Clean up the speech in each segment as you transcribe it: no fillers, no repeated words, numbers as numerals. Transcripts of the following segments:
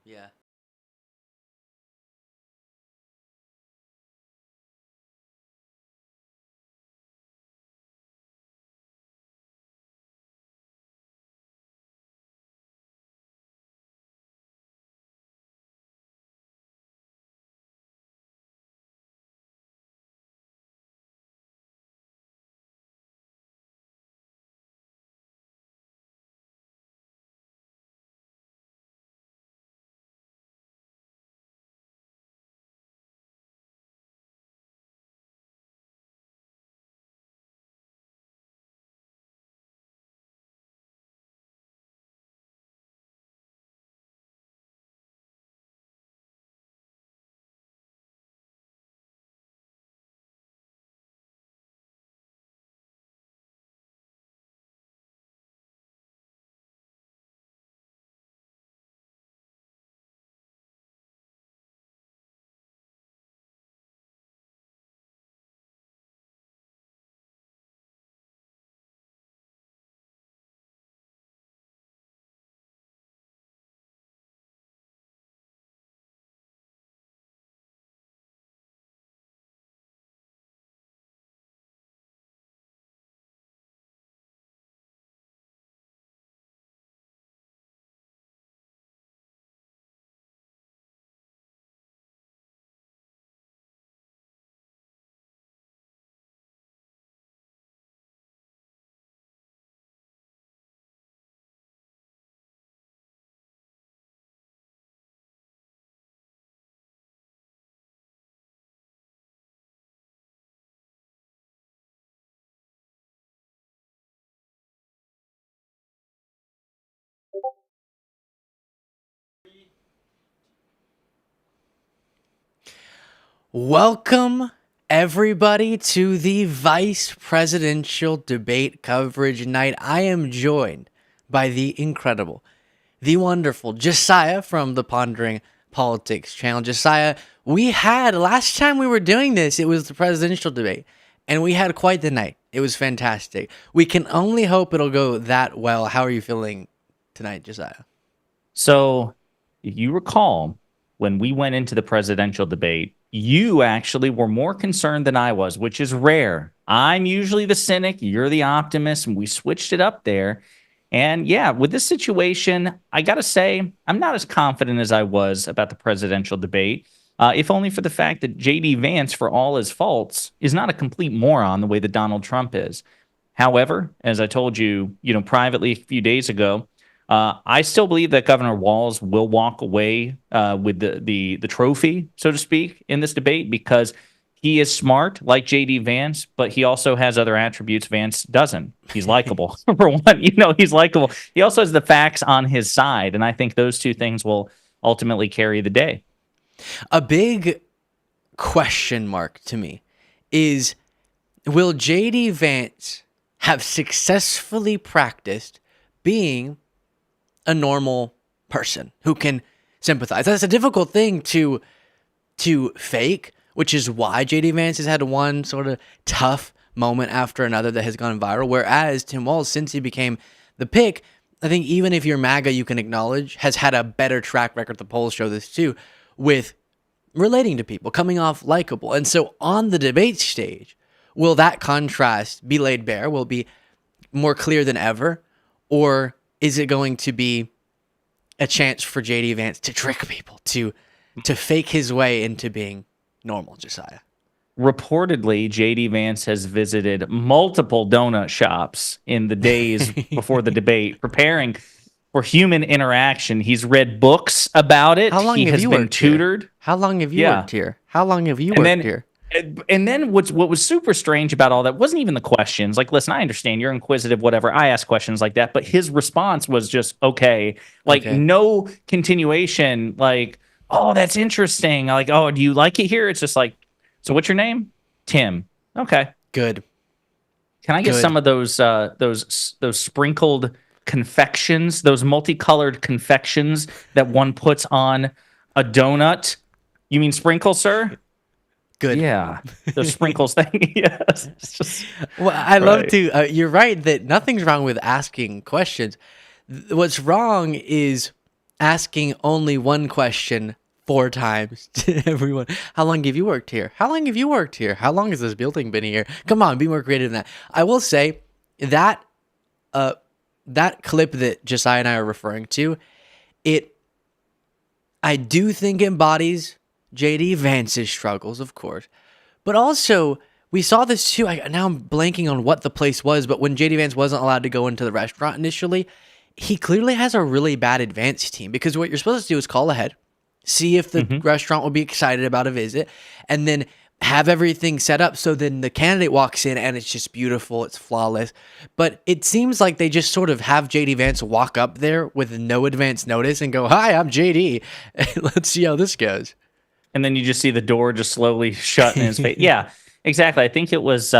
Yeah. Welcome, everybody, to the vice presidential debate coverage night. I am joined by the incredible, the wonderful Josiah from the Pondering Politics channel. Josiah, we had last time we were doing this, it was the presidential debate, and we had quite the night. It was fantastic. We can only hope it'll go that well. How are you feeling tonight, Josiah? So, if you recall, when we went into the presidential debate, you actually were more concerned than I was, which is rare. I'm usually the cynic, you're the optimist, and we switched it up there. And yeah, with this situation, I got to say, I'm not as confident as I was about the presidential debate, if only for the fact that JD Vance, for all his faults, is not a complete moron the way that Donald Trump is. However, as I told you, privately a few days ago, I still believe that Governor Walz will walk away with the trophy, so to speak, in this debate because he is smart, like JD Vance, but he also has other attributes Vance doesn't. He's likable, for one. He's likable. He also has the facts on his side, and I think those two things will ultimately carry the day. A big question mark to me is, will JD Vance have successfully practiced being a normal person who can sympathize? That's a difficult thing to fake, which is why JD Vance has had one sort of tough moment after another that has gone viral. Whereas Tim Walz, since he became the pick, I think even if you're MAGA, you can acknowledge, has had a better track record. The polls show this too, with relating to people, coming off likable. And so on the debate stage, will that contrast be laid bare? Will it be more clear than ever? Or is it going to be a chance for JD Vance to trick people, to fake his way into being normal, Josiah? Reportedly, JD Vance has visited multiple donut shops in the days before the debate, preparing for human interaction. He's read books about it. How long He have has you been worked here? tutored. How long have you Yeah. worked here? How long have you And worked then here? and then what was super strange about all that wasn't even the questions. Like, listen, I understand you're inquisitive, whatever. I ask questions like that, but his response was just okay. Like Okay, no continuation, like, oh, that's interesting. Like, oh, do you like it here? It's just like, so what's your name? Tim. Okay. good, Can I get good. some of those sprinkled confections, those multicolored confections that one puts on a donut? You mean sprinkles, sir? Good. Yeah, those sprinkles thing. Yes, it's just Well, I love right. to. You're right that nothing's wrong with asking questions. What's wrong is asking only one question 4 times to everyone. How long have you worked here? How long have you worked here? How long has this building been here? Come on, be more creative than that. I will say that that clip that Josiah and I are referring to, it I do think embodies JD Vance's struggles, of course. But also, we saw this too. Now I'm blanking on what the place was, but when JD Vance wasn't allowed to go into the restaurant initially, he clearly has a really bad advance team, because what you're supposed to do is call ahead, see if the restaurant will be excited about a visit, and then have everything set up so then the candidate walks in and it's just beautiful, it's flawless. But it seems like they just sort of have JD Vance walk up there with no advance notice and go, "Hi, I'm JD. Let's see how this goes." And then you just see the door just slowly shut in his face. Yeah, exactly. I think it was it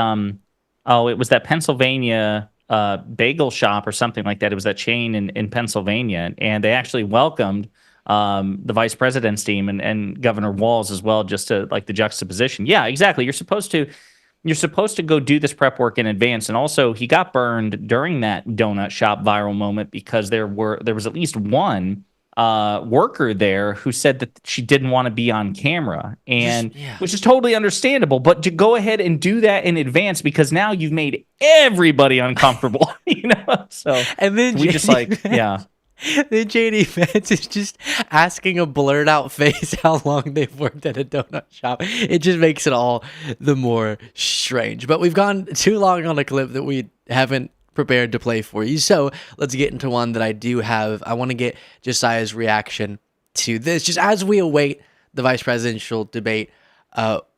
was that Pennsylvania bagel shop or something like that. It was that chain in Pennsylvania, and they actually welcomed the vice president's team and Governor Walz as well, just to like the juxtaposition. Yeah, exactly. You're supposed to go do this prep work in advance. And also, he got burned during that donut shop viral moment because there was at least one worker there who said that she didn't want to be on camera, and Yeah. which is totally understandable. But to go ahead and do that in advance, because now you've made everybody uncomfortable, So And then we just yeah. Then JD Vance is just asking a blurred out face how long they've worked at a donut shop. It just makes it all the more strange. But we've gone too long on a clip that we haven't prepared to play for you. So let's get into one that I do have. I want to get Josiah's reaction to this, just as we await the vice presidential debate.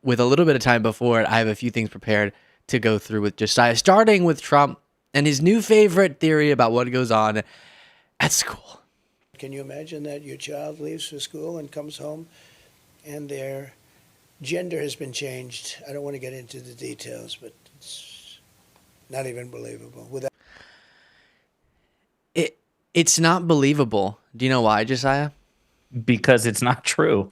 With a little bit of time before it, I have a few things prepared to go through with Josiah, starting with Trump and his new favorite theory about what goes on at school. Can you imagine that your child leaves for school and comes home and their gender has been changed? I don't want to get into the details, but it's not even believable. It's not believable. Do you know why, Josiah? Because it's not true.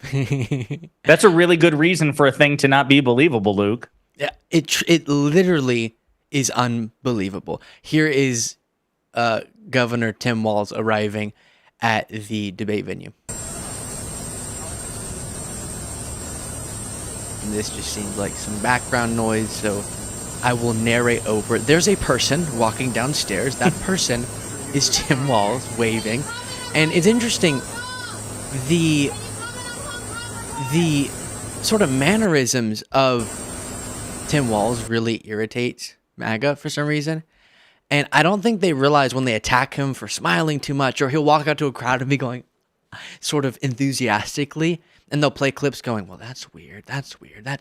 That's a really good reason for a thing to not be believable, Luke. Yeah, it literally is unbelievable. Here is Governor Tim Walz arriving at the debate venue. And this just seems like some background noise, so I will narrate over it. There's a person walking downstairs. That person is Tim Walz waving. And it's interesting, the sort of mannerisms of Tim Walz really irritates MAGA for some reason. And I don't think they realize when they attack him for smiling too much, or he'll walk out to a crowd and be going sort of enthusiastically, and they'll play clips going, "Well, that's weird, that's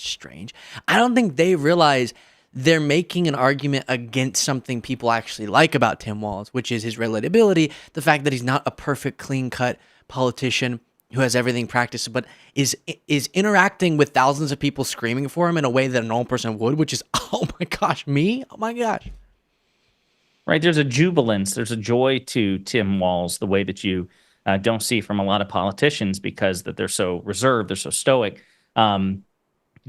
strange." I don't think they realize they're making an argument against something people actually like about Tim Walz, which is his relatability, the fact that he's not a perfect, clean-cut politician who has everything practiced, but is interacting with thousands of people screaming for him in a way that a normal person would, which is, oh my gosh, me? Oh my gosh. Right, there's a jubilance, there's a joy to Tim Walz, the way that you don't see from a lot of politicians, because that they're so reserved, they're so stoic.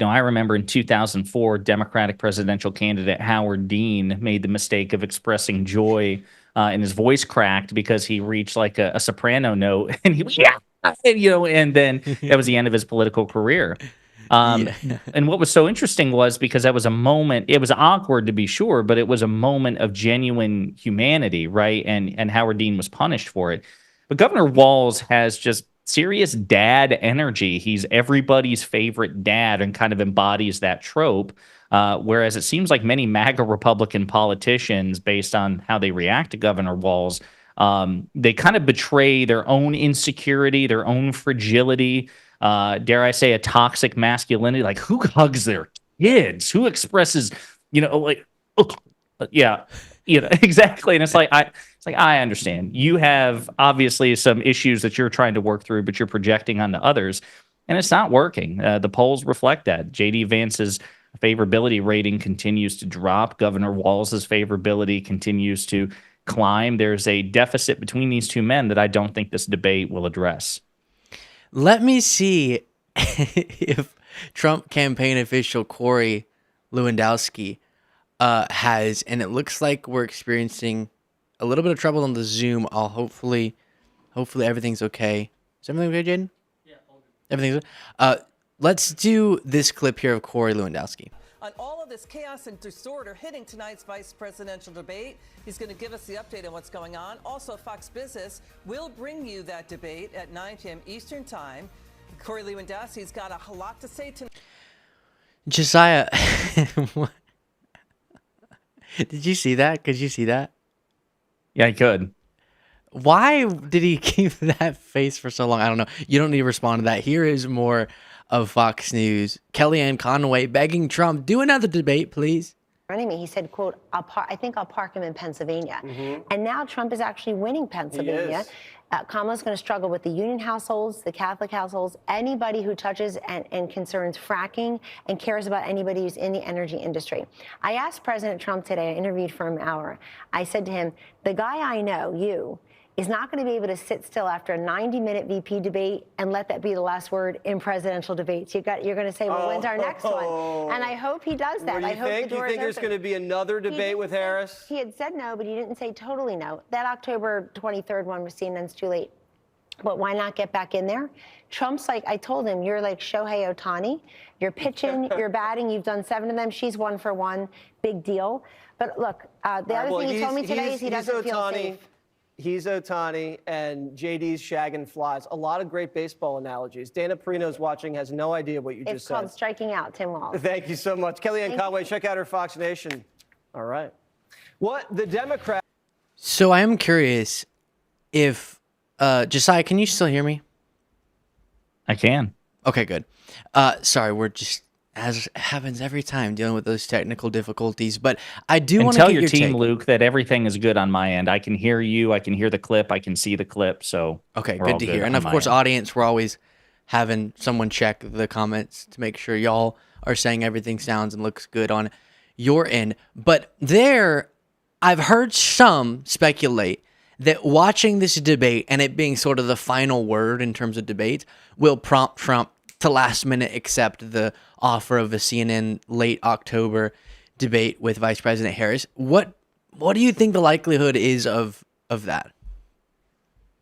I remember in 2004, Democratic presidential candidate Howard Dean made the mistake of expressing joy, and his voice cracked because he reached like a soprano note, and he was, yeah, and then that was the end of his political career. And what was so interesting was, because that was a moment, it was awkward to be sure, but it was a moment of genuine humanity, right? And Howard Dean was punished for it. But Governor Walz has just serious dad energy. He's everybody's favorite dad and kind of embodies that trope. Whereas it seems like many MAGA Republican politicians, based on how they react to Governor Walz, they kind of betray their own insecurity, their own fragility, dare I say, a toxic masculinity. Like, who hugs their kids? Who expresses, yeah, exactly. And it's like, I understand you have obviously some issues that you're trying to work through, but you're projecting onto others, and it's not working. The polls reflect that. JD Vance's favorability rating continues to drop. Governor Walz's favorability continues to climb. There's a deficit between these two men that I don't think this debate will address. Let me see if Trump campaign official Corey Lewandowski and it looks like we're experiencing a little bit of trouble on the Zoom. I'll hopefully Hopefully everything's okay. Is everything okay, Jaden? Yeah, all good. Everything's okay. Let's do this clip here of Corey Lewandowski. On all of this chaos and disorder hitting tonight's vice presidential debate, he's going to give us the update on what's going on. Also, Fox Business will bring you that debate at 9 p.m. Eastern Time. Corey Lewandowski's got a lot to say tonight. Josiah, did you see that? Could you see that? Yeah, I could. Why did he keep that face for so long? I don't know. You don't need to respond to that. Here is more of Fox News. Kellyanne Conway begging Trump, do another debate, please. Me, he said, quote, I think I'll park him in Pennsylvania. And now Trump is actually winning Pennsylvania. Kamala's going to struggle with the union households, the Catholic households, anybody who touches and concerns fracking and cares about anybody who's in the energy industry. I asked President Trump today, I interviewed for an hour. I said to him, the guy I know, you, is not going to be able to sit still after a 90-minute VP debate and let that be the last word in presidential debates. You're going to say, well, when's our next one? And I hope he does that. I hope the door is open. Do you think there's going to be another debate with Harris? He had said no, but he didn't say totally no. That October 23rd one was CNN's too late. But why not get back in there? Trump's like, I told him, you're like Shohei Ohtani. You're pitching, you're batting. You've done 7 of them. She's 1 for 1. Big deal. But look, the other thing he told me today is he doesn't feel safe. He's Ohtani, and JD's shagging flies. A lot of great baseball analogies. Dana Perino's watching, has no idea what you just said. It's called striking out, Tim Walz. Thank you so much. Kellyanne Conway, check out her Fox Nation. All right. What the Democrats... So I am curious if... Josiah, can you still hear me? I can. Okay, good. Sorry, we're just... as happens every time, dealing with those technical difficulties. But I do want to tell get your your team, take. Luke, that everything is good on my end. I can hear you. I can hear the clip. I can see the clip. So Okay, we're good all to hear. on And of my course, end. audience, we're always having someone check the comments to make sure y'all are saying everything sounds and looks good on your end. But there, I've heard some speculate that watching this debate and it being sort of the final word in terms of debate will prompt Trump to last minute accept the offer of a CNN late October debate with Vice President Harris. What do you think the likelihood is of that?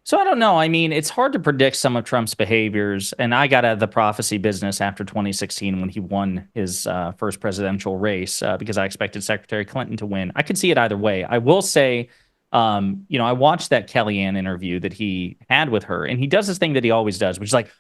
So I don't know. I mean, it's hard to predict some of Trump's behaviors. And I got out of the prophecy business after 2016 when he won his first presidential race because I expected Secretary Clinton to win. I could see it either way. I will say, I watched that Kellyanne interview that he had with her, and he does this thing that he always does, which is like,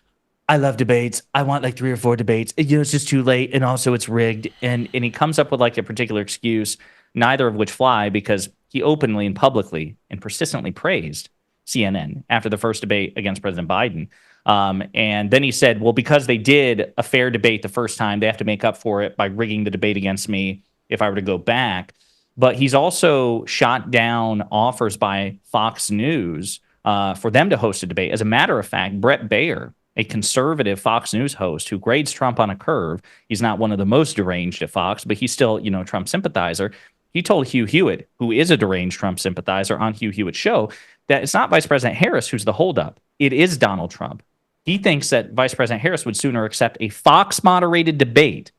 I love debates. I want like 3 or 4 debates. It's just too late. And also it's rigged. And he comes up with like a particular excuse, neither of which fly, because he openly and publicly and persistently praised CNN after the first debate against President Biden. And then he said, well, because they did a fair debate the first time, they have to make up for it by rigging the debate against me if I were to go back. But he's also shot down offers by Fox News for them to host a debate. As a matter of fact, Brett Baer, a conservative Fox News host who grades Trump on a curve. He's not one of the most deranged at Fox, but he's still, Trump sympathizer. He told Hugh Hewitt, who is a deranged Trump sympathizer on Hugh Hewitt's show, that it's not Vice President Harris who's the holdup. It is Donald Trump. He thinks that Vice President Harris would sooner accept a Fox-moderated debate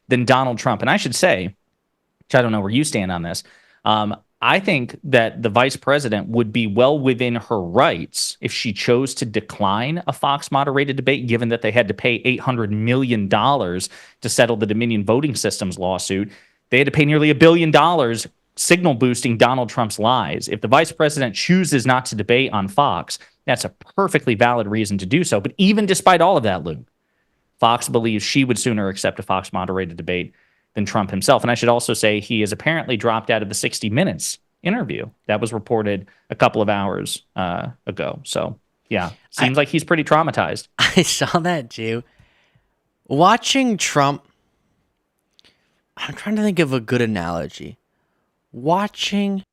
than Donald Trump. And I should say, which I don't know where you stand on this, I think that the vice president would be well within her rights if she chose to decline a Fox-moderated debate, given that they had to pay $800 million to settle the Dominion voting systems lawsuit. They had to pay nearly $1 billion signal boosting Donald Trump's lies. If the vice president chooses not to debate on Fox, that's a perfectly valid reason to do so. But even despite all of that, Luke, Fox believes she would sooner accept a Fox-moderated debate than Trump himself. And I should also say he has apparently dropped out of the 60 Minutes interview. That was reported a couple of hours ago. So, yeah, seems like he's pretty traumatized. I saw that too. Watching Trump, I'm trying to think of a good analogy. Watching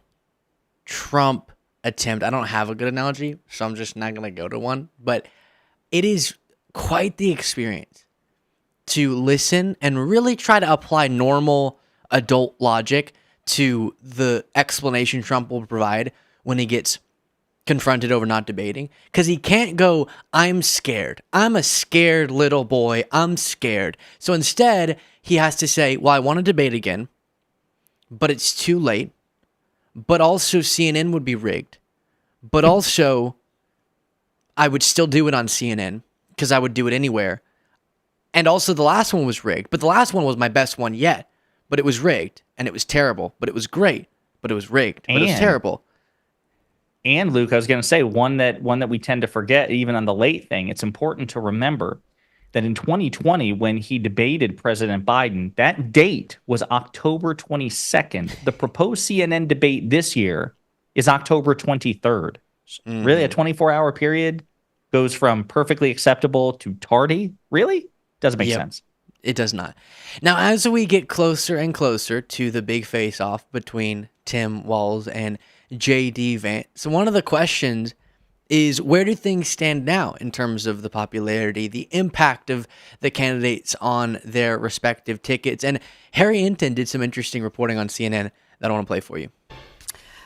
Trump attempt, I don't have a good analogy, so I'm just not going to go to one, but it is quite the experience to listen and really try to apply normal adult logic to the explanation Trump will provide when he gets confronted over not debating. Because he can't go, I'm scared. I'm a scared little boy. I'm scared. So instead, he has to say, well, I want to debate again, but it's too late. But also CNN would be rigged. But also I would still do it on CNN because I would do it anywhere. And also the last one was rigged, but the last one was my best one yet. But it was rigged, and it was terrible, but it was great, but it was rigged, but it was terrible. And Luke, I was going to say one that we tend to forget, even on the late thing. It's important to remember that in 2020, when he debated President Biden, that date was October 22nd. The proposed CNN debate this year is October 23rd. Really, a 24-hour period goes from perfectly acceptable to tardy? Really? Doesn't make sense. It does not. Now, as we get closer and closer to the big face-off between Tim Walz and J.D. Vance, one of the questions is, where do things stand now in terms of the popularity, the impact of the candidates on their respective tickets? And Harry Hinton did some interesting reporting on CNN that I want to play for you.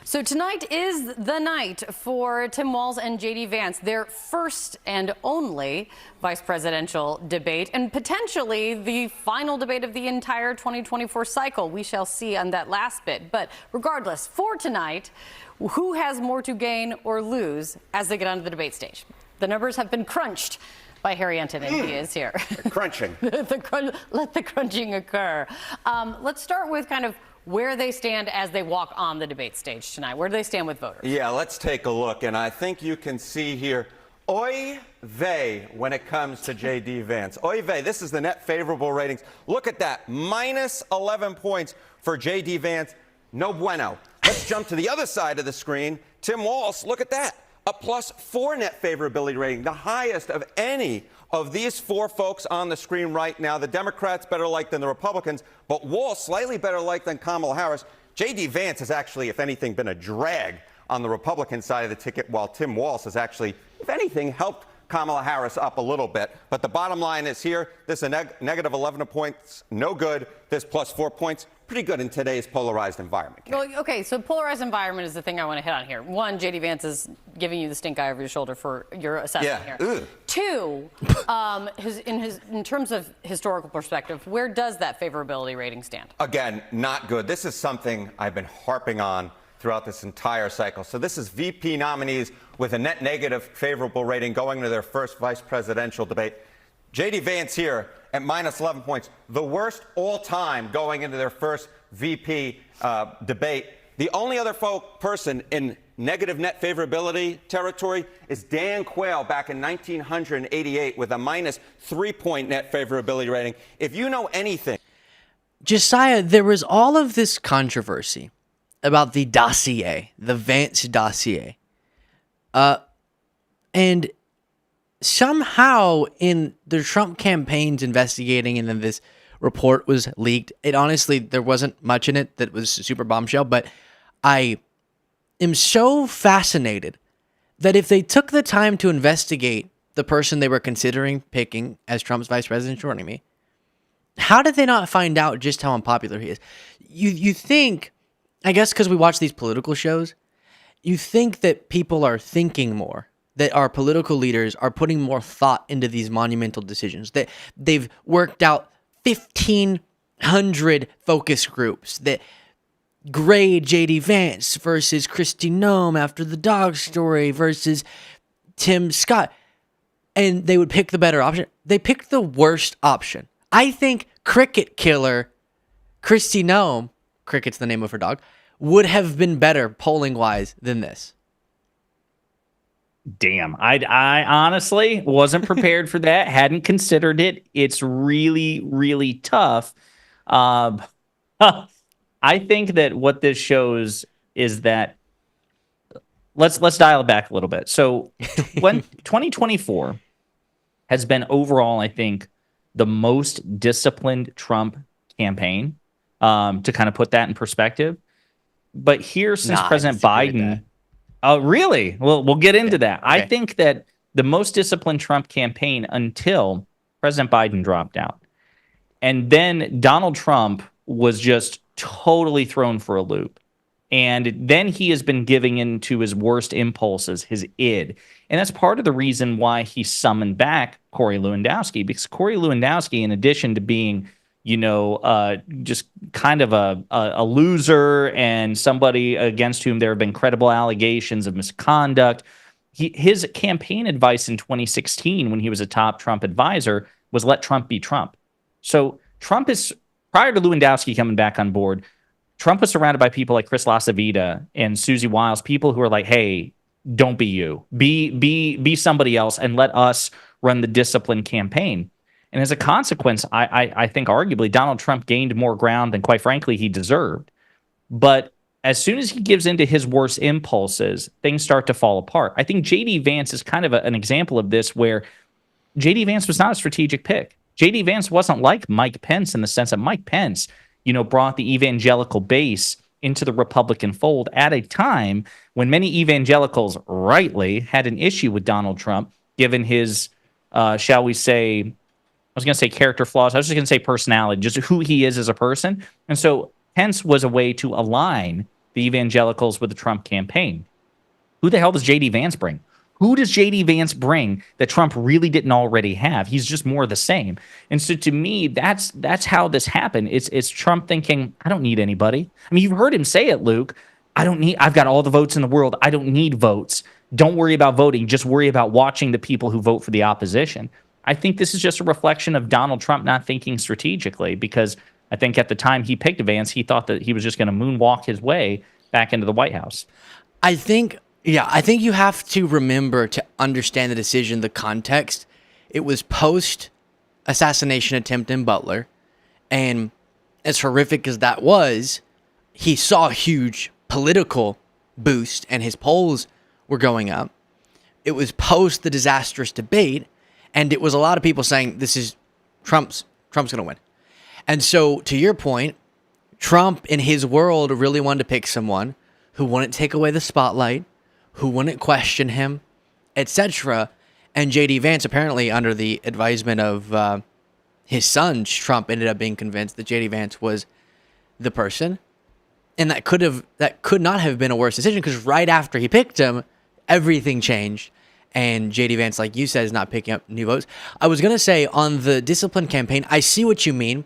So tonight is the night for Tim Walz and J.D. Vance, their first and only vice presidential debate, and potentially the final debate of the entire 2024 cycle. We shall see on that last bit. But regardless, for tonight, who has more to gain or lose as they get onto the debate stage? The numbers have been crunched by Harry Hinton, and he is here. Crunching. Let the crunching occur. Let's start with kind of where they stand as they walk on the debate stage tonight. Where do they stand with voters? Yeah, let's take a look. And I think you can see here, oy vey, when it comes to J.D. Vance. Oy vey, this is the net favorable ratings. Look at that, minus 11 points for J.D. Vance. No bueno. Let's jump to the other side of the screen. Tim Walz, look at that, a +4 net favorability rating, the highest of any of these four folks on the screen right now. The Democrats better liked than the Republicans, but Walz slightly better liked than Kamala Harris. J.D. Vance has actually, if anything, been a drag on the Republican side of the ticket, while Tim Walz has actually, if anything, helped Kamala Harris up a little bit. But the bottom line is here, this is a negative 11 points, no good. This +4 points, pretty good in today's polarized environment. Well, okay, so polarized environment is the thing I want to hit on here. One, J.D. Vance is giving you the stink eye over your shoulder for your assessment here. Ugh. Two, in terms of historical perspective, where does that favorability rating stand? Again, not good. This is something I've been harping on throughout this entire cycle. So this is VP nominees with a net negative favorable rating going to their first vice presidential debate. J.D. Vance here at minus 11 points, the worst all time going into their first VP debate. The only other person in negative net favorability territory is Dan Quayle back in 1988 with a minus 3-point net favorability rating. If you know anything. Josiah, there was all of this controversy about the dossier, the Vance dossier. And somehow in the Trump campaign's investigating, and then this report was leaked. It honestly, there wasn't much in it that was super bombshell, but I am so fascinated that if they took the time to investigate the person they were considering picking as Trump's vice presidential running mate, how did they not find out just how unpopular he is? You think, I guess because we watch these political shows, you think that people are thinking more, that our political leaders are putting more thought into these monumental decisions, that they've worked out 1,500 focus groups that grade J.D. Vance versus Kristi Noem after the dog story versus Tim Scott, and they would pick the better option. They picked the worst option. I think cricket killer Kristi Noem, Cricket's the name of her dog, would have been better polling-wise than this. Damn. I honestly wasn't prepared for that. Hadn't considered it. It's really, really tough. I think that what this shows is that let's dial it back a little bit. So when 2024 has been overall, I think, the most disciplined Trump campaign, to kind of put that in perspective. But here, since President Biden, oh, really? Well, we'll get into that. Okay. I think that the most disciplined Trump campaign until President Biden dropped out. And then Donald Trump was just totally thrown for a loop. And then he has been giving in to his worst impulses, his id. And that's part of the reason why he summoned back Corey Lewandowski, because Corey Lewandowski, in addition to being, just kind of a loser and somebody against whom there have been credible allegations of misconduct, his campaign advice in 2016 when he was a top Trump advisor was let Trump be Trump. So Trump is, prior to Lewandowski coming back on board, Trump was surrounded by people like Chris LaCivita and Susie Wiles, people who are like, hey, don't be you. Be somebody else and let us run the disciplined campaign. And as a consequence, I think arguably Donald Trump gained more ground than, quite frankly, he deserved. But as soon as he gives into his worst impulses, things start to fall apart. I think J.D. Vance is kind of an example of this, where J.D. Vance was not a strategic pick. J.D. Vance wasn't like Mike Pence in the sense that Mike Pence, brought the evangelical base into the Republican fold at a time when many evangelicals rightly had an issue with Donald Trump, given his, shall we say, I was going to say character flaws. I was just going to say personality, just who he is as a person. And so Pence was a way to align the evangelicals with the Trump campaign. Who the hell does J.D. Vance bring? Who does J.D. Vance bring that Trump really didn't already have? He's just more the same. And so to me, that's how this happened. It's Trump thinking, I don't need anybody. I mean, you've heard him say it, Luke. I've got all the votes in the world. I don't need votes. Don't worry about voting. Just worry about watching the people who vote for the opposition. I think this is just a reflection of Donald Trump not thinking strategically, because I think at the time he picked Vance, he thought that he was just going to moonwalk his way back into the White House. I think you have to remember to understand the decision, the context. It was post-assassination attempt in Butler, and as horrific as that was, he saw a huge political boost, and his polls were going up. It was post the disastrous debate, and it was a lot of people saying, this is Trump's going to win. And so, to your point, Trump in his world really wanted to pick someone who wouldn't take away the spotlight, who wouldn't question him, etc. And J.D. Vance, apparently under the advisement of his son, Trump ended up being convinced that J.D. Vance was the person. And that could not have been a worse decision, because right after he picked him, everything changed. And J.D. Vance, like you said, is not picking up new votes. I was going to say, on the disciplined campaign, I see what you mean.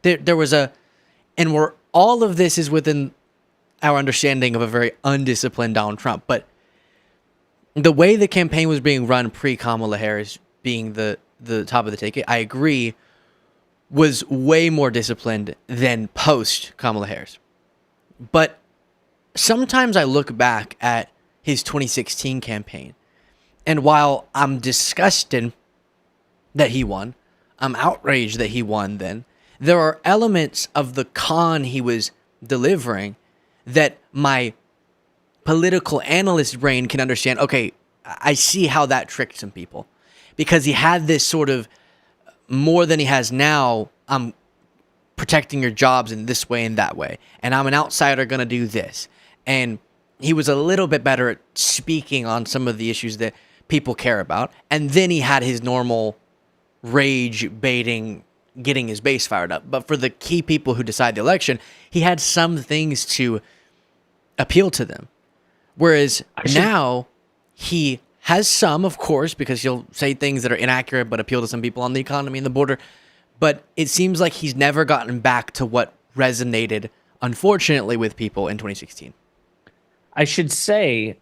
There was and all of this is within our understanding of a very undisciplined Donald Trump. But the way the campaign was being run pre-Kamala Harris being the top of the ticket, I agree, was way more disciplined than post-Kamala Harris. But sometimes I look back at his 2016 campaign, and while I'm disgusted that he won, I'm outraged that he won then, there are elements of the con he was delivering that my political analyst brain can understand. Okay, I see how that tricked some people, because he had this sort of, more than he has now, I'm protecting your jobs in this way and that way, and I'm an outsider going to do this. And he was a little bit better at speaking on some of the issues that people care about. And then he had his normal rage baiting, getting his base fired up. But for the key people who decide the election, he had some things to appeal to them. Whereas now he has some, of course, because he'll say things that are inaccurate but appeal to some people on the economy and the border. But it seems like he's never gotten back to what resonated, unfortunately, with people in 2016. I should say,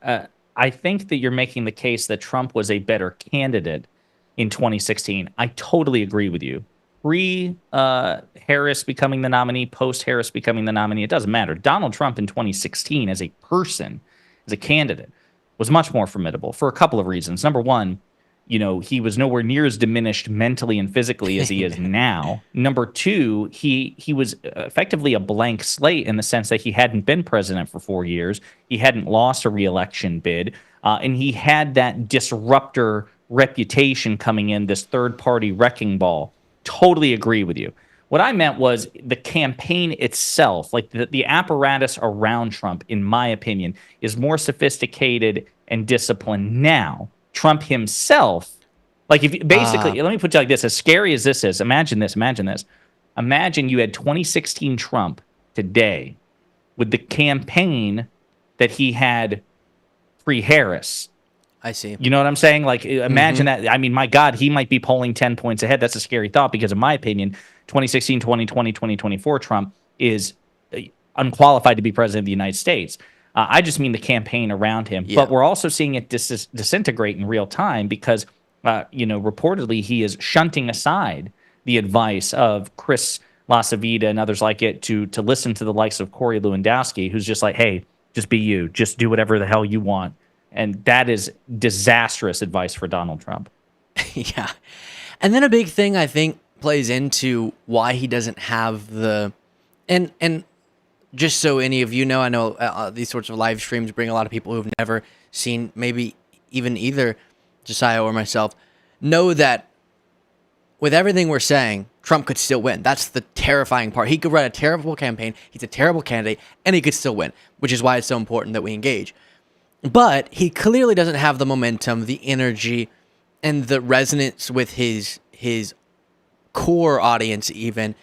I think that you're making the case that Trump was a better candidate in 2016. I totally agree with you. Harris becoming the nominee, post-Harris becoming the nominee, it doesn't matter. Donald Trump in 2016 as a person, as a candidate, was much more formidable for a couple of reasons. Number one, he was nowhere near as diminished mentally and physically as he is now. Number two, he was effectively a blank slate in the sense that he hadn't been president for 4 years. He hadn't lost a re-election bid. And he had that disruptor reputation coming in, this third-party wrecking ball. Totally agree with you. What I meant was the campaign itself, like the apparatus around Trump, in my opinion, is more sophisticated and disciplined now. Trump himself, like, if basically, let me put it like this: as scary as this is, imagine this. Imagine you had 2016 Trump today with the campaign that he had pre-Harris. I see. You know what I'm saying? Like, imagine that. I mean, my God, he might be polling 10 points ahead. That's a scary thought, because in my opinion, 2016, 2020, 2024 Trump is unqualified to be president of the United States. I just mean the campaign around him. Yeah. But we're also seeing it disintegrate in real time because, reportedly he is shunting aside the advice of Chris Lasavita and others like it to listen to the likes of Corey Lewandowski, who's just like, hey, just be you. Just do whatever the hell you want. And that is disastrous advice for Donald Trump. Yeah. And then a big thing I think plays into why he doesn't have the and just so any of you know, I know these sorts of live streams bring a lot of people who've never seen maybe even either Josiah or myself, know that with everything we're saying, Trump could still win. That's the terrifying part. He could run a terrible campaign, he's a terrible candidate, and he could still win, which is why it's so important that we engage. But he clearly doesn't have the momentum, the energy, and the resonance with his core audience even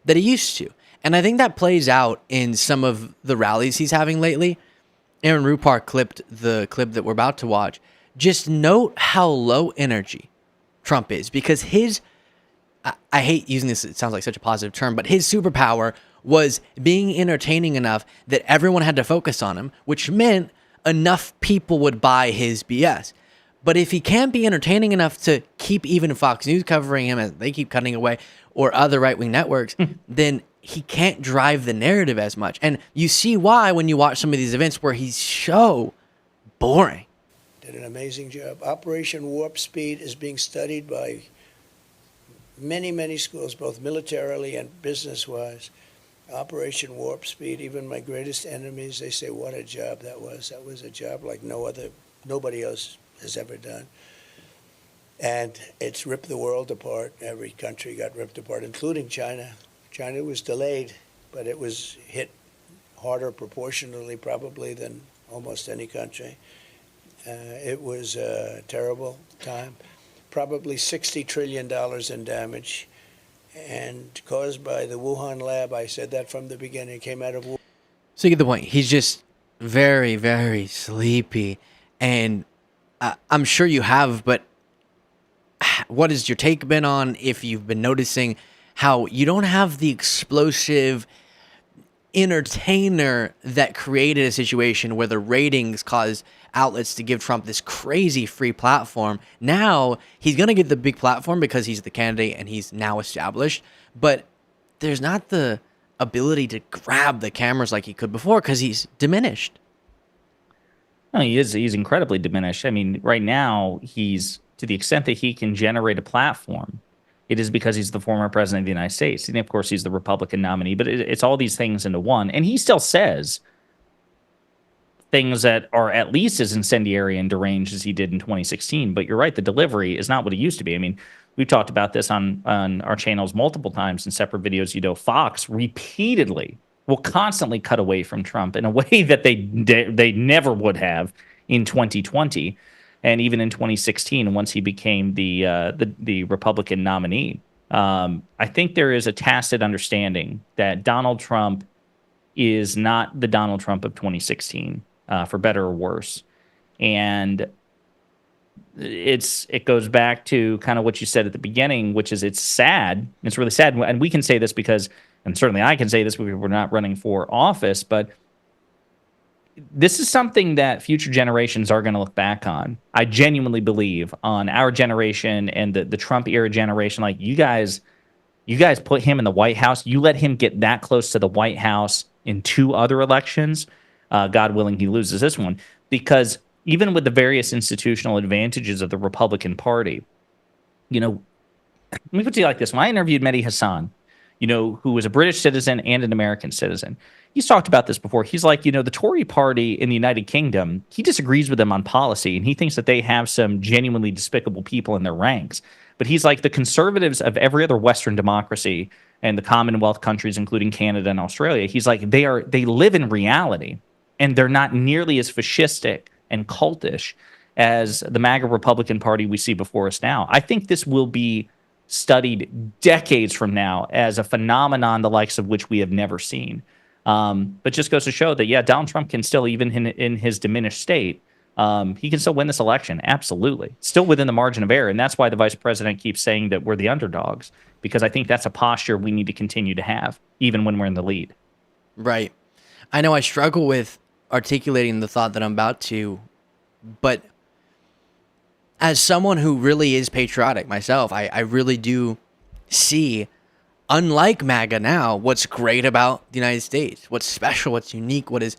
that he used to. And I think that plays out in some of the rallies he's having lately. Aaron Rupar clipped the clip that we're about to watch. Just note how low energy Trump is, because I hate using this, it sounds like such a positive term, but his superpower was being entertaining enough that everyone had to focus on him, which meant enough people would buy his BS. But if he can't be entertaining enough to keep even Fox News covering him as they keep cutting away, or other right-wing networks, then he can't drive the narrative as much. And you see why when you watch some of these events where he's so boring. Did an amazing job. Operation Warp Speed is being studied by many, many schools, both militarily and business-wise. Operation Warp Speed, even my greatest enemies, they say, what a job that was. That was a job like nobody else has ever done. And it's ripped the world apart. Every country got ripped apart, including China. China was delayed, but it was hit harder proportionally probably than almost any country. It was a terrible time. Probably $60 trillion in damage, and caused by the Wuhan lab. I said that from the beginning. It came out of Wuhan. So you get the point. He's just very, very sleepy. And I'm sure you have, but what has your take been on if you've been noticing how you don't have the explosive entertainer that created a situation where the ratings caused outlets to give Trump this crazy free platform? Now he's going to get the big platform because he's the candidate and he's now established, but there's not the ability to grab the cameras like he could before because he's diminished. No, he's incredibly diminished. I mean, right now he's, to the extent that he can generate a platform, it is because he's the former president of the United States. And of course, he's the Republican nominee, but it's all these things into one. And he still says things that are at least as incendiary and deranged as he did in 2016. But you're right, the delivery is not what it used to be. I mean, we've talked about this on our channels multiple times in separate videos. You know, Fox repeatedly will constantly cut away from Trump in a way that they never would have in 2020. And even in 2016, once he became the Republican nominee, I think there is a tacit understanding that Donald Trump is not the Donald Trump of 2016, for better or worse. And it goes back to kind of what you said at the beginning, which is it's sad. It's really sad, and we can say this because, and certainly I can say this because we're not running for office, but this is something that future generations are going to look back on. I genuinely believe on our generation and the Trump era generation. Like, you guys put him in the White House. You let him get that close to the White House in 2 other elections. God willing, he loses this one. Because even with the various institutional advantages of the Republican Party, you know, let me put it like this. When I interviewed Mehdi Hassan, you know, who was a British citizen and an American citizen, he's talked about this before. He's like, you know, the Tory party in the United Kingdom, he disagrees with them on policy, and he thinks that they have some genuinely despicable people in their ranks. But he's like, the conservatives of every other Western democracy and the Commonwealth countries, including Canada and Australia, he's like, they live in reality, and they're not nearly as fascistic and cultish as the MAGA Republican Party we see before us now. I think this will be studied decades from now as a phenomenon the likes of which we have never seen. But just goes to show that, yeah, Donald Trump can still, even in his diminished state, he can still win this election. Absolutely. Still within the margin of error. And that's why the vice president keeps saying that we're the underdogs, because I think that's a posture we need to continue to have, even when we're in the lead. Right. I know I struggle with articulating the thought that I'm about to, but as someone who really is patriotic myself, I really do see, unlike MAGA now, what's great about the United States, what's special, what's unique, what is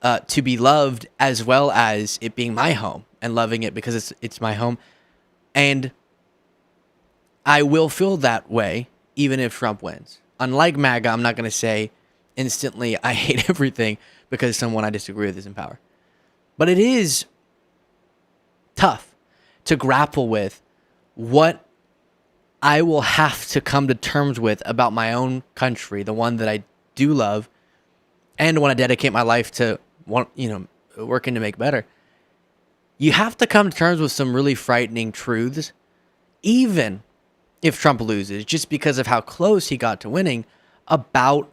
to be loved, as well as it being my home and loving it because it's my home. And I will feel that way even if Trump wins. Unlike MAGA, I'm not going to say instantly I hate everything because someone I disagree with is in power. But it is tough to grapple with what I will have to come to terms with about my own country, the one that I do love, and want to dedicate my life to working to make better. You have to come to terms with some really frightening truths, even if Trump loses, just because of how close he got to winning, about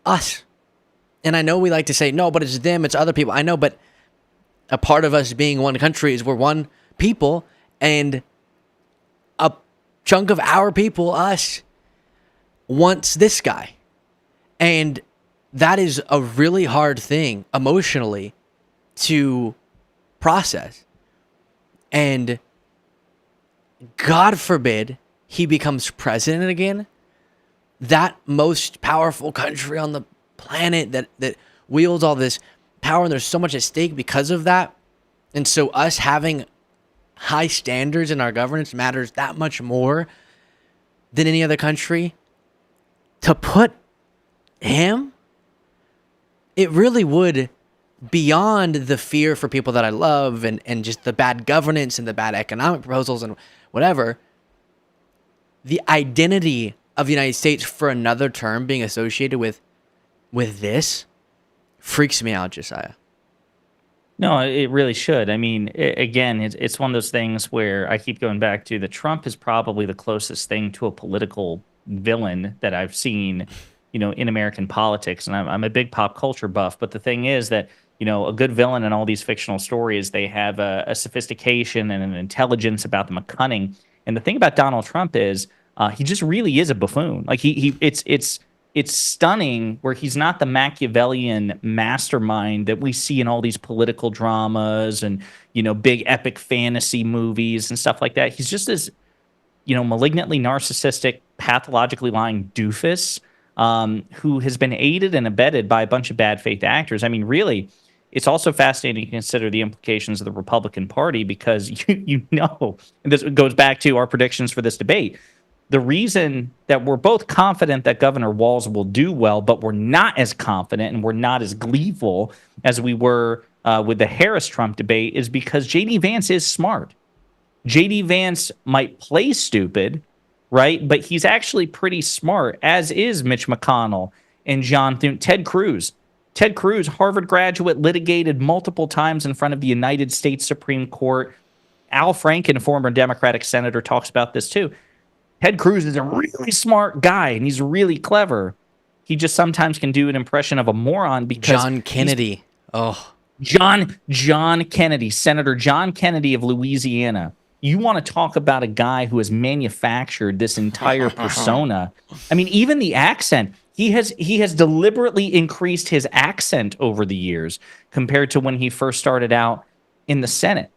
us. And I know we like to say, no, but it's them, it's other people. I know, but a part of us being one country is we're one people, and a chunk of our people, us, wants this guy. And that is a really hard thing emotionally to process. And God forbid he becomes president again. That most powerful country on the planet that wields all this power, and there's so much at stake because of that. And so us having high standards in our governance matters that much more than any other country. To put him, it really would, beyond the fear for people that I love and just the bad governance and the bad economic proposals and whatever, the identity of the United States for another term being associated with this freaks me out, Josiah. No, it really should. I mean, again, it's one of those things where I keep going back to that Trump is probably the closest thing to a political villain that I've seen, in American politics. And I'm a big pop culture buff. But the thing is that, a good villain in all these fictional stories, they have a sophistication and an intelligence about them, a cunning. And the thing about Donald Trump is he just really is a buffoon. Like it's stunning where he's not the Machiavellian mastermind that we see in all these political dramas and, big epic fantasy movies and stuff like that. He's just this, malignantly narcissistic, pathologically lying doofus who has been aided and abetted by a bunch of bad faith actors. I mean, really, it's also fascinating to consider the implications of the Republican Party because, and this goes back to our predictions for this debate. The reason that we're both confident that Governor Walz will do well, but we're not as confident and we're not as gleeful as we were with the Harris-Trump debate is because J.D. Vance is smart. J.D. Vance might play stupid, right? But he's actually pretty smart, as is Mitch McConnell and John Thune. Ted Cruz, Harvard graduate, litigated multiple times in front of the United States Supreme Court. Al Franken, former Democratic senator, talks about this too. Ted Cruz is a really smart guy, and he's really clever. He just sometimes can do an impression of a moron because John Kennedy. John Kennedy, Senator John Kennedy of Louisiana. You want to talk about a guy who has manufactured this entire persona. I mean, even the accent. He has deliberately increased his accent over the years compared to when he first started out in the Senate.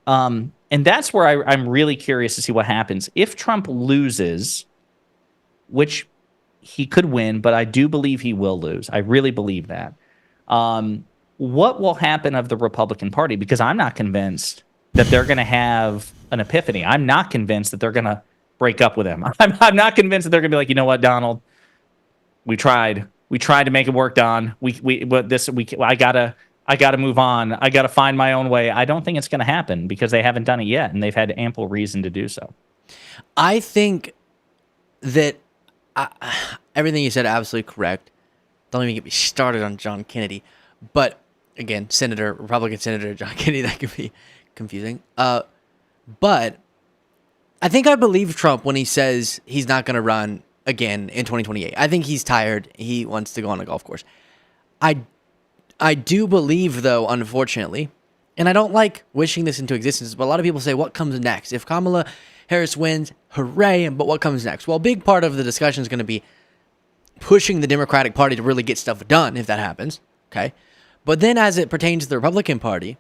And that's where I'm really curious to see what happens. If Trump loses, which he could win, but I do believe he will lose. I really believe that. What will happen of the Republican Party? Because I'm not convinced that they're going to have an epiphany. I'm not convinced that they're going to break up with him. I'm not convinced that they're going to be like, you know what, Donald, we tried to make it work, Don. I gotta move on. I gotta find my own way. I don't think it's going to happen because they haven't done it yet, and they've had ample reason to do so. I think that everything you said is absolutely correct. Don't even get me started on John Kennedy. But again, Republican Senator John Kennedy, that could be confusing. But I think I believe Trump when he says he's not going to run again in 2028. I think he's tired. He wants to go on a golf course. I do believe, though, unfortunately, and I don't like wishing this into existence, but a lot of people say, what comes next? If Kamala Harris wins, hooray, but what comes next? Well, a big part of the discussion is going to be pushing the Democratic Party to really get stuff done, if that happens, okay? But then as it pertains to the Republican Party,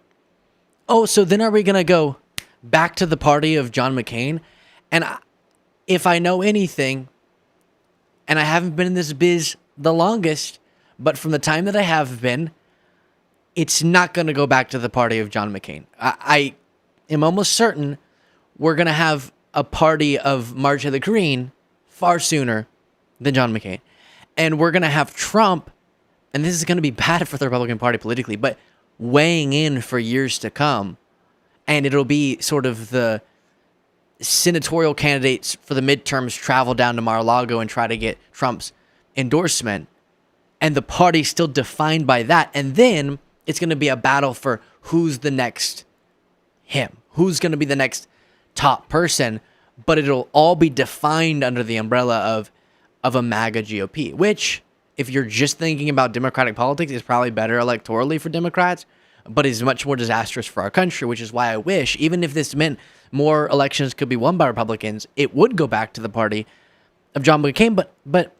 oh, so then are we going to go back to the party of John McCain? And if I know anything, and I haven't been in this biz the longest, but from the time that I have been, it's not going to go back to the party of John McCain. I am almost certain we're going to have a party of March of the Green far sooner than John McCain. And we're going to have Trump, and this is going to be bad for the Republican Party politically, but weighing in for years to come. And it'll be sort of the senatorial candidates for the midterms travel down to Mar-a-Lago and try to get Trump's endorsement. And the party's still defined by that. And then it's going to be a battle for who's the next him, who's going to be the next top person. But it'll all be defined under the umbrella of a MAGA GOP, which, if you're just thinking about Democratic politics, is probably better electorally for Democrats, but is much more disastrous for our country, which is why I wish, even if this meant more elections could be won by Republicans, it would go back to the party of John McCain. But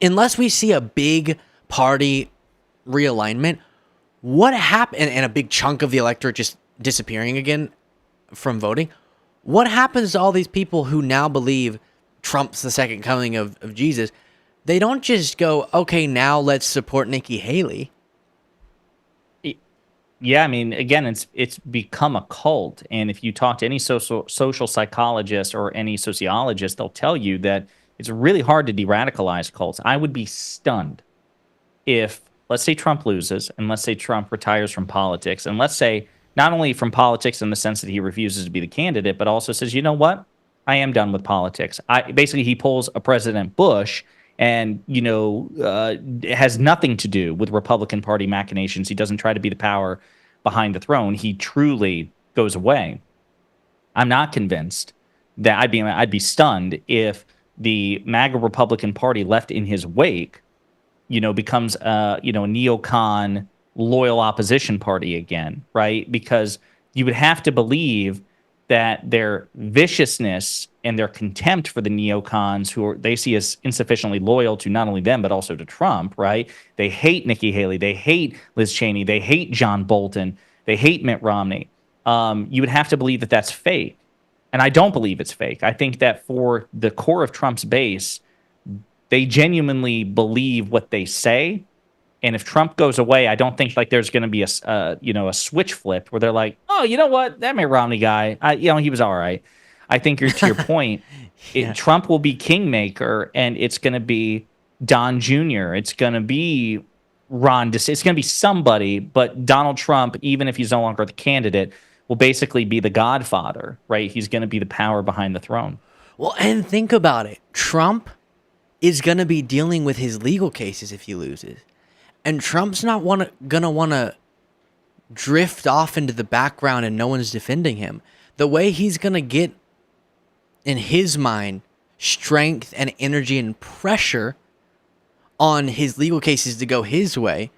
unless we see a big party realignment, what happened, and a big chunk of the electorate just disappearing again from voting, what happens to all these people who now believe Trump's the second coming of Jesus? They don't just go, okay, now let's support Nikki Haley. Yeah, I mean, again, it's become a cult. And if you talk to any social psychologist or any sociologist, they'll tell you that it's really hard to de-radicalize cults. I would be stunned if, let's say Trump loses, and let's say Trump retires from politics, and let's say not only from politics in the sense that he refuses to be the candidate, but also says, you know what? I am done with politics. Basically, he pulls a President Bush and, it has nothing to do with Republican Party machinations. He doesn't try to be the power behind the throne. He truly goes away. I'm not convinced that I'd be stunned if the MAGA Republican Party left in his wake, becomes a neocon loyal opposition party again, right? Because you would have to believe that their viciousness and their contempt for the neocons, who they see as insufficiently loyal to not only them, but also to Trump, right? They hate Nikki Haley. They hate Liz Cheney. They hate John Bolton. They hate Mitt Romney. You would have to believe that that's fake. And I don't believe it's fake. I think that for the core of Trump's base, they genuinely believe what they say. And if Trump goes away, I don't think there's going to be a switch flip where they're like, oh, you know what, that Mitt Romney guy, he was all right. I think to your point, Trump will be kingmaker, and it's going to be Don Jr. It's going to be Ron DeSantis. It's going to be somebody, but Donald Trump, even if he's no longer the candidate, will basically be the godfather, right? He's going to be the power behind the throne. Well, and think about it. Trump is going to be dealing with his legal cases if he loses. And Trump's not going to want to drift off into the background and no one's defending him. The way he's going to get, in his mind, strength and energy and pressure on his legal cases to go his way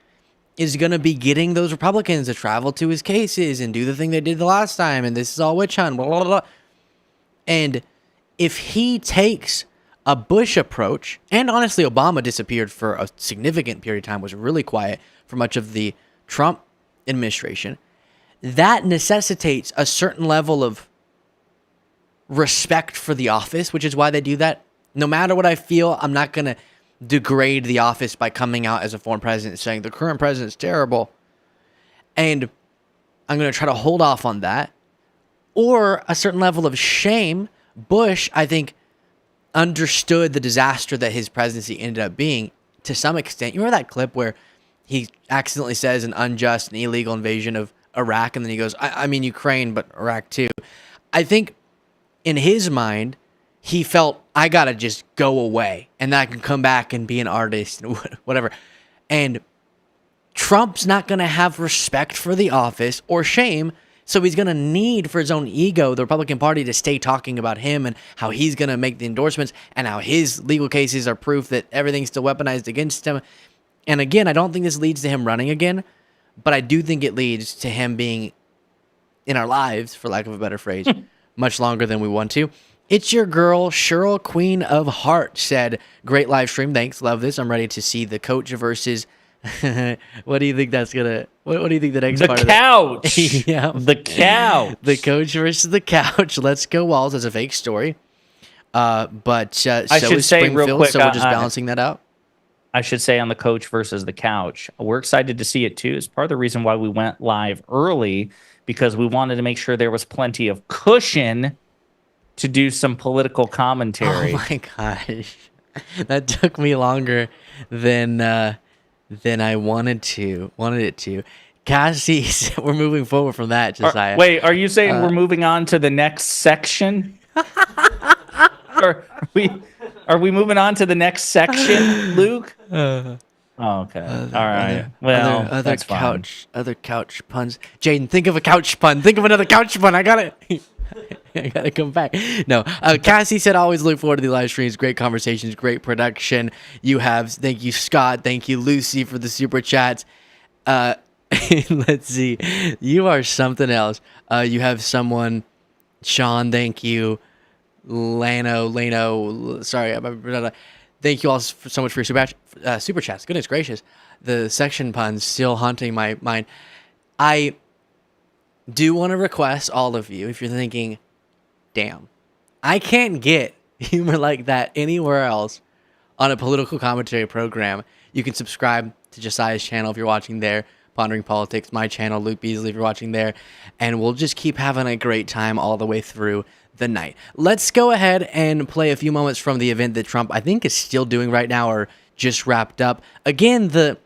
is going to be getting those Republicans to travel to his cases and do the thing they did the last time. And this is all witch hunt, blah, blah, blah. And if he takes a Bush approach, and honestly, Obama disappeared for a significant period of time, was really quiet for much of the Trump administration, that necessitates a certain level of respect for the office, which is why they do that. No matter what I feel, I'm not going to degrade the office by coming out as a former president saying the current president's terrible. And I'm going to try to hold off on that. Or a certain level of shame. Bush, I think, understood the disaster that his presidency ended up being to some extent. You remember that clip where he accidentally says an unjust and illegal invasion of Iraq, and then he goes, I mean Ukraine, but Iraq too. I think in his mind, he felt, I gotta just go away, and then I can come back and be an artist and whatever. And Trump's not gonna have respect for the office or shame, so he's going to need, for his own ego, the Republican Party to stay talking about him and how he's going to make the endorsements and how his legal cases are proof that everything's still weaponized against him. And again, I don't think this leads to him running again, but I do think it leads to him being in our lives, for lack of a better phrase, much longer than we want to. It's your girl, Cheryl, Queen of Heart, said, great live stream. Thanks. Love this. I'm ready to see the coach versus What do you think that's gonna? What do you think the next The part couch. of that? Yeah, The couch. the coach versus the couch. Let's go Walls as a fake story. But so should is say real Springfield, quick, so we're just balancing that out. I should say on the coach versus the couch. We're excited to see it too. It's part of the reason why we went live early, because we wanted to make sure there was plenty of cushion to do some political commentary. Oh my gosh, that took me longer than I wanted it to. Cassie, we're moving forward from that. Josiah. Wait, are you saying we're moving on to the next section? Are we moving on to the next section, Luke? Oh, okay. All right. Well, other that's fine. other couch puns. Jaden, think of a couch pun. Think of another couch pun. I got it. I gotta come back. No, Cassie said, always look forward to the live streams. Great conversations, great production. Thank you, Scott. Thank you, Lucy, for the super chats. Let's see. You are something else. You have someone, Sean, thank you. Lano, sorry. Thank you all so much for your super chats. Goodness gracious. The section puns still haunting my mind. I do want to request all of you, if you're thinking, damn, I can't get humor like that anywhere else on a political commentary program, you can subscribe to Josiah's channel if you're watching there, Pondering Politics, my channel, Luke Beasley, if you're watching there, and we'll just keep having a great time all the way through the night. Let's go ahead and play a few moments from the event that Trump, I think, is still doing right now or just wrapped up. Again, the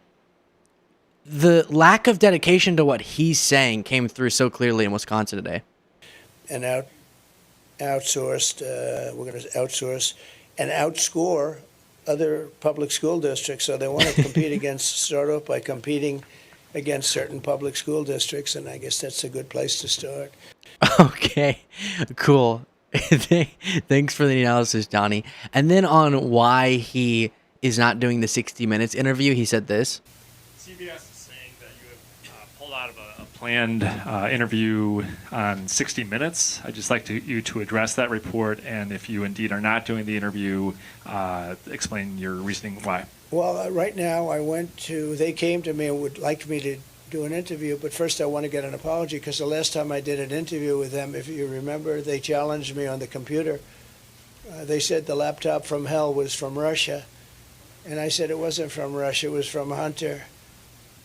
lack of dedication to what he's saying came through so clearly in Wisconsin today. And outsourced, we're going to outsource and outscore other public school districts. So they want to start off by competing against certain public school districts, and I guess that's a good place to start. Okay, cool. Thanks for the analysis, Donnie. And then on why he is not doing the 60 Minutes interview, he said this. CBS is saying that you have pulled out of a planned interview on 60 Minutes. I'd just like you to address that report, and if you indeed are not doing the interview, explain your reasoning why. Well, right now they came to me and would like me to do an interview, but first I want to get an apology because the last time I did an interview with them, if you remember, they challenged me on the computer. They said the laptop from hell was from Russia, and I said it wasn't from Russia, it was from Hunter,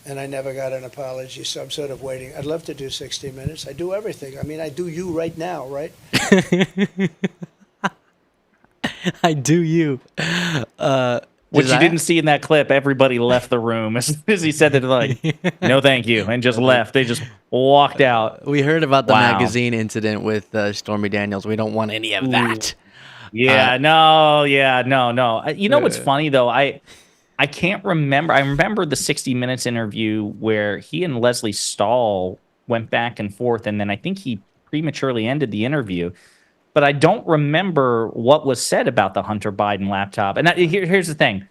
and I never got an apology, so I'm sort of waiting. I'd love to do 60 Minutes. I do everything. I mean, I do you right now, right? I do you. Which you didn't see in that clip. Everybody left the room as soon as he said that, like, no, thank you, and just left. They just walked out. We heard about the magazine incident with Stormy Daniels. We don't want any of that. No. You know what's funny, though? I can't remember. I remember the 60 Minutes interview where he and Leslie Stahl went back and forth, and then I think he prematurely ended the interview. But I don't remember what was said about the Hunter Biden laptop. And here's the thing.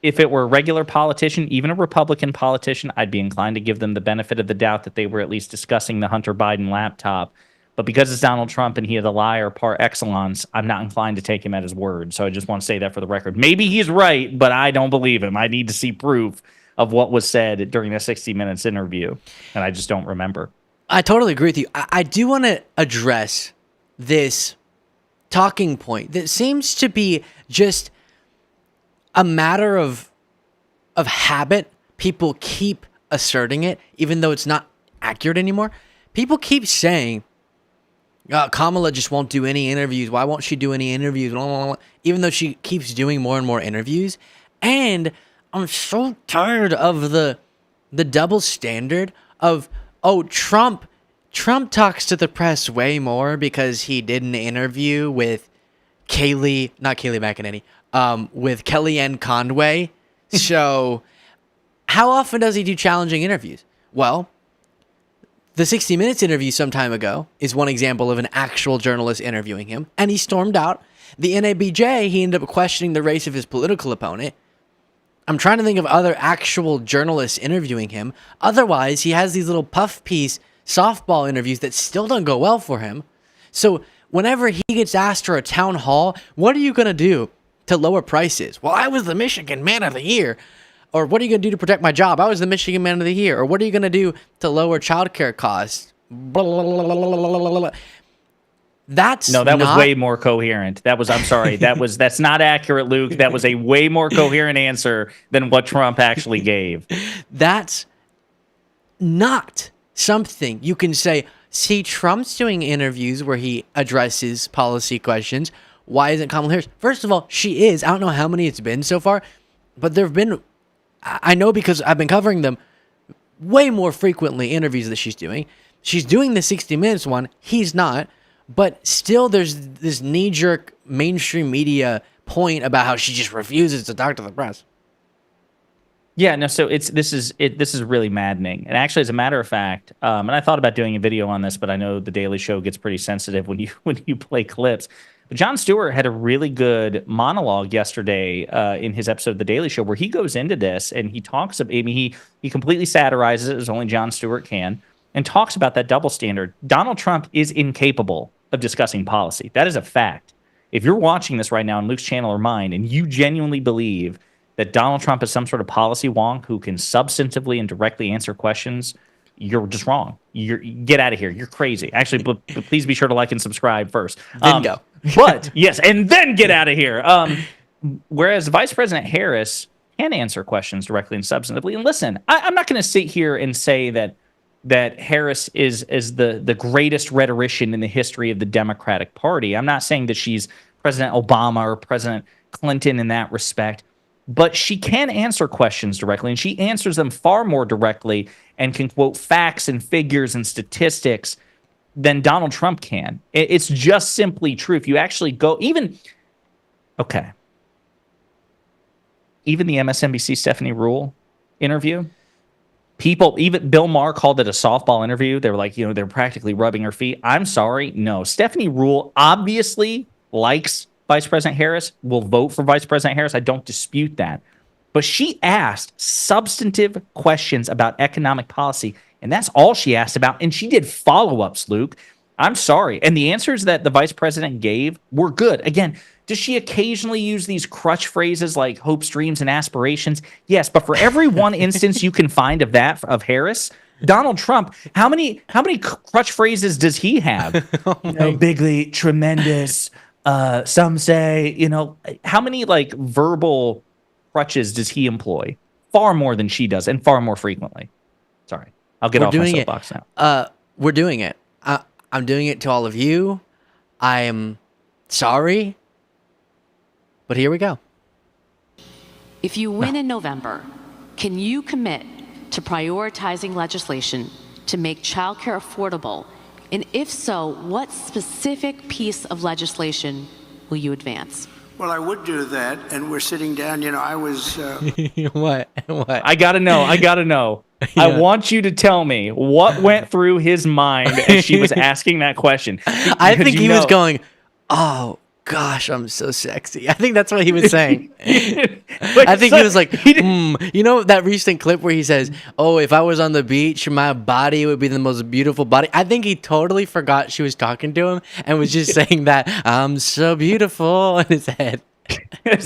If it were a regular politician, even a Republican politician, I'd be inclined to give them the benefit of the doubt that they were at least discussing the Hunter Biden laptop. But because it's Donald Trump and he is a liar par excellence, I'm not inclined to take him at his word. So I just want to say that for the record. Maybe he's right, but I don't believe him. I need to see proof of what was said during the 60 Minutes interview. And I just don't remember. I totally agree with you. I do want to address this talking point that seems to be just a matter of habit. People keep asserting it, even though it's not accurate anymore. People keep saying, Kamala just won't do any interviews. Why won't she do any interviews? Blah, blah, blah. Even though she keeps doing more and more interviews. And I'm so tired of the double standard of, Trump talks to the press way more because he did an interview with with Kellyanne Conway. So how often does he do challenging interviews? Well, the 60 Minutes interview some time ago is one example of an actual journalist interviewing him, and he stormed out. The NABJ, he ended up questioning the race of his political opponent. I'm trying to think of other actual journalists interviewing him. Otherwise, he has these little puff piece softball interviews that still don't go well for him. So whenever he gets asked for a town hall, what are you going to do to lower prices? Well, I was the Michigan Man of the Year. Or what are you going to do to protect my job? I was the Michigan Man of the Year. Or what are you going to do to lower childcare costs? Blah, blah, blah, blah, blah, blah, blah. That's No, that was not- way more coherent. I'm sorry. That's not accurate, Luke. That was a way more coherent answer than what Trump actually gave. That's not something you can say, see, Trump's doing interviews where he addresses policy questions. Why isn't Kamala Harris? First of all, she is. I don't know how many it's been so far, but there have been, I know because I've been covering them, way more frequently interviews that she's doing. She's doing the 60 Minutes one. He's not. But still, there's this knee-jerk mainstream media point about how she just refuses to talk to the press. Yeah, no. So this is really maddening. And actually, as a matter of fact, and I thought about doing a video on this, but I know the Daily Show gets pretty sensitive when you play clips. But Jon Stewart had a really good monologue yesterday in his episode of the Daily Show where he goes into this and he talks about. I mean, he completely satirizes it as only Jon Stewart can, and talks about that double standard. Donald Trump is incapable of discussing policy. That is a fact. If you're watching this right now on Luke's channel or mine, and you genuinely believe that Donald Trump is some sort of policy wonk who can substantively and directly answer questions, you're just wrong. Get out of here. You're crazy. Actually, but please be sure to like and subscribe first. Then go. But yes, and then get out of here. Whereas Vice President Harris can answer questions directly and substantively. And listen, I'm not going to sit here and say that Harris is the greatest rhetorician in the history of the Democratic Party. I'm not saying that she's President Obama or President Clinton in that respect, but she can answer questions directly, and she answers them far more directly and can quote facts and figures and statistics than Donald Trump can. It's just simply true. If you actually go, even the MSNBC Stephanie Rule interview, even Bill Maher called it a softball interview. They were like, they're practically rubbing her feet. I'm sorry. No, Stephanie Rule obviously likes Vice President Harris, will vote for Vice President Harris. I don't dispute that. But she asked substantive questions about economic policy, and that's all she asked about. And she did follow-ups, Luke. I'm sorry. And the answers that the vice president gave were good. Again, does she occasionally use these crutch phrases like hopes, dreams, and aspirations? Yes, but for every one instance you can find of that of Harris, Donald Trump, how many crutch phrases does he have? Bigly, tremendous. Some say, how many like verbal crutches does he employ? Far more than she does, and far more frequently. Sorry, I'll get off my soapbox now. We're doing it. I'm doing it to all of you. I am sorry. But here we go. If you win in November, can you commit to prioritizing legislation to make childcare affordable? And if so, what specific piece of legislation will you advance? Well, I would do that, and we're sitting down. I was. What? I gotta know. Yeah. I want you to tell me what went through his mind as she was asking that question. I think he was going, "Oh gosh, I'm so sexy." I think that's what he was saying. I think he was like, that recent clip where he says, "Oh, if I was on the beach, my body would be the most beautiful body." I think he totally forgot she was talking to him and was just saying that I'm so beautiful in his head.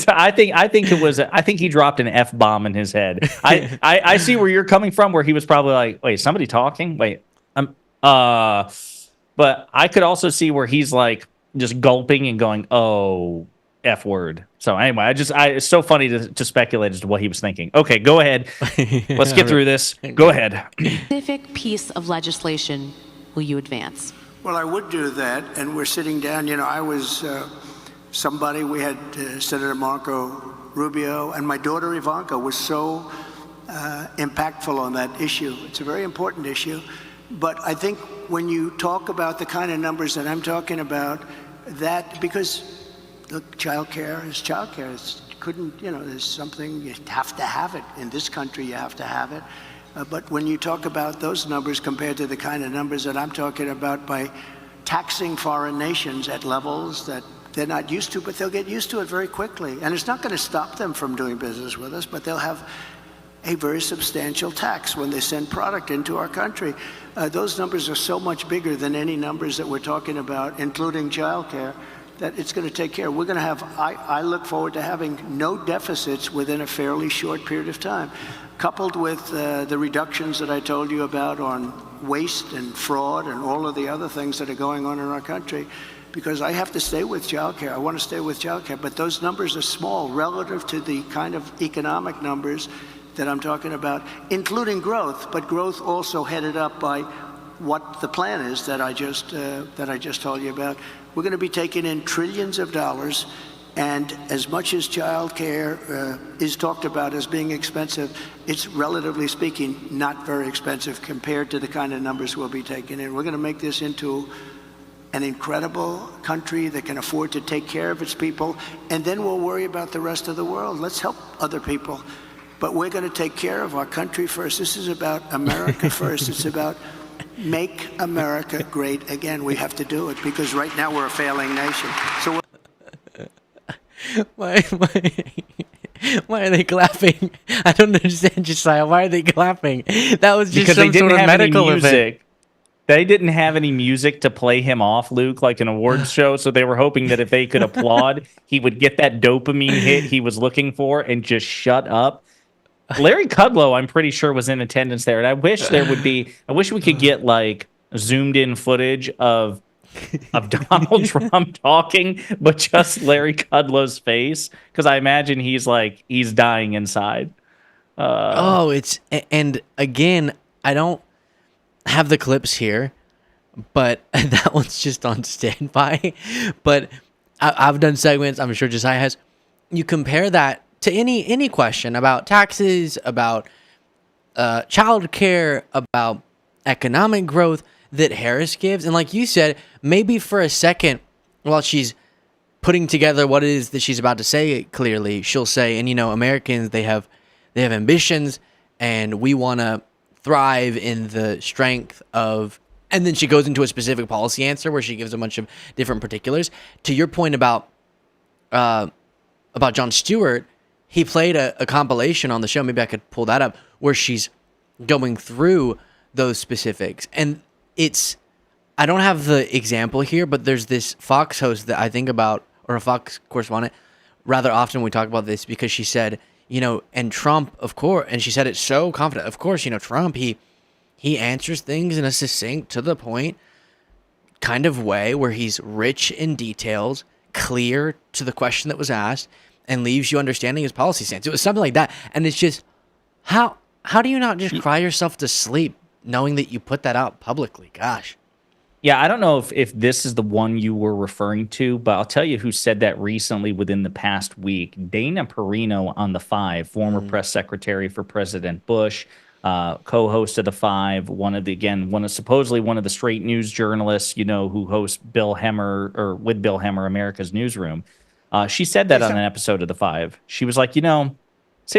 I think he dropped an F-bomb in his head. I see where you're coming from, where he was probably like, wait, somebody talking? Wait, but I could also see where he's like just gulping and going, oh, F word. So anyway, it's so funny to speculate as to what he was thinking. Okay, go ahead. Let's get through this. Go ahead. Specific piece of legislation will you advance? Well, I would do that, and we're sitting down. I was somebody, we had Senator Marco Rubio, and my daughter Ivanka was so impactful on that issue. It's a very important issue. But I think when you talk about the kind of numbers that I'm talking about, that because look, childcare is childcare. There's something, you have to have it. In this country, you have to have it. But when you talk about those numbers compared to the kind of numbers that I'm talking about by taxing foreign nations at levels that they're not used to, but they'll get used to it very quickly. And it's not going to stop them from doing business with us, but they'll have a very substantial tax when they send product into our country. Those numbers are so much bigger than any numbers that we're talking about, including childcare, that it's going to take care. We're going to have, I look forward to having no deficits within a fairly short period of time, coupled with the reductions that I told you about on waste and fraud and all of the other things that are going on in our country. Because I have to stay with childcare. I want to stay with childcare, but those numbers are small relative to the kind of economic numbers that I'm talking about, including growth, but growth also headed up by what the plan is that I just told you about. We're going to be taking in trillions of dollars, and as much as childcare is talked about as being expensive, it's relatively speaking not very expensive compared to the kind of numbers we'll be taking in. We're going to make this into an incredible country that can afford to take care of its people, and then we'll worry about the rest of the world. Let's help other people. But we're going to take care of our country first. This is about America first. It's about make America great again. We have to do it because right now we're a failing nation. So why are they clapping? I don't understand, Josiah. Why are they clapping? That was just because some sort of medical event. They didn't have any music to play him off, Luke, like an awards show. So they were hoping that if they could applaud, he would get that dopamine hit he was looking for and just shut up. Larry Kudlow, I'm pretty sure, was in attendance there. And I wish we could get like zoomed in footage of Donald Trump talking, but just Larry Kudlow's face. Because I imagine he's dying inside. And again, I don't have the clips here, but that one's just on standby. But I've done segments, I'm sure Josiah has. You compare that to any question about taxes, about childcare, about economic growth that Harris gives, and like you said, maybe for a second while she's putting together what it is that she's about to say clearly, she'll say, and Americans, they have ambitions, and we want to thrive in the strength of, and then she goes into a specific policy answer where she gives a bunch of different particulars. To your point about Jon Stewart, he played a compilation on the show. Maybe I could pull that up where she's going through those specifics. And I don't have the example here, but there's this Fox host that I think about, or a Fox correspondent, rather often we talk about this because she said, and Trump, of course, and she said it so confident. Of course, Trump, he answers things in a succinct, to the point kind of way where he's rich in details, clear to the question that was asked, and leaves you understanding his policy stance. It was something like that. And it's just, how do you not just cry yourself to sleep knowing that you put that out publicly? Gosh. Yeah, I don't know if this is the one you were referring to, but I'll tell you who said that recently within the past week. Dana Perino on The Five, former press secretary for President Bush, co-host of The Five, supposedly one of the straight news journalists, who hosts with Bill Hemmer, America's Newsroom. She said that on an episode of The Five. She was like, say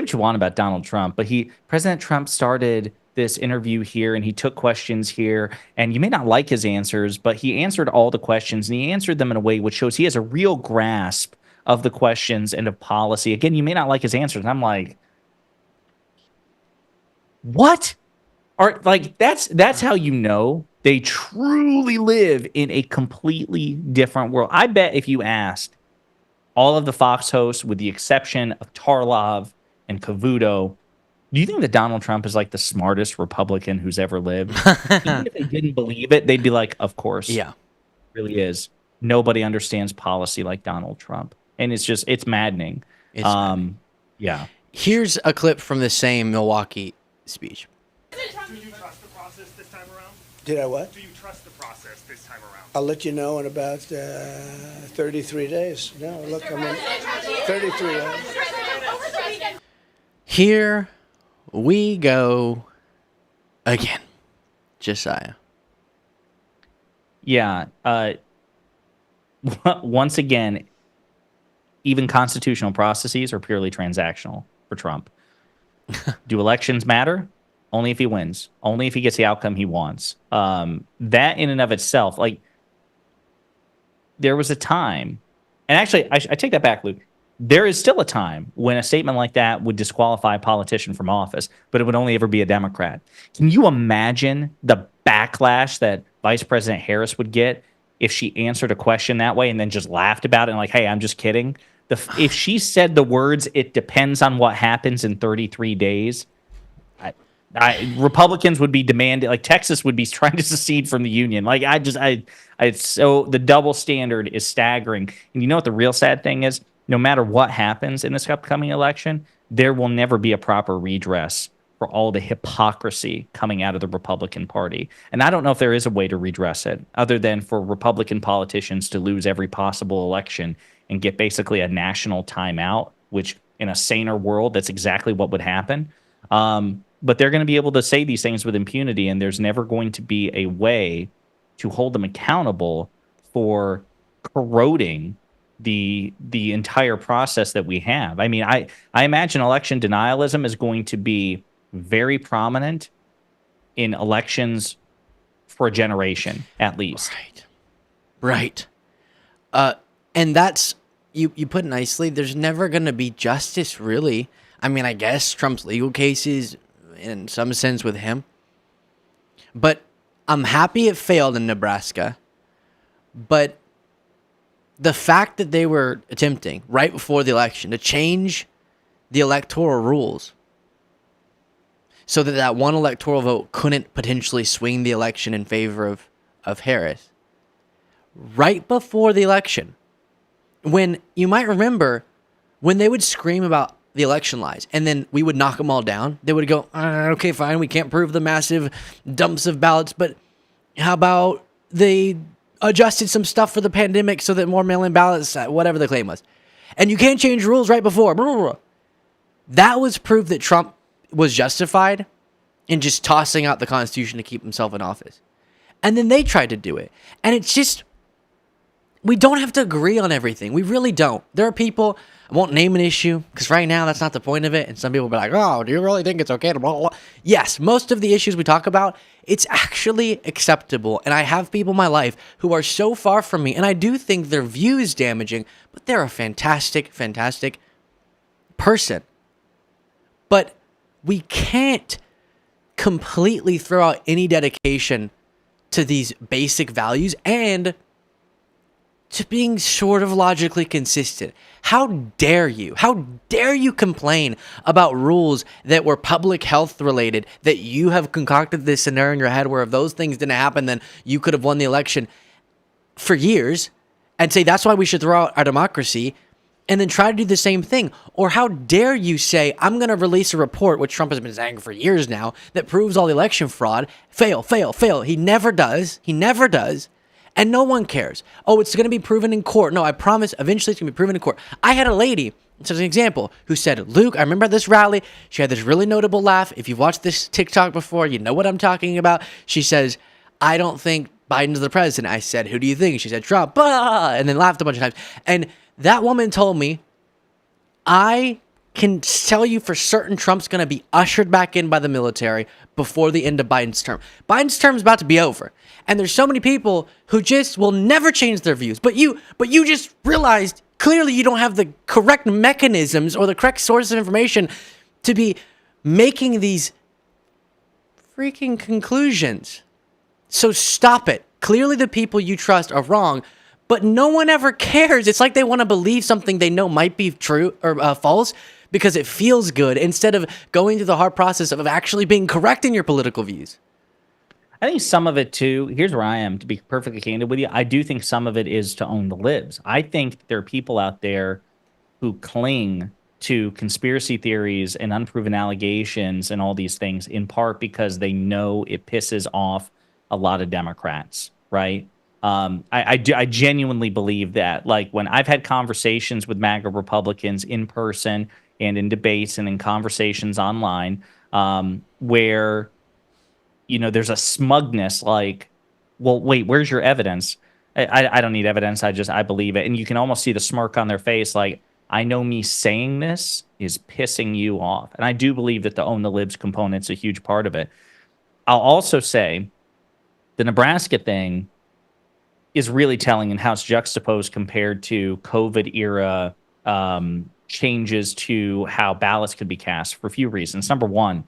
what you want about Donald Trump, but President Trump started this interview here and he took questions here, and you may not like his answers, but he answered all the questions, and he answered them in a way which shows he has a real grasp of the questions and of policy. Again, you may not like his answers. And I'm like, what? That's how they truly live in a completely different world. I bet if you asked all of the Fox hosts, with the exception of Tarlov and Cavuto, do you think that Donald Trump is like the smartest Republican who's ever lived? Even if they didn't believe it, they'd be like, of course. Yeah. It really is. Nobody understands policy like Donald Trump. And it's maddening. Yeah. Here's a clip from the same Milwaukee speech. Do you trust the process this time around? Did I what? Do you trust the process this time around? I'll let you know in about 33 days. No, look, I'm in 33 days. Here we go again, Josiah. Yeah. Once again, even constitutional processes are purely transactional for Trump. Do elections matter? Only if he wins. Only if he gets the outcome he wants. That in and of itself, there was a time, and actually, I take that back, Luke. There is still a time when a statement like that would disqualify a politician from office, but it would only ever be a Democrat. Can you imagine the backlash that Vice President Harris would get if she answered a question that way and then just laughed about it and like, hey, I'm just kidding. If she said the words, it depends on what happens in 33 days, Republicans would be demanding, like Texas would be trying to secede from the union. Like so the double standard is staggering. And you know what the real sad thing is? No matter what happens in this upcoming election, there will never be a proper redress for all the hypocrisy coming out of the Republican Party. And I don't know if there is a way to redress it other than for Republican politicians to lose every possible election and get basically a national timeout, which in a saner world, that's exactly what would happen. But they're going to be able to say these things with impunity, and there's never going to be a way to hold them accountable for corroding the entire process that we have. I mean, I imagine election denialism is going to be very prominent in elections for a generation, at least. Right. And that's, you put it nicely, there's never going to be justice, really. I mean, I guess Trump's legal cases, in some sense, with him. But I'm happy it failed in Nebraska. But the fact that they were attempting, right before the election, to change the electoral rules so that that one electoral vote couldn't potentially swing the election in favor of Harris, right before the election, when you might remember when they would scream about the election lies and then we would knock them all down, they would go, okay, fine, we can't prove the massive dumps of ballots, but how about they adjusted some stuff for the pandemic so that more mail-in ballots, whatever the claim was, and you can't change rules right before. Blah, blah, blah. That was proof that Trump was justified in just tossing out the Constitution to keep himself in office. And then they tried to do it. And it's just, we don't have to agree on everything. We really don't. There are people, I won't name an issue, because right now that's not the point of it. And some people will be like, oh, do you really think it's okay to blah, blah, blah? Yes, most of the issues we talk about, it's actually acceptable. And I have people in my life who are so far from me, and I do think their view is damaging, but they're a fantastic, fantastic person. But we can't completely throw out any dedication to these basic values and to being sort of logically consistent. How dare you? How dare you complain about rules that were public health related, that you have concocted this scenario in your head where if those things didn't happen, then you could have won the election for years, and say that's why we should throw out our democracy, and then try to do the same thing? Or how dare you say, I'm going to release a report, which Trump has been saying for years now, that proves all the election fraud. Fail, fail, fail. He never does. He never does. And no one cares. Oh, it's going to be proven in court. No, I promise, eventually it's going to be proven in court. I had a lady, as an example, who said, Luke, I remember at this rally, she had this really notable laugh. If you've watched this TikTok before, you know what I'm talking about. She says, I don't think Biden's the president. I said, who do you think? She said, Trump, blah, and then laughed a bunch of times. And that woman told me, I can tell you for certain Trump's going to be ushered back in by the military before the end of Biden's term. Biden's term is about to be over. And there's so many people who just will never change their views. But you just realized clearly you don't have the correct mechanisms or the correct sources of information to be making these freaking conclusions. So stop it. Clearly the people you trust are wrong, but no one ever cares. It's like they want to believe something they know might be true or false because it feels good instead of going through the hard process of actually being correct in your political views. I think some of it, too, here's where I am, to be perfectly candid with you. I do think some of it is to own the libs. I think there are people out there who cling to conspiracy theories and unproven allegations and all these things in part because they know it pisses off a lot of Democrats, right? I genuinely believe that. Like, when I've had conversations with MAGA Republicans in person and in debates and in conversations online, where, you know, there's a smugness like, well, wait, where's your evidence? I don't need evidence. I believe it. And you can almost see the smirk on their face. Like, I know me saying this is pissing you off. And I do believe that the own the libs component's a huge part of it. I'll also say the Nebraska thing is really telling in how it's juxtaposed compared to COVID era changes to how ballots could be cast for a few reasons. Number one,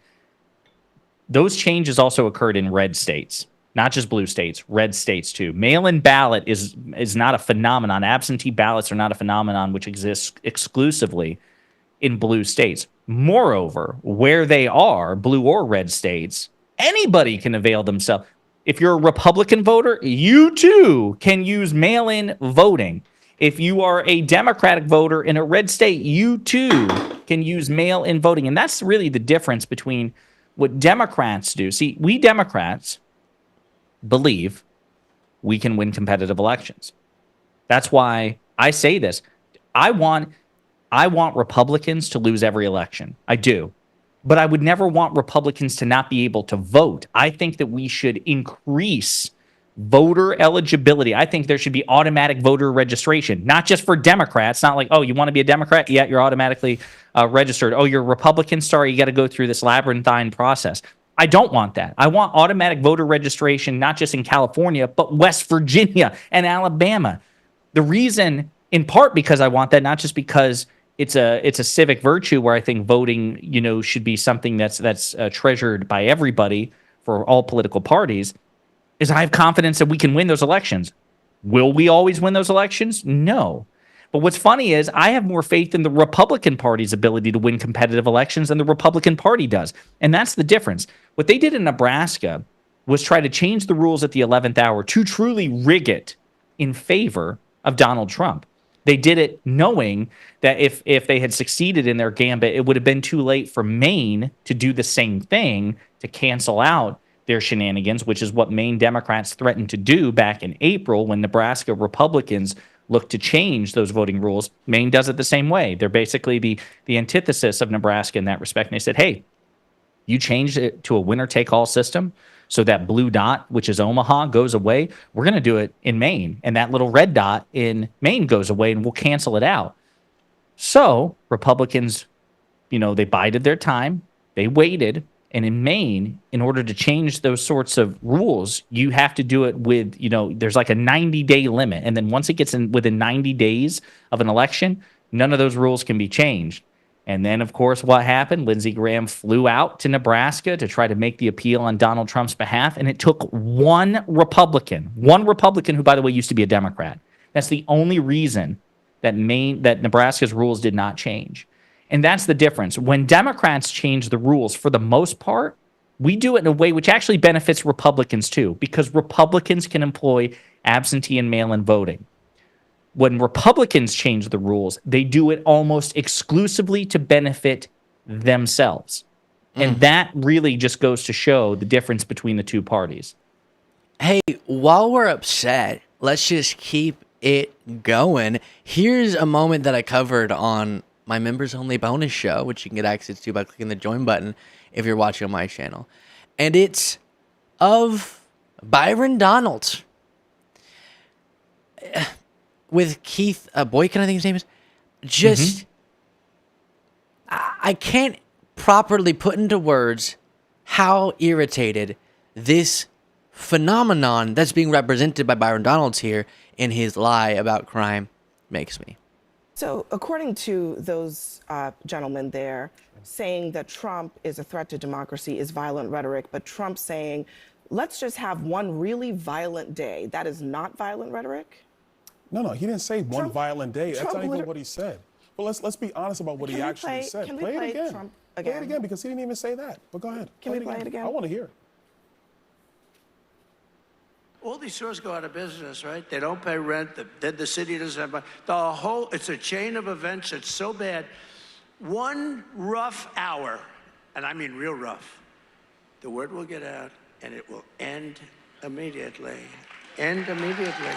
those changes also occurred in red states. not just blue states, red states too. Mail-in ballot is not a phenomenon. Absentee ballots are not a phenomenon which exists exclusively in blue states. Moreover, where they are, blue or red states, anybody can avail themselves. If you're a Republican voter, you too can use mail-in voting. If you are a Democratic voter in a red state, you too can use mail-in voting. And that's really the difference between what Democrats do. See, we Democrats believe we can win competitive elections. That's why I say this. I want Republicans to lose every election. I do. But I would never want Republicans to not be able to vote. I think that we should increase voter eligibility. I think there should be automatic voter registration, not just for Democrats. Not like, oh, you want to be a Democrat? Yeah, you're automatically registered. Oh, you're a Republican? Sorry, you got to go through this labyrinthine process. I don't want that. I want automatic voter registration, not just in California, but West Virginia and Alabama. The reason, in part, because I want that, not just because it's a civic virtue where I think voting, should be something that's treasured by everybody for all political parties, is I have confidence that we can win those elections. Will we always win those elections? No. But what's funny is I have more faith in the Republican Party's ability to win competitive elections than the Republican Party does. And that's the difference. What they did in Nebraska was try to change the rules at the 11th hour to truly rig it in favor of Donald Trump. They did it knowing that if they had succeeded in their gambit, it would have been too late for Maine to do the same thing, to cancel out their shenanigans, which is what Maine Democrats threatened to do back in April when Nebraska Republicans looked to change those voting rules. Maine does it the same way. They're basically the antithesis of Nebraska in that respect. And they said, hey, you changed it to a winner-take-all system, so that blue dot, which is Omaha, goes away. We're going to do it in Maine, and that little red dot in Maine goes away, and we'll cancel it out. So Republicans, they bided their time. They waited. And in Maine, in order to change those sorts of rules, you have to do it with, there's like a 90-day limit. And then once it gets within 90 days of an election, none of those rules can be changed. And then, of course, what happened? Lindsey Graham flew out to Nebraska to try to make the appeal on Donald Trump's behalf. And it took one Republican who, by the way, used to be a Democrat. That's the only reason that Nebraska's rules did not change. And that's the difference. When Democrats change the rules, for the most part, we do it in a way which actually benefits Republicans too, because Republicans can employ absentee and mail-in voting. When Republicans change the rules, they do it almost exclusively to benefit themselves. And that really just goes to show the difference between the two parties. Hey, while we're upset, let's just keep it going. Here's a moment that I covered on my members only bonus show, which you can get access to by clicking the join button if you're watching on my channel. And it's of Byron Donalds with Keith Boykin, I think his name is. Just, I can't properly put into words how irritated this phenomenon that's being represented by Byron Donalds here in his lie about crime makes me. So according to those gentlemen there, saying that Trump is a threat to democracy is violent rhetoric, but Trump saying, let's just have one really violent day, that is not violent rhetoric? No, he didn't say one violent day. That's not even what he said. But let's be honest about what he actually said. Play it again. Trump again. Play it again, because he didn't even say that. But go ahead. Can we play it again? I want to hear it. All these stores go out of business, right? They don't pay rent. The city doesn't have money. It's a chain of events that's so bad. One rough hour, and I mean real rough, the word will get out and it will end immediately. End immediately.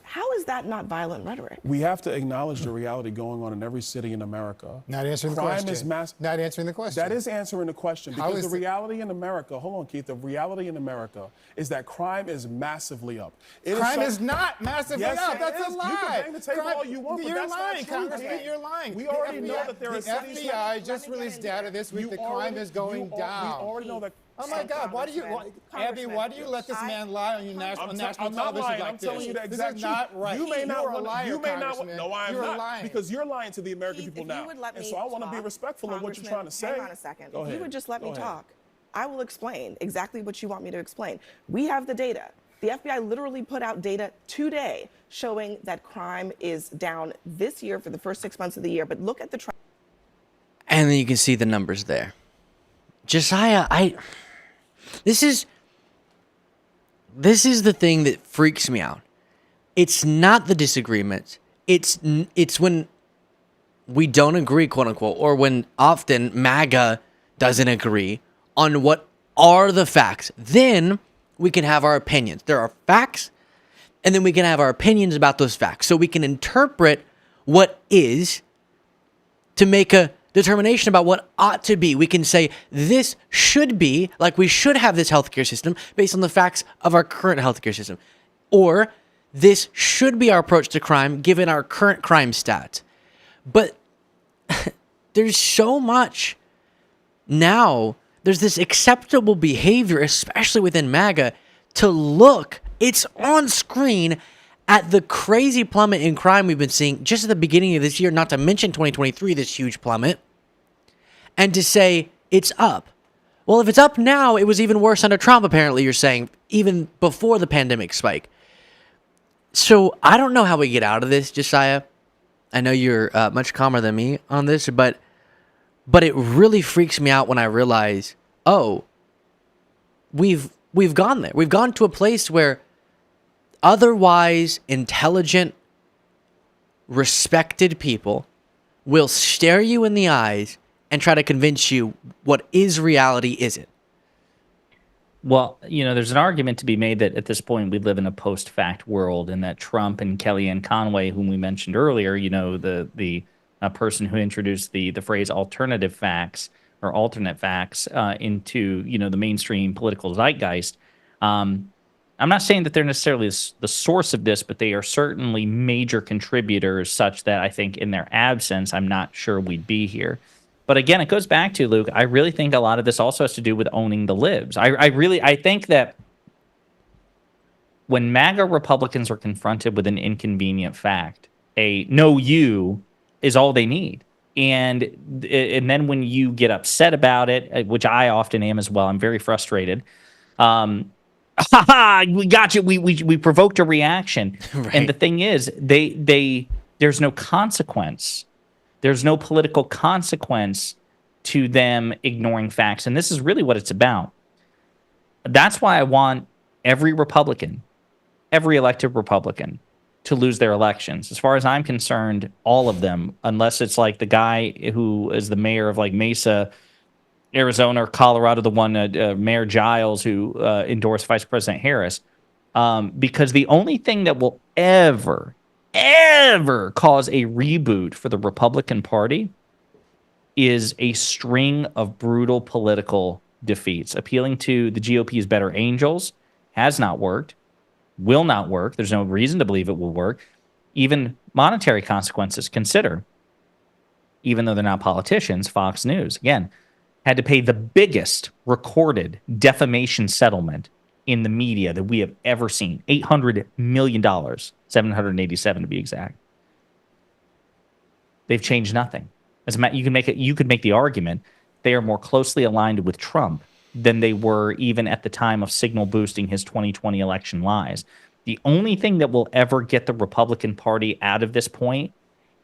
How is that not violent rhetoric? We have to acknowledge the reality going on in every city in America. Not answering the question. Crime is massive. Not answering the question. That is answering the question. Because the reality in America, hold on, Keith, the reality in America is that crime is massively up. Crime is not massively up. That's a lie. You can bang the table all you want, but that's lying, not true, Congressman. You're lying. We already know that there are cities. The FBI just released data this week that crime is going down. We already know that. Oh my God! Abby, why do you let this man lie on your national television like this? I'm telling you the exact truth. This is not right. You may not want. No, I am not. Because you're lying to the American people now. And so I want to be respectful of what you're trying to say. Hang on a second. If you would just let me talk. I will explain exactly what you want me to explain. We have the data. The FBI literally put out data today showing that crime is down this year for the first 6 months of the year. But look at the trend. And then you can see the numbers there. Josiah, this is the thing that freaks me out. It's not the disagreements. It's when we don't agree, quote unquote, or when often MAGA doesn't agree on what are the facts. Then we can have our opinions. There are facts, and then we can have our opinions about those facts. So we can interpret what is to make a determination about what ought to be. We can say this should be, like we should have this healthcare system based on the facts of our current healthcare system. Or this should be our approach to crime given our current crime stats. But there's so much now, there's this acceptable behavior, especially within MAGA, to look, it's on screen, at the crazy plummet in crime we've been seeing just at the beginning of this year, not to mention 2023, this huge plummet, and to say it's up. Well, if it's up now, it was even worse under Trump, apparently, you're saying, even before the pandemic spike. So I don't know how we get out of this, Josiah. I know you're much calmer than me on this, but it really freaks me out when I realize, oh, we've gone there. We've gone to a place where otherwise intelligent, respected people will stare you in the eyes and try to convince you what is reality isn't. Well, there's an argument to be made that at this point we live in a post-fact world, and that Trump and Kellyanne Conway, whom we mentioned earlier, the person who introduced the phrase alternative facts or alternate facts into the mainstream political zeitgeist. I'm not saying that they're necessarily the source of this, but they are certainly major contributors, such that I think in their absence, I'm not sure we'd be here. But again, it goes back to, Luke, I really think a lot of this also has to do with owning the libs. I think that when MAGA Republicans are confronted with an inconvenient fact, a no you is all they need. And then when you get upset about it, which I often am as well, I'm very frustrated. We got you. We provoked a reaction. Right. And the thing is, there's no consequence. There's no political consequence to them ignoring facts. And this is really what it's about. That's why I want every Republican, every elected Republican, to lose their elections. As far as I'm concerned, all of them, unless it's like the guy who is the mayor of like Mesa, Arizona, or Colorado, the one Mayor Giles who endorsed Vice President Harris, because the only thing that will ever cause a reboot for the Republican Party is a string of brutal political defeats. Appealing to the GOP's better angels has not worked, will not work. There's no reason to believe it will work. Even monetary consequences, consider, even though they're not politicians, Fox News, again, had to pay the biggest recorded defamation settlement in the media that we have ever seen. $800 million, 787 to be exact. They've changed nothing. As a matter, you could make the argument they are more closely aligned with Trump than they were even at the time of signal boosting his 2020 election lies. The only thing that will ever get the Republican Party out of this point,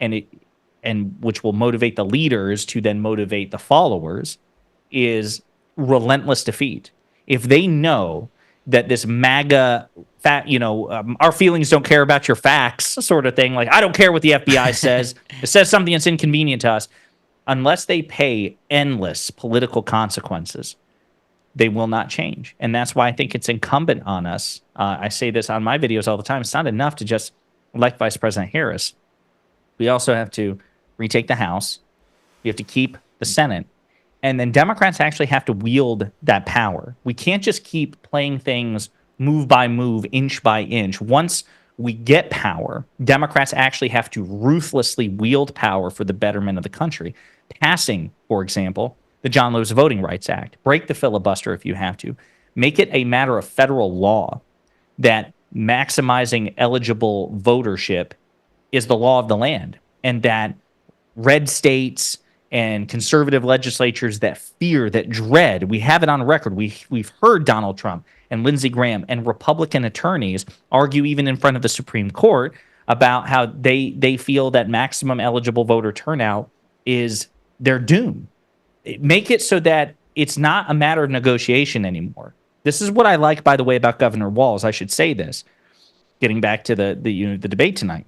and which will motivate the leaders to then motivate the followers, is relentless defeat. If they know that this MAGA our feelings don't care about your facts sort of thing, like I don't care what the FBI says, it says something that's inconvenient to us, unless they pay endless political consequences, they will not change. And that's why I think it's incumbent on us. I say this on my videos all the time. It's not enough to just elect Vice President Harris. We also have to retake the House. We have to keep the Senate. And then Democrats actually have to wield that power. We can't just keep playing things move by move, inch by inch. Once we get power, Democrats actually have to ruthlessly wield power for the betterment of the country. Passing, for example, the John Lewis Voting Rights Act. Break the filibuster if you have to. Make it a matter of federal law that maximizing eligible votership is the law of the land, and that red states and conservative legislatures that fear, that dread. We have it on record. We've heard Donald Trump and Lindsey Graham and Republican attorneys argue even in front of the Supreme Court about how they feel that maximum eligible voter turnout is their doom. Make it so that it's not a matter of negotiation anymore. This is what I like, by the way, about Governor Walz. I should say this, getting back to the debate tonight.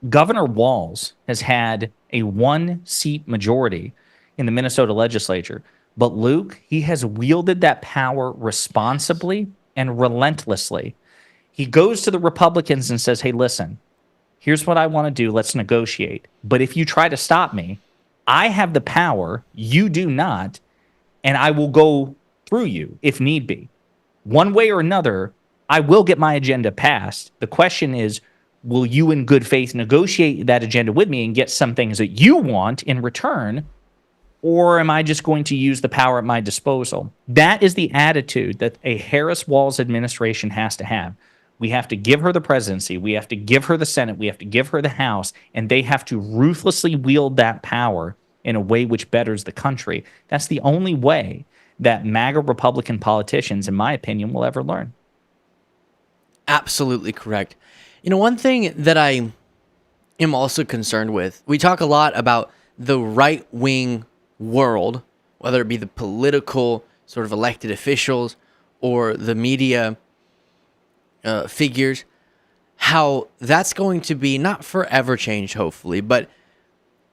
Governor Walz has had a 1-seat majority in the Minnesota legislature. But Luke, he has wielded that power responsibly and relentlessly. He goes to the Republicans and says, hey, listen, here's what I want to do. Let's negotiate. But if you try to stop me, I have the power. You do not. And I will go through you if need be. One way or another, I will get my agenda passed. The question is, will you in good faith negotiate that agenda with me and get some things that you want in return? Or am I just going to use the power at my disposal? That is the attitude that a Harris-Walz administration has to have. We have to give her the presidency. We have to give her the Senate. We have to give her the House. And they have to ruthlessly wield that power in a way which betters the country. That's the only way that MAGA Republican politicians, in my opinion, will ever learn. Absolutely correct. One thing that I am also concerned with, we talk a lot about the right-wing world, whether it be the political sort of elected officials or the media figures, how that's going to be not forever changed, hopefully, but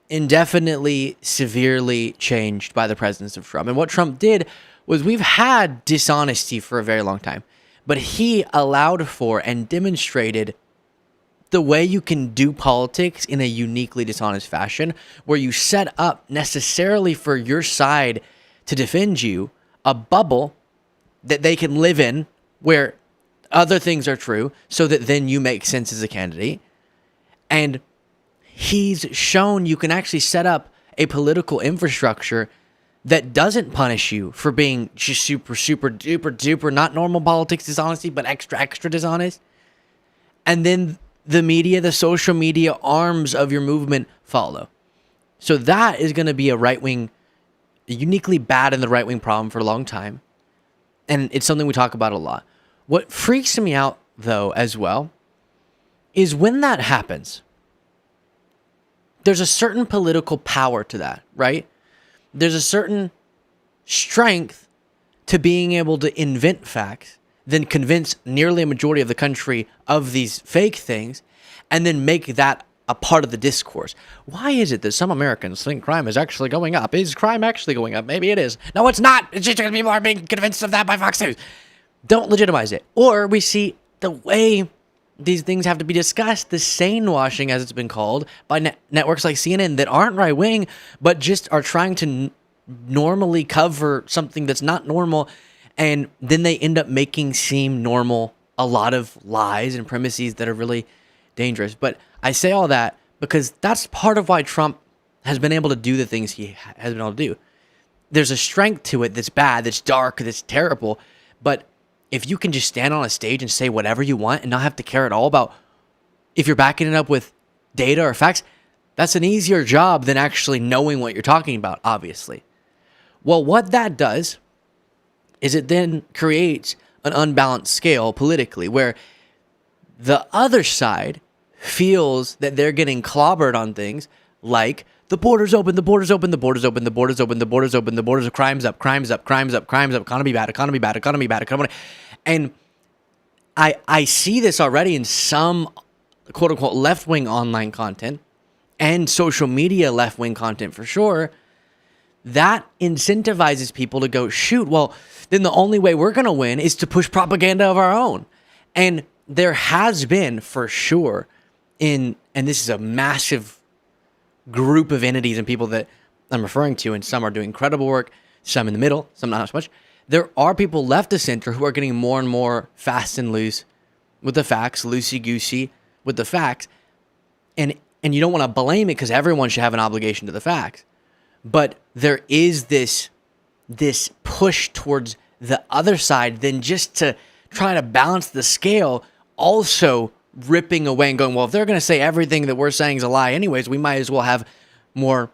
indefinitely, severely changed by the presence of Trump. And what Trump did was, we've had dishonesty for a very long time, but he allowed for and demonstrated the way you can do politics in a uniquely dishonest fashion, where you set up necessarily for your side to defend you a bubble that they can live in, where other things are true, so that then you make sense as a candidate. And he's shown you can actually set up a political infrastructure that doesn't punish you for being just super, super, duper, duper, not normal politics dishonesty, but extra, extra dishonest. And then the media, the social media arms of your movement follow. So that is going to be a right-wing, uniquely bad in the right-wing problem for a long time. And it's something we talk about a lot. What freaks me out, though, as well, is when that happens, there's a certain political power to that, right? There's a certain strength to being able to invent facts, then convince nearly a majority of the country of these fake things, and then make that a part of the discourse. Why is it that some Americans think crime is actually going up? Is crime actually going up? Maybe it is. No, it's not. It's just because people are being convinced of that by Fox News. Don't legitimize it. Or we see the way these things have to be discussed, the sane washing, as it's been called, by networks like CNN that aren't right-wing, but just are trying to normally cover something that's not normal, and then they end up making seem normal a lot of lies and premises that are really dangerous. But I say all that because that's part of why Trump has been able to do the things he has been able to do. There's a strength to it that's bad, that's dark, that's terrible, but if you can just stand on a stage and say whatever you want and not have to care at all about if you're backing it up with data or facts, that's an easier job than actually knowing what you're talking about, obviously. Well, what that does is it then creates an unbalanced scale politically, where the other side feels that they're getting clobbered on things like the border's open, the border's open, the border's open, the border's open, the border's open, the border's crime's up, crime's up, crime's up, crime's up, economy bad, economy bad, economy bad, economy. And I see this already in some quote unquote left-wing online content and social media left-wing content for sure. That incentivizes people to go, shoot, well, then the only way we're going to win is to push propaganda of our own. And there has been for sure and this is a massive group of entities and people that I'm referring to, and some are doing incredible work, some in the middle, some not as much. There are people left of center who are getting more and more fast and loose with the facts, loosey-goosey with the facts. And you don't want to blame it because everyone should have an obligation to the facts. But there is this push towards the other side then just to try to balance the scale, also ripping away and going, well, if they're going to say everything that we're saying is a lie anyways, we might as well have more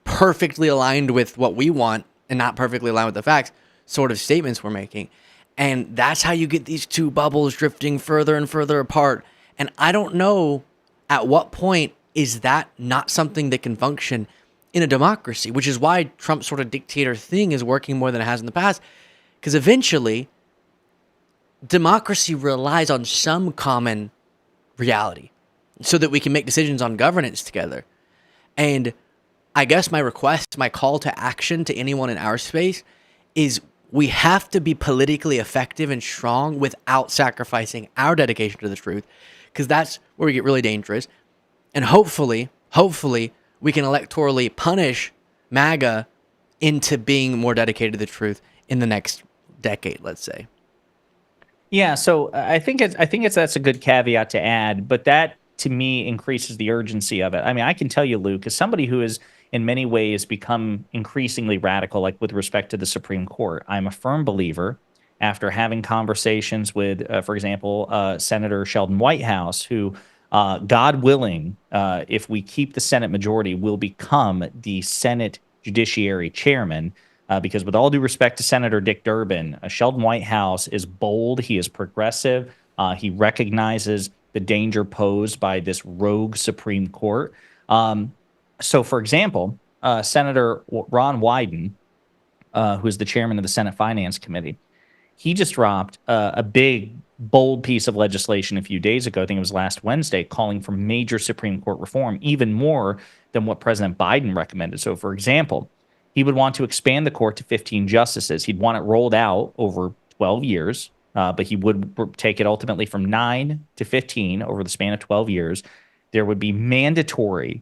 perfectly aligned with what we want and not perfectly aligned with the facts sort of statements we're making. And that's how you get these two bubbles drifting further and further apart. And I don't know at what point is that not something that can function in a democracy, which is why Trump's sort of dictator thing is working more than it has in the past. Because eventually, democracy relies on some common reality so that we can make decisions on governance together. And I guess my request, my call to action to anyone in our space is we have to be politically effective and strong without sacrificing our dedication to the truth, because that's where we get really dangerous. And hopefully, we can electorally punish MAGA into being more dedicated to the truth in the next decade, let's say. Yeah, so I think that's a good caveat to add, but that to me increases the urgency of it. I mean, I can tell you, Luke, as somebody who has in many ways become increasingly radical, like with respect to the Supreme Court, I'm a firm believer after having conversations with, for example, Senator Sheldon Whitehouse, who, God willing, if we keep the Senate majority, will become the Senate Judiciary Chairman. Because with all due respect to Senator Dick Durbin, Sheldon Whitehouse is bold. He is progressive. He recognizes the danger posed by this rogue Supreme Court. So, for example, Senator Ron Wyden, who is the chairman of the Senate Finance Committee, he just dropped a big, bold piece of legislation a few days ago. I think it was last Wednesday, calling for major Supreme Court reform, even more than what President Biden recommended. So, for example, he would want to expand the court to 15 justices. He'd want it rolled out over 12 years, but he would take it ultimately from 9 to 15 over the span of 12 years. There would be mandatory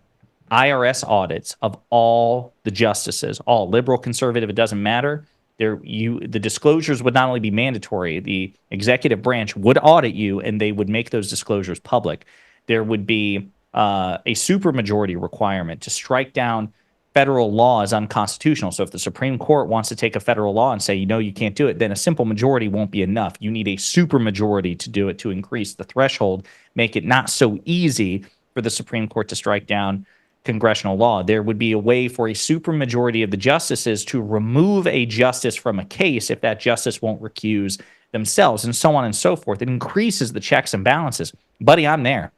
IRS audits of all the justices, all liberal, conservative, it doesn't matter. The disclosures would not only be mandatory, the executive branch would audit you and they would make those disclosures public. There would be a supermajority requirement to strike down federal law is unconstitutional. So if the Supreme Court wants to take a federal law and say, you can't do it, then a simple majority won't be enough. You need a supermajority to do it, to increase the threshold, make it not so easy for the Supreme Court to strike down congressional law. There would be a way for a supermajority of the justices to remove a justice from a case if that justice won't recuse themselves, and so on and so forth. It increases the checks and balances. Buddy, I'm there.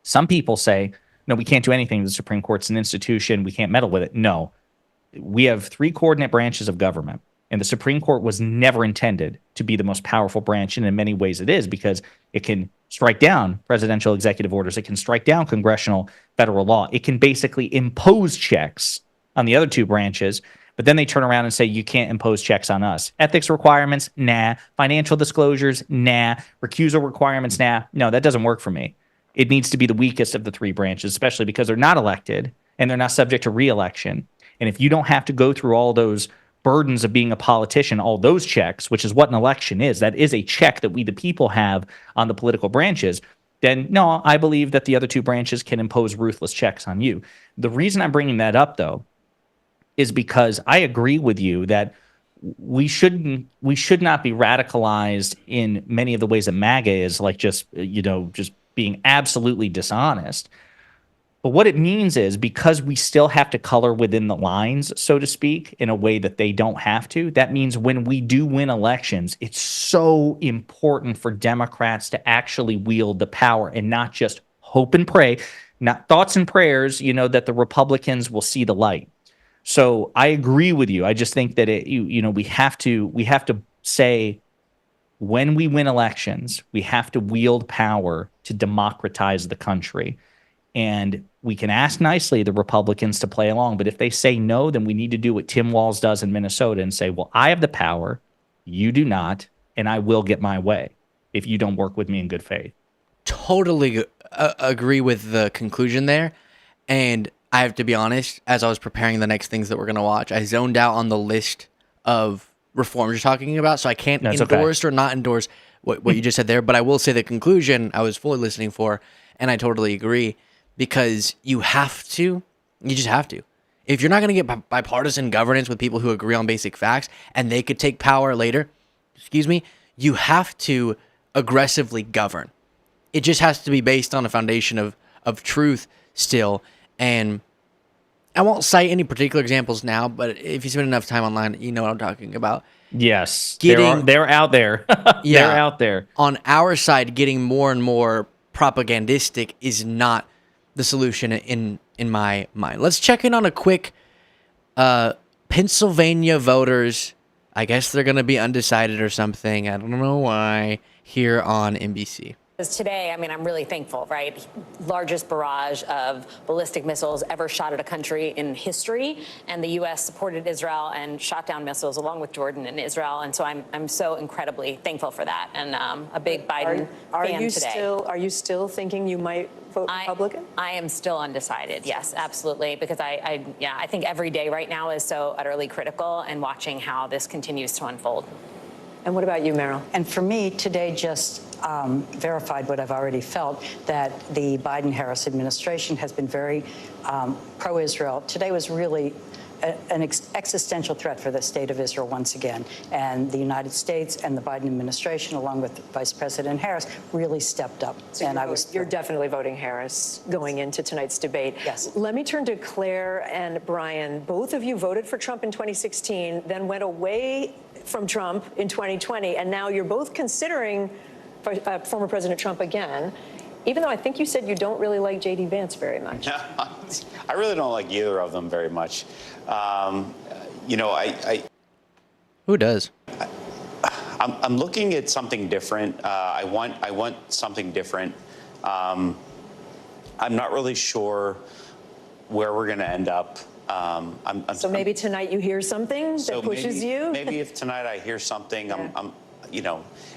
Some people say, no, we can't do anything. The Supreme Court's an institution. We can't meddle with it. No, we have 3 coordinate branches of government, and the Supreme Court was never intended to be the most powerful branch, and in many ways it is, because it can strike down presidential executive orders. It can strike down congressional federal law. It can basically impose checks on the other 2 branches, but then they turn around and say, you can't impose checks on us. Ethics requirements? Nah. Financial disclosures? Nah. Recusal requirements? Nah. No, that doesn't work for me. It needs to be the weakest of the 3 branches, especially because they're not elected and they're not subject to re-election. And if you don't have to go through all those burdens of being a politician, all those checks, which is what an election is, that is a check that we the people have on the political branches, then no, I believe that the other 2 branches can impose ruthless checks on you. The reason I'm bringing that up, though, is because I agree with you that we should not be radicalized in many of the ways that MAGA is, like just being absolutely dishonest. But what it means is, because we still have to color within the lines, so to speak, in a way that they don't have to, that means when we do win elections, it's so important for Democrats to actually wield the power and not just hope and pray, not thoughts and prayers, that the Republicans will see the light. So I agree with you. I just think that we have to say, when we win elections, we have to wield power to democratize the country. And we can ask nicely the Republicans to play along, but if they say no, then we need to do what Tim Walz does in Minnesota and say, well, I have the power, you do not, and I will get my way if you don't work with me in good faith. Totally agree with the conclusion there. And I have to be honest, as I was preparing the next things that we're going to watch, I zoned out on the list of reforms you're talking about, so I can't endorse or not endorse what you just said there, but I will say the conclusion I was fully listening for, and I totally agree, because you just have to. If you're not going to get bipartisan governance with people who agree on basic facts and they could take power later, you have to aggressively govern. It just has to be based on a foundation of truth still, and I won't cite any particular examples now, but if you spend enough time online, you know what I'm talking about. Yes, Getting they're out there. Yeah. They're out there. On our side, getting more and more propagandistic is not the solution in my mind. Let's check in on a quick Pennsylvania voters. I guess they're going to be undecided or something. I don't know why. Here on NBC. Today, I mean, I'm really thankful, right? Largest barrage of ballistic missiles ever shot at a country in history. And the U.S. supported Israel and shot down missiles along with Jordan and Israel. And so I'm so incredibly thankful for that. And a big Biden fan today. Are you still thinking you might vote Republican? I am still undecided. Yes, absolutely. Because I think every day right now is so utterly critical, and watching how this continues to unfold. And what about you, Meryl? And for me, today just verified what I've already felt, that the Biden-Harris administration has been very pro-Israel. Today was really an existential threat for the state of Israel once again. And the United States and the Biden administration, along with Vice President Harris, really stepped up. So and you're definitely voting Harris going into tonight's debate. Yes. Let me turn to Claire and Brian. Both of you voted for Trump in 2016, then went away from Trump in 2020, and now you're both considering former President Trump again, even though I think you said you don't really like J.D. Vance very much. I really don't like either of them very much. Who does? I'm looking at something different. I want something different. I'm not really sure where we're going to end up. So maybe tonight you hear something that pushes you? Maybe if tonight I hear something,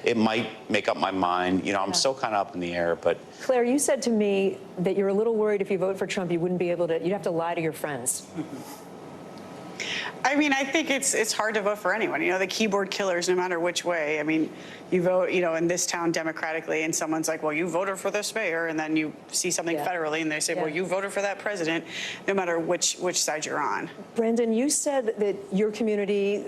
it might make up my mind. I'm still kind of up in the air, but. Claire, you said to me that you're a little worried if you vote for Trump, you wouldn't be able to, you'd have to lie to your friends. I mean, I think it's hard to vote for anyone. The keyboard killers, no matter which way. I mean, you vote, in this town democratically, and someone's like, well, you voted for this mayor, and then you see something federally, and they say, well, you voted for that president, no matter which side you're on. Brendan, you said that your community,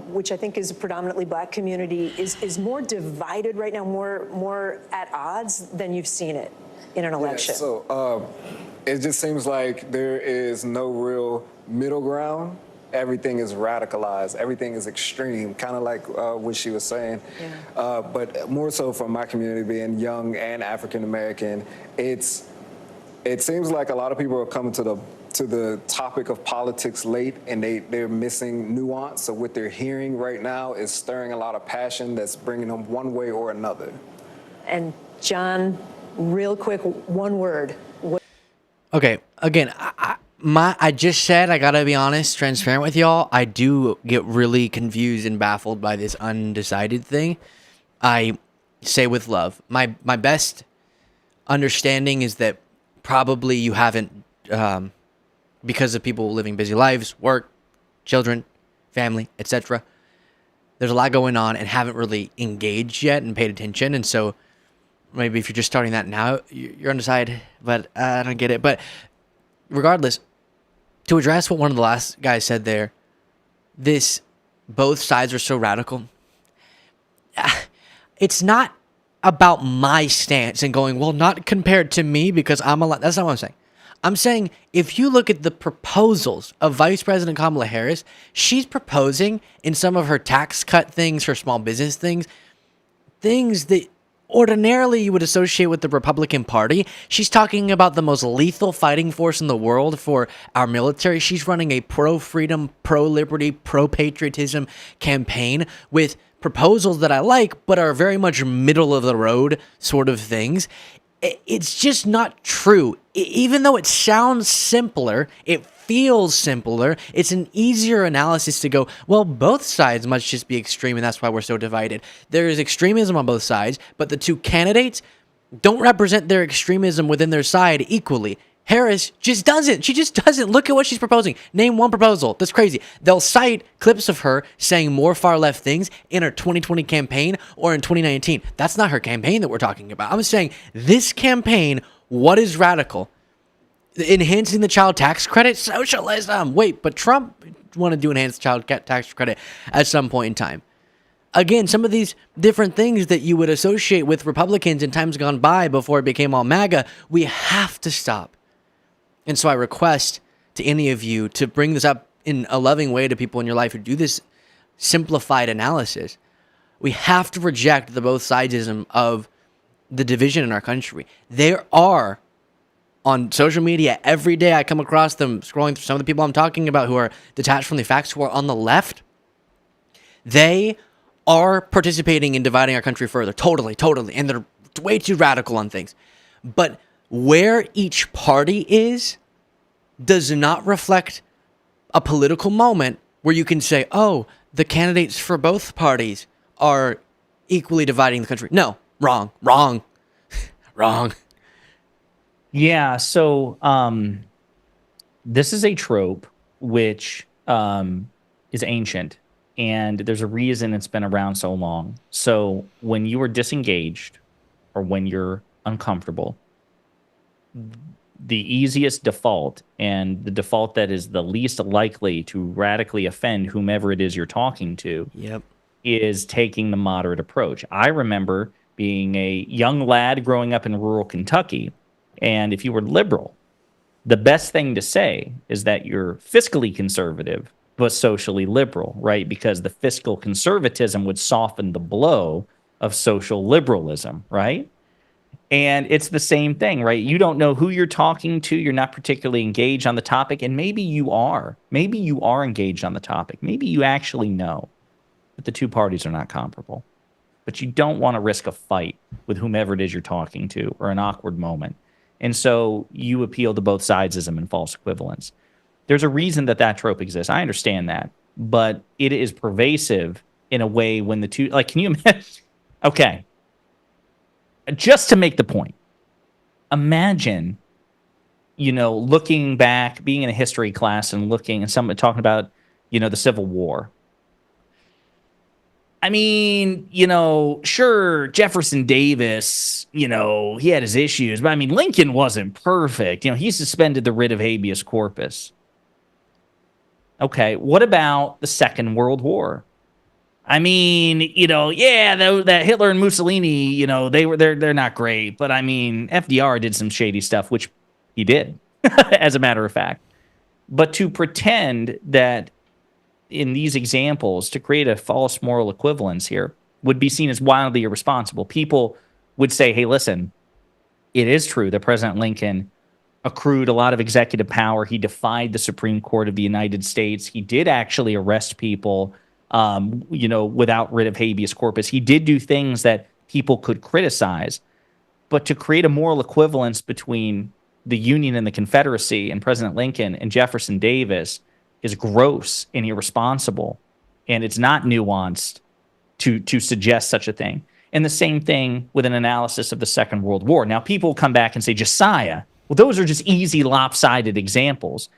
which I think is a predominantly black community, is more divided right now, more at odds than you've seen it in an election. Yeah, so it just seems like there is no real middle ground. Everything is radicalized. Everything is extreme, kind of like what she was saying. Yeah. But more so for my community, being young and African American, it seems like a lot of people are coming to the topic of politics late, and they're missing nuance. So what they're hearing right now is stirring a lot of passion that's bringing them one way or another. And John, real quick, one word. Okay, again, I just said, I gotta be honest, transparent with y'all, I do get really confused and baffled by this undecided thing. I say with love. My best understanding is that probably you haven't, because of people living busy lives, work, children, family, etc. There's a lot going on and haven't really engaged yet and paid attention. And so maybe if you're just starting that now, you're undecided, but I don't get it. But regardless, to address what one of the last guys said there, both sides are so radical. It's not about my stance and going, well, not compared to me because I'm that's not what I'm saying. I'm saying if you look at the proposals of Vice President Kamala Harris, she's proposing in some of her tax cut things, her small business things that ordinarily you would associate with the Republican Party. She's talking about the most lethal fighting force in the world for our military. She's running a pro-freedom, pro-liberty, pro-patriotism campaign with proposals that I like, but are very much middle-of-the-road sort of things. It's just not true. Even though it sounds simpler, it feels simpler, it's an easier analysis to go, well, both sides must just be extreme, and that's why we're so divided. There is extremism on both sides, but the two candidates don't represent their extremism within their side equally. Harris just doesn't. She just doesn't. Look at what she's proposing. Name one proposal. That's crazy. They'll cite clips of her saying more far-left things in her 2020 campaign or in 2019. That's not her campaign that we're talking about. I'm saying this campaign, what is radical? Enhancing the child tax credit? Socialism. Wait, but Trump wanted to enhance the child tax credit at some point in time. Again, some of these different things that you would associate with Republicans in times gone by before it became all MAGA, we have to stop. And so I request to any of you to bring this up in a loving way to people in your life who do this simplified analysis. We have to reject the both sidesism of the division in our country. There are, on social media, every day I come across them scrolling through some of the people I'm talking about who are detached from the facts, who are on the left. They are participating in dividing our country further. Totally. And they're way too radical on things. But where each party is does not reflect a political moment where you can say, oh, the candidates for both parties are equally dividing the country. No, wrong. Yeah, so this is a trope which is ancient, and there's a reason it's been around so long. So when you are disengaged or when you're uncomfortable, the easiest default and the default that is the least likely to radically offend whomever it is you're talking to is taking the moderate approach. I remember being a young lad growing up in rural Kentucky, and if you were liberal, the best thing to say is that you're fiscally conservative but socially liberal, right? Because the fiscal conservatism would soften the blow of social liberalism, right? And it's the same thing, right? You don't know who you're talking to. You're not particularly engaged on the topic. And maybe you are. Maybe you are engaged on the topic. Maybe you actually know that the two parties are not comparable. But you don't want to risk a fight with whomever it is you're talking to or an awkward moment. And so you appeal to both sidesism and false equivalence. There's a reason that that trope exists. I understand that. But it is pervasive in a way when the two... Like, can you imagine... Okay. Just to make the point, imagine, looking back, being in a history class and looking and someone talking about, the Civil War. I mean, sure, Jefferson Davis, he had his issues, but I mean, Lincoln wasn't perfect. He suspended the writ of habeas corpus. Okay, what about the Second World War? I mean, that Hitler and Mussolini, they're not great, but I mean, FDR did some shady stuff, which he did, as a matter of fact. But to pretend that in these examples, to create a false moral equivalence here would be seen as wildly irresponsible. People would say, hey, listen, it is true that President Lincoln accrued a lot of executive power. He defied the Supreme Court of the United States. He did actually arrest people without writ of habeas corpus. He did do things that people could criticize, but to create a moral equivalence between the Union and the Confederacy and President Lincoln and Jefferson Davis is gross and irresponsible, and it's not nuanced to suggest such a thing. And the same thing with an analysis of the Second World War. Now, people come back and say, Josiah, well, those are just easy lopsided examples.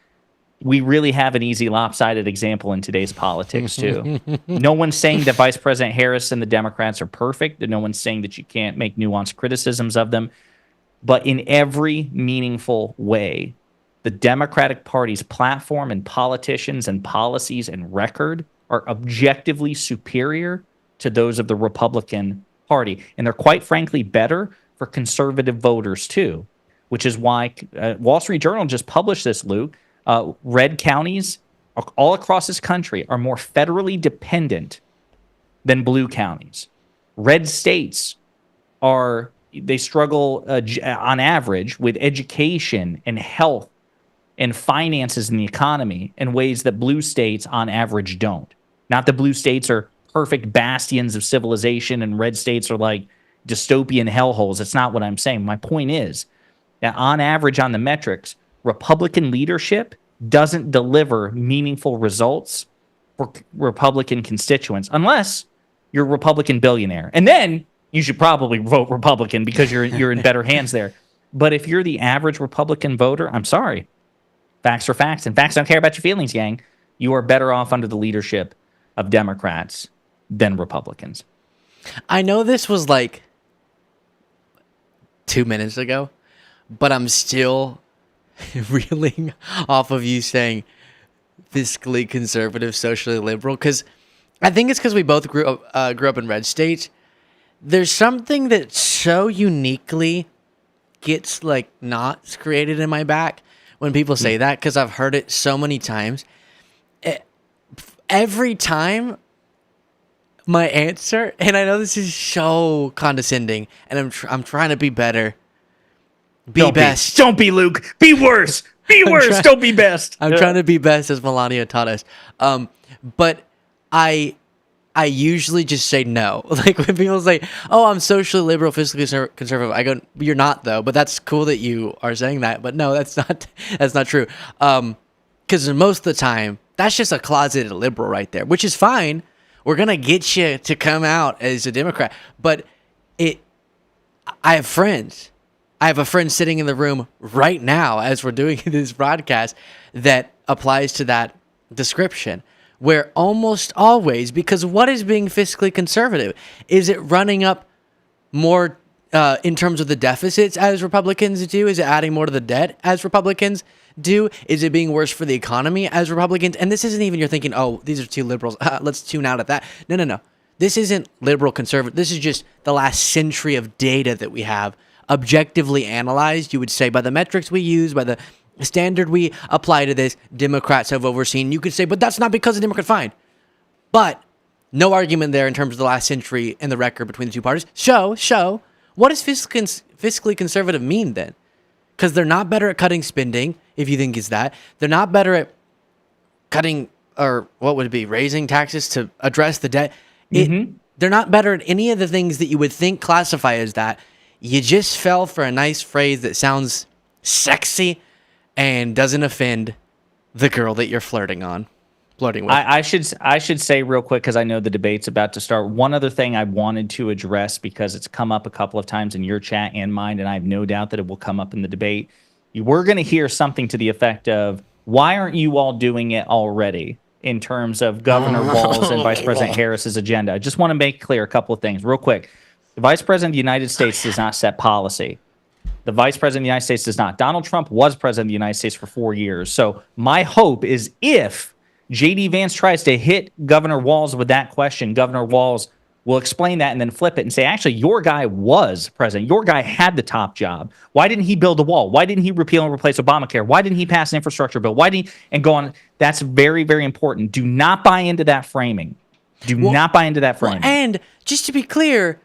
We really have an easy lopsided example in today's politics, too. No one's saying that Vice President Harris and the Democrats are perfect. No one's saying that you can't make nuanced criticisms of them. But in every meaningful way, the Democratic Party's platform and politicians and policies and record are objectively superior to those of the Republican Party. And they're quite frankly better for conservative voters, too, which is why Wall Street Journal just published this, Luke. Red counties all across this country are more federally dependent than blue counties. Red states they struggle on average with education and health and finances in the economy in ways that blue states on average don't. Not that blue states are perfect bastions of civilization and red states are like dystopian hellholes. That's not what I'm saying. My point is that on average on the metrics, Republican leadership doesn't deliver meaningful results for Republican constituents unless you're a Republican billionaire. And then you should probably vote Republican because you're in better hands there. But if you're the average Republican voter, I'm sorry. Facts are facts, and facts don't care about your feelings, gang. You are better off under the leadership of Democrats than Republicans. I know this was like 2 minutes ago, but I'm still reeling off of you saying fiscally conservative, socially liberal, because I think it's because we both grew up in red states. There's something that so uniquely gets like knots created in my back when people say that because I've heard it so many times. Every time my answer, and I know this is so condescending, and I'm trying to be better. Be best. Don't be Luke. Be worse. Be worse. Don't be best. I'm trying to be best, as Melania taught us. But I usually just say no. Like when people say, "Oh, I'm socially liberal, fiscally conservative," I go, "You're not, though." But that's cool that you are saying that. But no, that's not true. Because most of the time, that's just a closeted liberal right there, which is fine. We're gonna get you to come out as a Democrat. But I have friends. I have a friend sitting in the room right now as we're doing this broadcast that applies to that description, where almost always, because what is being fiscally conservative? Is it running up more in terms of the deficits as Republicans do? Is it adding more to the debt as Republicans do? Is it being worse for the economy as Republicans? And this isn't even you're thinking, oh, these are two liberals. Let's tune out at that. No. This isn't liberal conservative. This is just the last century of data that we have objectively analyzed. You would say by the metrics we use, by the standard we apply to this, Democrats have overseen. You could say, but that's not because the Democrats fine. But no argument there in terms of the last century and the record between the two parties. Show. What does fiscally conservative mean then? Because they're not better at cutting spending, if you think it's that. They're not better at cutting, or what would it be, raising taxes to address the debt. They're not better at any of the things that you would think classify as that. You just fell for a nice phrase that sounds sexy and doesn't offend the girl that you're flirting with. I should say real quick, because I know the debate's about to start. One other thing I wanted to address, because it's come up a couple of times in your chat and mine, and I have no doubt that it will come up in the debate. We're going to hear something to the effect of, why aren't you all doing it already in terms of Governor Walz and Vice President Harris's agenda? I just want to make clear a couple of things real quick. The Vice President of the United States does not set policy. The Vice President of the United States does not. Donald Trump was President of the United States for 4 years. So my hope is if J.D. Vance tries to hit Governor Walz with that question, Governor Walz will explain that and then flip it and say, actually, your guy was president. Your guy had the top job. Why didn't he build a wall? Why didn't he repeal and replace Obamacare? Why didn't he pass an infrastructure bill? Why didn't he? And go on. That's very, very important. Do not buy into that framing. Not buy into that framing. And just to be clear,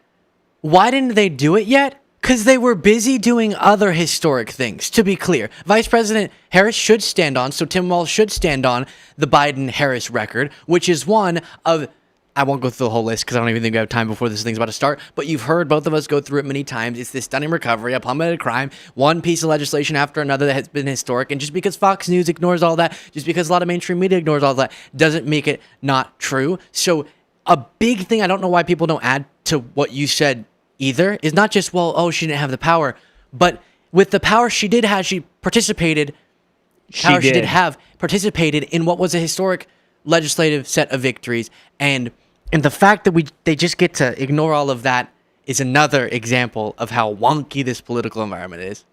why didn't they do it yet? Because they were busy doing other historic things, to be clear. Vice President Harris should stand on, so Tim Walz should stand on the Biden-Harris record, which is one of, I won't go through the whole list because I don't even think we have time before this thing's about to start, but you've heard both of us go through it many times. It's this stunning recovery, a plummeted crime, one piece of legislation after another that has been historic, and just because Fox News ignores all that, just because a lot of mainstream media ignores all that, doesn't make it not true. So a big thing I don't know why people don't add to what you said either is not just, well, oh, she didn't have the power, but with the power she did have, she participated in what was a historic legislative set of victories, and the fact that they just get to ignore all of that is another example of how wonky this political environment is.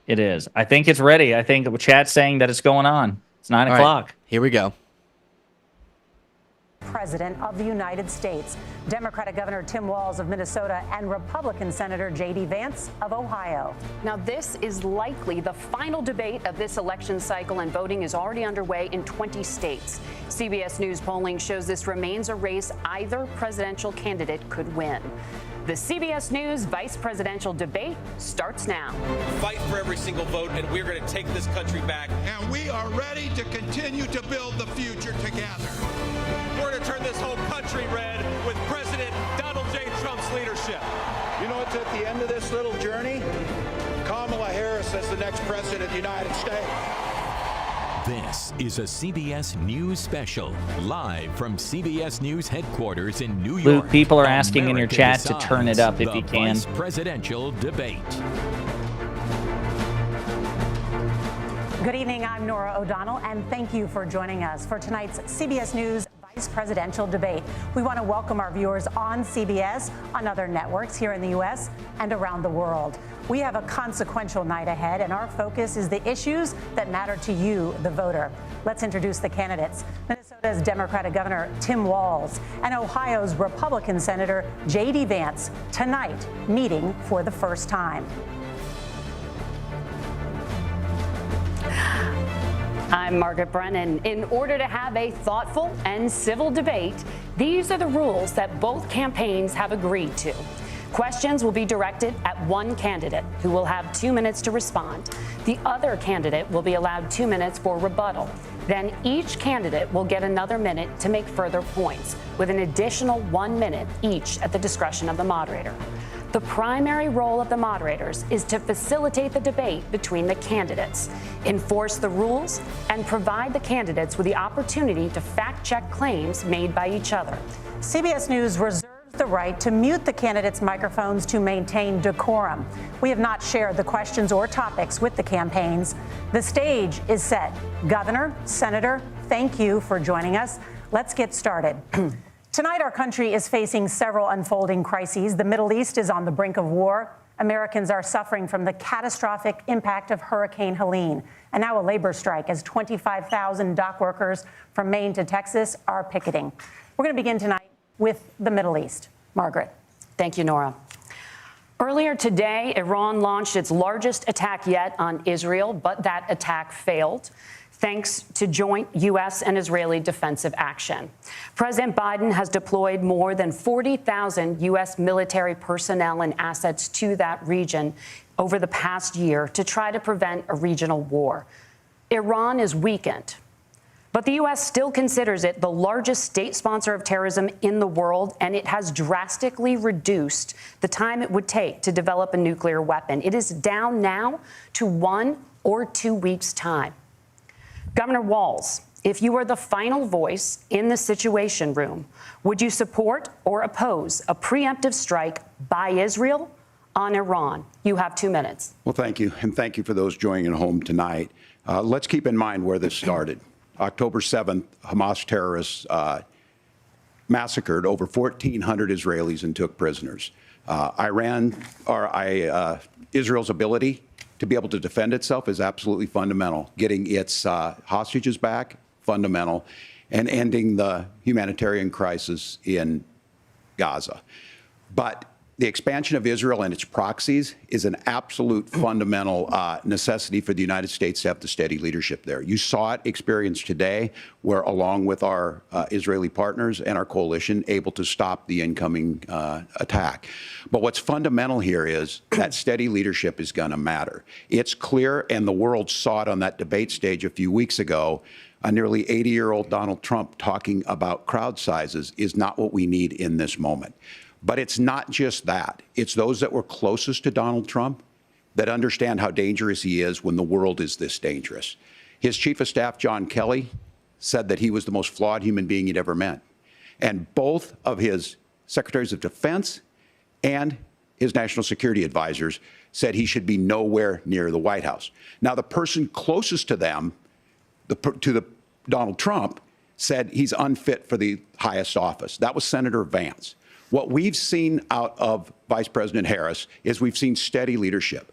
It is. I think it's ready. I think chat's saying that it's going on. It's 9 o'clock. Right, here we go. President of the United States, Democratic Governor Tim Walz of Minnesota and Republican Senator J.D. Vance of Ohio. Now, this is likely the final debate of this election cycle, and voting is already underway in 20 states. CBS News polling shows this remains a race either presidential candidate could win. The CBS News vice presidential debate starts now. Fight for every single vote, and we're going to take this country back. And we are ready to continue to build the future together. We're going to turn this whole country red with President Donald J. Trump's leadership. You know what's at the end of this little journey? Kamala Harris as the next president of the United States. This is a CBS News special, live from CBS News headquarters in New York. Luke, people are asking in your chat to turn it up if you can. Vice presidential debate. Good evening, I'm Nora O'Donnell, and thank you for joining us for tonight's CBS News vice presidential debate. We want to welcome our viewers on CBS, on other networks here in the U.S. and around the world. We have a consequential night ahead, and our focus is the issues that matter to you, the voter. Let's introduce the candidates. Minnesota's Democratic Governor Tim Walz and Ohio's Republican Senator J.D. Vance tonight meeting for the first time. I'm Margaret Brennan. In order to have a thoughtful and civil debate, these are the rules that both campaigns have agreed to. Questions will be directed at one candidate, who will have 2 minutes to respond. The other candidate will be allowed 2 minutes for rebuttal. Then each candidate will get another minute to make further points, with an additional 1 minute each at the discretion of the moderator. The primary role of the moderators is to facilitate the debate between the candidates, enforce the rules, and provide the candidates with the opportunity to fact-check claims made by each other. CBS News reserves the right to mute the candidates' microphones to maintain decorum. We have not shared the questions or topics with the campaigns. The stage is set. Governor, Senator, thank you for joining us. Let's get started. Tonight, our country is facing several unfolding crises. The Middle East is on the brink of war. Americans are suffering from the catastrophic impact of Hurricane Helene. And now a labor strike as 25,000 dock workers from Maine to Texas are picketing. We're going to begin tonight with the Middle East. Margaret. Thank you, Nora. Earlier today, Iran launched its largest attack yet on Israel, but that attack failed, thanks to joint U.S. and Israeli defensive action. President Biden has deployed more than 40,000 U.S. military personnel and assets to that region over the past year to try to prevent a regional war. Iran is weakened, but the U.S. still considers it the largest state sponsor of terrorism in the world, and it has drastically reduced the time it would take to develop a nuclear weapon. It is down now to 1 or 2 weeks' time. Governor Walz, if you were the final voice in the Situation Room, would you support or oppose a preemptive strike by Israel on Iran? You have 2 minutes. Well, thank you. And thank you for those joining at home tonight. Let's keep in mind where this started. October 7th, Hamas terrorists massacred over 1,400 Israelis and took prisoners. Israel's ability to be able to defend itself is absolutely fundamental. Getting its hostages back, fundamental, and ending the humanitarian crisis in Gaza. But the expansion of Israel and its proxies is an absolute fundamental necessity for the United States to have the steady leadership there. You saw it experienced today, where along with our Israeli partners and our coalition, able to stop the incoming attack. But what's fundamental here is that steady leadership is going to matter. It's clear, and the world saw it on that debate stage a few weeks ago, a nearly 80-year-old Donald Trump talking about crowd sizes is not what we need in this moment. But it's not just that. It's those that were closest to Donald Trump that understand how dangerous he is when the world is this dangerous. His chief of staff, John Kelly, said that he was the most flawed human being he'd ever met. And both of his secretaries of defense and his national security advisors said he should be nowhere near the White House. Now, the person closest to them, Donald Trump, said he's unfit for the highest office. That was Senator Vance. What we've seen out of Vice President Harris is we've seen steady leadership.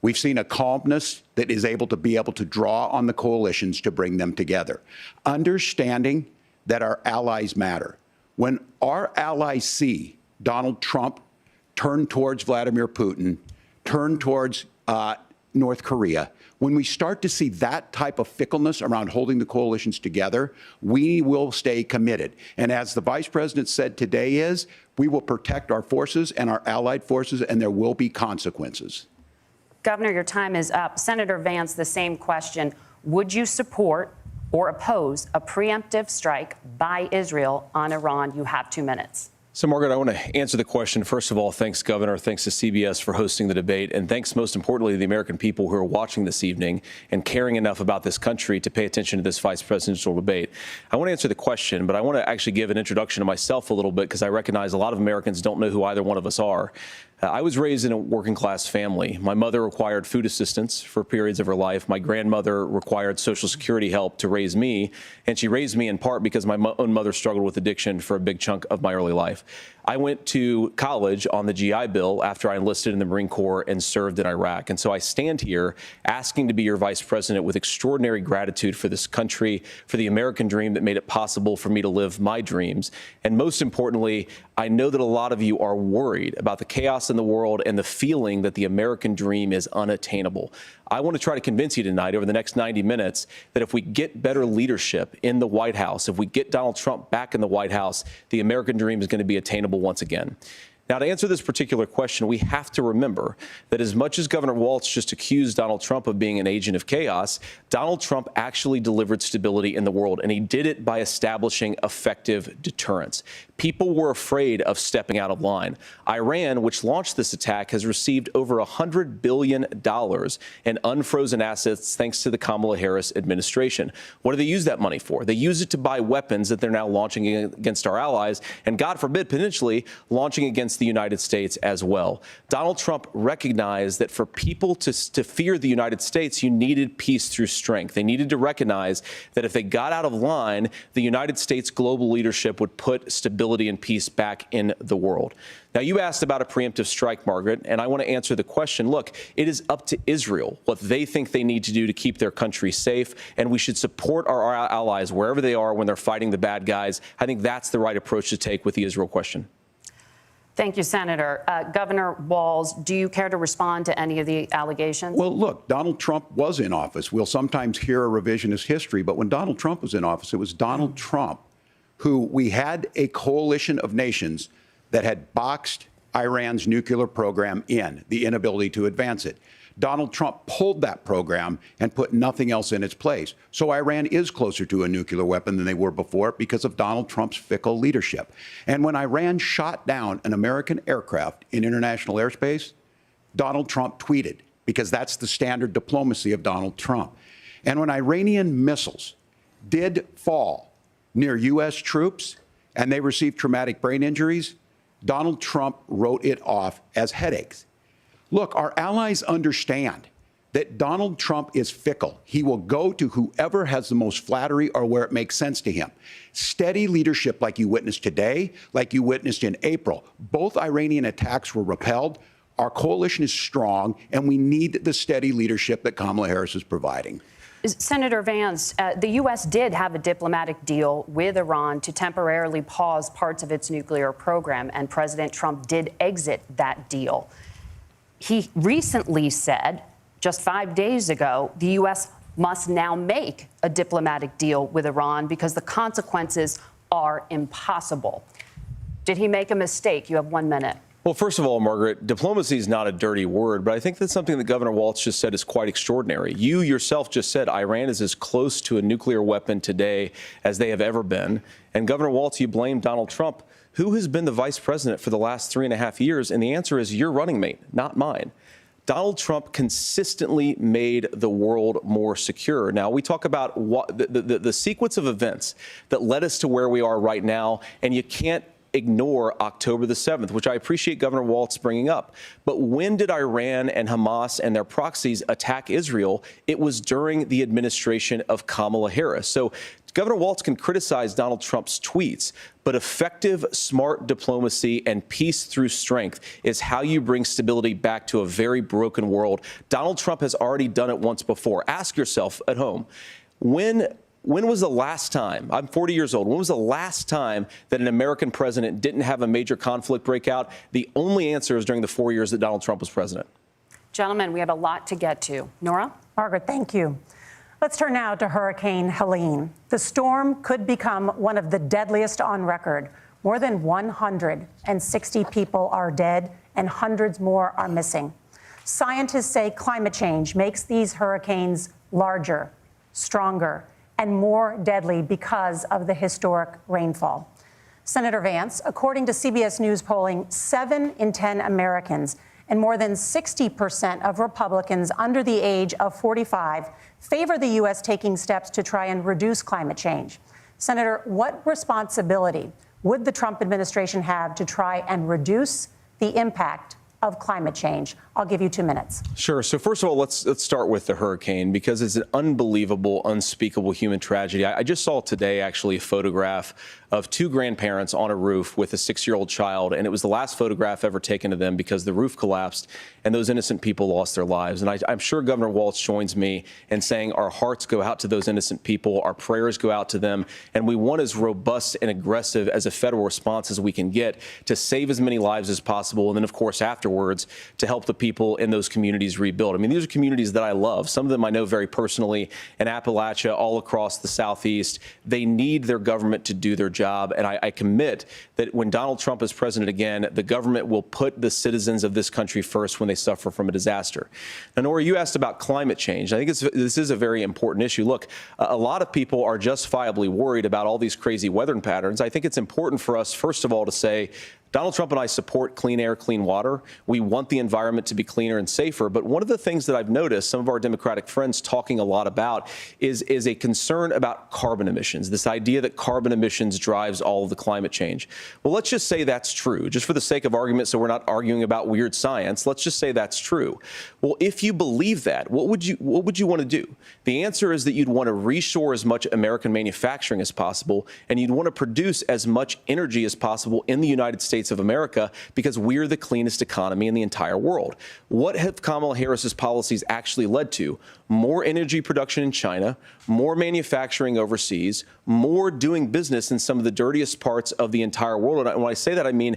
We've seen a calmness that is able to draw on the coalitions to bring them together. Understanding that our allies matter. When our allies see Donald Trump turn towards Vladimir Putin, turn towards North Korea, when we start to see that type of fickleness around holding the coalitions together, we will stay committed. And as the vice president said today we will protect our forces and our allied forces, and there will be consequences. Governor, your time is up. Senator Vance, the same question. Would you support or oppose a preemptive strike by Israel on Iran? You have 2 minutes. So, Margaret, I want to answer the question. First of all, thanks, Governor. Thanks to CBS for hosting the debate. And thanks, most importantly, to the American people who are watching this evening and caring enough about this country to pay attention to this vice presidential debate. I want to answer the question, but I want to actually give an introduction to myself a little bit, because I recognize a lot of Americans don't know who either one of us are. I was raised in a working class family. My mother required food assistance for periods of her life. My grandmother required Social Security help to raise me. And she raised me in part because my own mother struggled with addiction for a big chunk of my early life. I went to college on the GI Bill after I enlisted in the Marine Corps and served in Iraq. And so I stand here asking to be your vice president with extraordinary gratitude for this country, for the American dream that made it possible for me to live my dreams. And most importantly, I know that a lot of you are worried about the chaos in the world and the feeling that the American dream is unattainable. I want to try to convince you tonight over the next 90 minutes that if we get better leadership in the White House, if we get Donald Trump back in the White House, the American dream is going to be attainable once again. Now, to answer this particular question, we have to remember that as much as Governor Walz just accused Donald Trump of being an agent of chaos, Donald Trump actually delivered stability in the world, and he did it by establishing effective deterrence. People were afraid of stepping out of line. Iran, which launched this attack, has received over $100 billion in unfrozen assets thanks to the Kamala Harris administration. What do they use that money for? They use it to buy weapons that they're now launching against our allies, and God forbid, potentially launching against the United States as well. Donald Trump recognized that for people to fear the United States, you needed peace through strength. They needed to recognize that if they got out of line, the United States global leadership would put stability and peace back in the world. Now, you asked about a preemptive strike, Margaret, and I want to answer the question. Look, it is up to Israel what they think they need to do to keep their country safe, and we should support our allies wherever they are when they're fighting the bad guys. I think that's the right approach to take with the Israel question. Thank you, Senator. Governor Walz, do you care to respond to any of the allegations? Well, look, Donald Trump was in office. We'll sometimes hear a revisionist history, but when Donald Trump was in office, it was Donald Trump who we had a coalition of nations that had boxed Iran's nuclear program in, the inability to advance it. Donald Trump pulled that program and put nothing else in its place. So Iran is closer to a nuclear weapon than they were before because of Donald Trump's fickle leadership. And when Iran shot down an American aircraft in international airspace, Donald Trump tweeted, because that's the standard diplomacy of Donald Trump. And when Iranian missiles did fall near U.S. troops and they received traumatic brain injuries, Donald Trump wrote it off as headaches. Look, our allies understand that Donald Trump is fickle. He will go to whoever has the most flattery or where it makes sense to him. Steady leadership like you witnessed today, like you witnessed in April. Both Iranian attacks were repelled. Our coalition is strong, and we need the steady leadership that Kamala Harris is providing. Senator Vance, the U.S. did have a diplomatic deal with Iran to temporarily pause parts of its nuclear program, and President Trump did exit that deal. He recently said, just 5 days ago, the U.S. must now make a diplomatic deal with Iran because the consequences are impossible. Did he make a mistake? You have 1 minute. Well, first of all, Margaret, diplomacy is not a dirty word, but I think that's something that Governor Walz just said is quite extraordinary. You yourself just said Iran is as close to a nuclear weapon today as they have ever been. And Governor Walz, you blamed Donald Trump. Who has been the vice president for the last 3.5 years? And the answer is your running mate, not mine. Donald Trump consistently made the world more secure. Now, we talk about what the sequence of events that led us to where we are right now, and you can't ignore October the 7th, which I appreciate Governor Walz bringing up. But when did Iran and Hamas and their proxies attack Israel? It was during the administration of Kamala Harris. So Governor Walz can criticize Donald Trump's tweets, but effective, smart diplomacy and peace through strength is how you bring stability back to a very broken world. Donald Trump has already done it once before. Ask yourself at home, when was the last time, I'm 40 years old, when was the last time that an American president didn't have a major conflict break out? The only answer is during the 4 years that Donald Trump was president. Gentlemen, we have a lot to get to. Nora? Margaret, thank you. Let's turn now to Hurricane Helene. The storm could become one of the deadliest on record. More than 160 people are dead and hundreds more are missing. Scientists say climate change makes these hurricanes larger, stronger, and more deadly because of the historic rainfall. Senator Vance, according to CBS News polling, 7 in 10 Americans and more than 60% of Republicans under the age of 45 favor the U.S. taking steps to try and reduce climate change. Senator, what responsibility would the Trump administration have to try and reduce the impact of climate change? I'll give you 2 minutes. Sure. So first of all, let's start with the hurricane, because it's an unbelievable, unspeakable human tragedy. I just saw today actually a photograph of two grandparents on a roof with a 6-year-old child, and it was the last photograph ever taken of them because the roof collapsed and those innocent people lost their lives. And I'm sure Governor Walz joins me in saying our hearts go out to those innocent people, our prayers go out to them, and we want as robust and aggressive as a federal response as we can get to save as many lives as possible, and then of course afterwards to help the people in those communities rebuild. I mean, these are communities that I love. Some of them I know very personally in Appalachia, all across the Southeast. They need their government to do their job, and I commit that when Donald Trump is president again, the government will put the citizens of this country first when they suffer from a disaster. Now, Nora, you asked about climate change. I think this is a very important issue. Look, a lot of people are justifiably worried about all these crazy weather patterns. I think it's important for us, first of all, to say Donald Trump and I support clean air, clean water. We want the environment to be cleaner and safer. But one of the things that I've noticed some of our Democratic friends talking a lot about is a concern about carbon emissions, this idea that carbon emissions drives all of the climate change. Well, let's just say that's true, just for the sake of argument, so we're not arguing about weird science. Let's just say that's true. Well, if you believe that, what would you want to do? The answer is that you'd want to reshore as much American manufacturing as possible, and you'd want to produce as much energy as possible in the United States of America, because we're the cleanest economy in the entire world. What have Kamala Harris's policies actually led to? More energy production in China, more manufacturing overseas, more doing business in some of the dirtiest parts of the entire world. And when I say that, I mean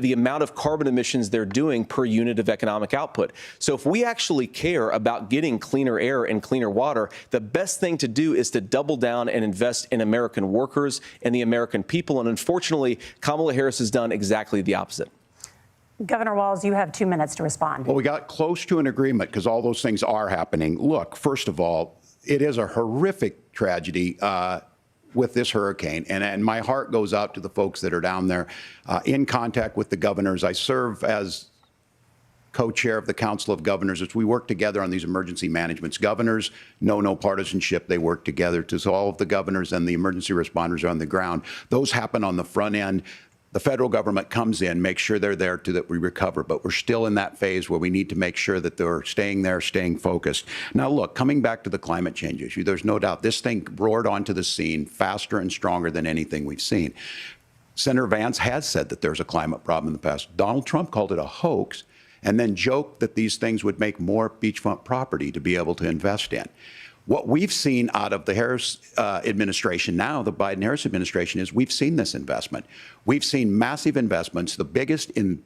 the amount of carbon emissions they're doing per unit of economic output. So if we actually care about getting cleaner air and cleaner water, the best thing to do is to double down and invest in American workers and the American people. And unfortunately, Kamala Harris has done exactly the opposite. Governor Walz, you have 2 minutes to respond. Well, we got close to an agreement because all those things are happening. Look, first of all, it is a horrific tragedy with this hurricane, and my heart goes out to the folks that are down there in contact with the governors. I serve as co-chair of the Council of Governors as we work together on these emergency managements. Governors know no partisanship. They work together to all of the governors and the emergency responders are on the ground. Those happen on the front end. The federal government comes in, makes sure they're there to that we recover, but we're still in that phase where we need to make sure that they're staying there, staying focused. Now, look, coming back to the climate change issue, there's no doubt this thing roared onto the scene faster and stronger than anything we've seen. Senator Vance has said that there's a climate problem in the past. Donald Trump called it a hoax and then joked that these things would make more beachfront property to be able to invest in. What we've seen out of the Harris administration now, the Biden-Harris administration, is we've seen this investment. We've seen massive investments, the biggest in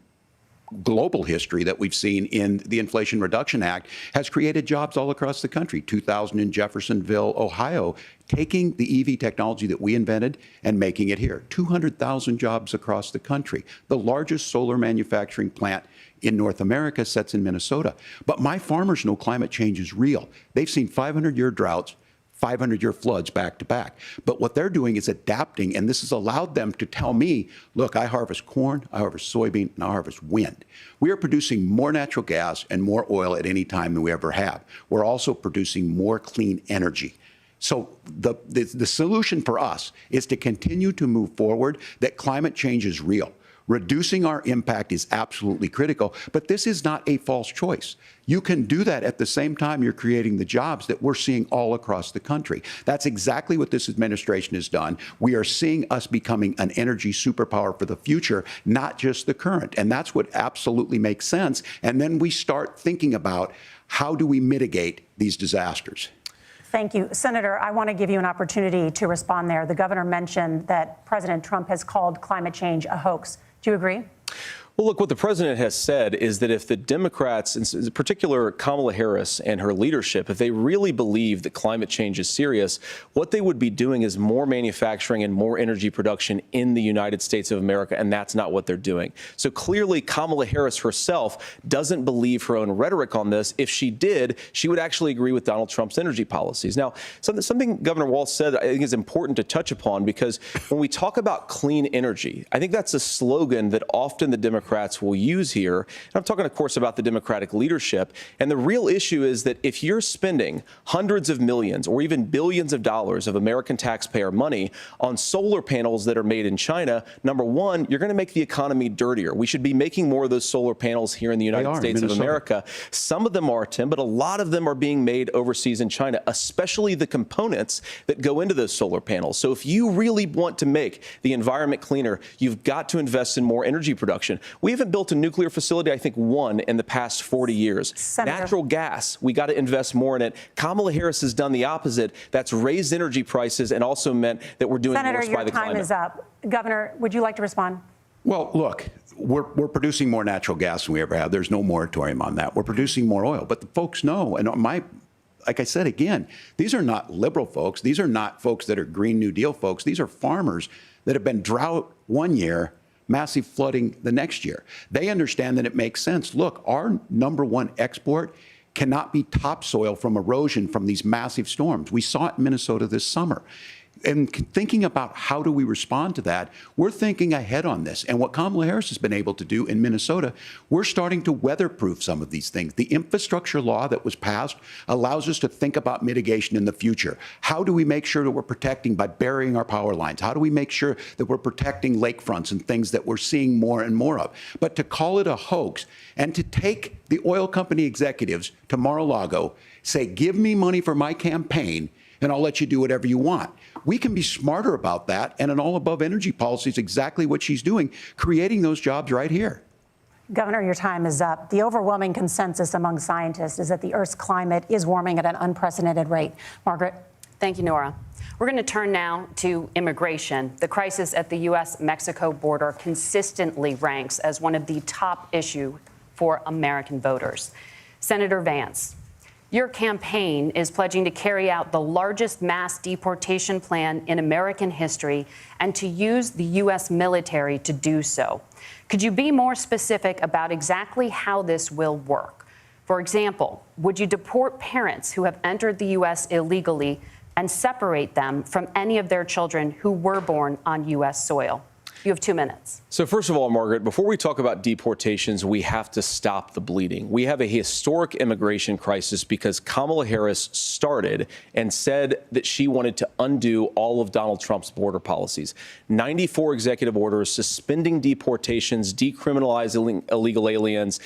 global history that we've seen in the Inflation Reduction Act, has created jobs all across the country. 2,000 in Jeffersonville, Ohio, taking the EV technology that we invented and making it here. 200,000 jobs across the country. The largest solar manufacturing plant in North America sits in Minnesota. But my farmers know climate change is real. They've seen 500-year droughts, 500-year floods back to back. But what they're doing is adapting, and this has allowed them to tell me, look, I harvest corn, I harvest soybean, and I harvest wind. We are producing more natural gas and more oil at any time than we ever have. We're also producing more clean energy. So the solution for us is to continue to move forward, that climate change is real. Reducing our impact is absolutely critical, but this is not a false choice. You can do that at the same time you're creating the jobs that we're seeing all across the country. That's exactly what this administration has done. We are seeing us becoming an energy superpower for the future, not just the current. And that's what absolutely makes sense. And then we start thinking about how do we mitigate these disasters. Thank you. Senator, I want to give you an opportunity to respond there. The governor mentioned that President Trump has called climate change a hoax. Do you agree? Well, look, what the president has said is that if the Democrats, in particular Kamala Harris and her leadership, if they really believe that climate change is serious, what they would be doing is more manufacturing and more energy production in the United States of America, and that's not what they're doing. So clearly, Kamala Harris herself doesn't believe her own rhetoric on this. If she did, she would actually agree with Donald Trump's energy policies. Now, something Governor Walz said I think is important to touch upon, because when we talk about clean energy, I think that's a slogan that often the Democrats Democrats will use here. And I'm talking, of course, about the Democratic leadership. And the real issue is that if you're spending hundreds of millions or even billions of dollars of American taxpayer money on solar panels that are made in China, number one, you're going to make the economy dirtier. We should be making more of those solar panels here in the United States of America. Some of them are, Tim, but a lot of them are being made overseas in China, especially the components that go into those solar panels. So if you really want to make the environment cleaner, you've got to invest in more energy production. We haven't built a nuclear facility, I think, one in the past 40 years. Senator. Natural gas, we got to invest more in it. Kamala Harris has done the opposite. That's raised energy prices and also meant that we're doing Senator, worse by the climate. your time is up. Governor, would you like to respond? Well, look, we're producing more natural gas than we ever have. There's no moratorium on that. We're producing more oil. But the folks know, and like I said again, these are not liberal folks. These are not folks that are Green New Deal folks. These are farmers that have been drought one year, massive flooding the next year. They understand that it makes sense. Look, our number one export cannot be topsoil from erosion from these massive storms. We saw it in Minnesota this summer. And thinking about how do we respond to that, we're thinking ahead on this. And what Kamala Harris has been able to do in Minnesota, we're starting to weatherproof some of these things. The infrastructure law that was passed allows us to think about mitigation in the future. How do we make sure that we're protecting by burying our power lines? How do we make sure that we're protecting lakefronts and things that we're seeing more and more of? But to call it a hoax and to take the oil company executives to Mar-a-Lago, say, give me money for my campaign, and I'll let you do whatever you want. We can be smarter about that, and an all-above energy policy is exactly what she's doing, creating those jobs right here. Governor, your time is up. The overwhelming consensus among scientists is that the Earth's climate is warming at an unprecedented rate. Margaret? Thank you, Nora. We're going to turn now to immigration. The crisis at the U.S.-Mexico border consistently ranks as one of the top issues for American voters. Senator Vance, your campaign is pledging to carry out the largest mass deportation plan in American history and to use the U.S. military to do so. Could you be more specific about exactly how this will work? For example, would you deport parents who have entered the U.S. illegally and separate them from any of their children who were born on U.S. soil? You have 2 minutes. So first of all, Margaret, before we talk about deportations, we have to stop the bleeding. We have a historic immigration crisis because Kamala Harris started and said that she wanted to undo all of Donald Trump's border policies. 94 executive orders suspending deportations, decriminalizing illegal aliens,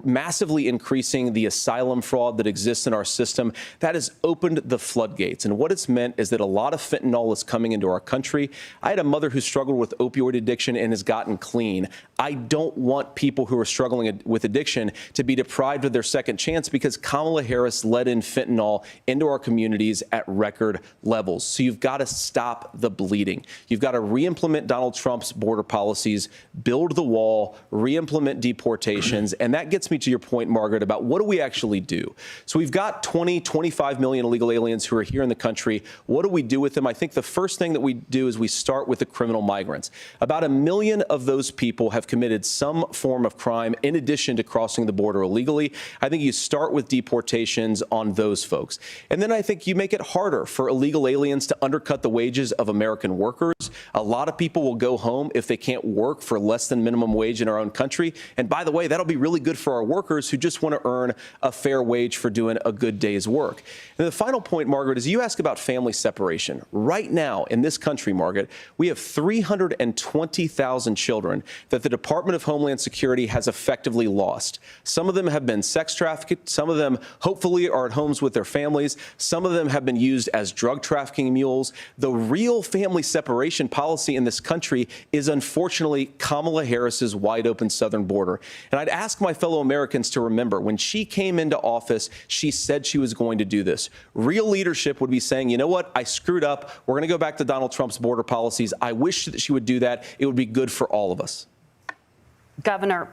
massively increasing the asylum fraud that exists in our system. That has opened the floodgates. And what it's meant is that a lot of fentanyl is coming into our country. I had a mother who struggled with opioid addiction and has gotten clean. I don't want people who are struggling with addiction to be deprived of their second chance because Kamala Harris let in fentanyl into our communities at record levels. So you've got to stop the bleeding. You've got to re-implement Donald Trump's border policies, build the wall, re-implement deportations. And that gets me to your point, Margaret, about what do we actually do? So we've got 25 million illegal aliens who are here in the country. What do we do with them? I think the first thing that we do is we start with the criminal migrants. About 1 million of those people have committed some form of crime in addition to crossing the border illegally. I think you start with deportations on those folks. And then I think you make it harder for illegal aliens to undercut the wages of American workers. A lot of people will go home if they can't work for less than minimum wage in our own country. And by the way, that'll be really good for our workers who just want to earn a fair wage for doing a good day's work. And the final point, Margaret, is you ask about family separation. Right now in this country, Margaret, we have 320,000 children that the Department of Homeland Security has effectively lost. Some of them have been sex trafficked. Some of them hopefully are at homes with their families. Some of them have been used as drug trafficking mules. The real family separation policy in this country is unfortunately Kamala Harris's wide open southern border. And I'd ask my fellow Americans to remember when she came into office, she said she was going to do this. Real leadership would be saying, you know what, I screwed up. We're going to go back to Donald Trump's border policies. I wish that she would do that. It would be good for all of us. Governor,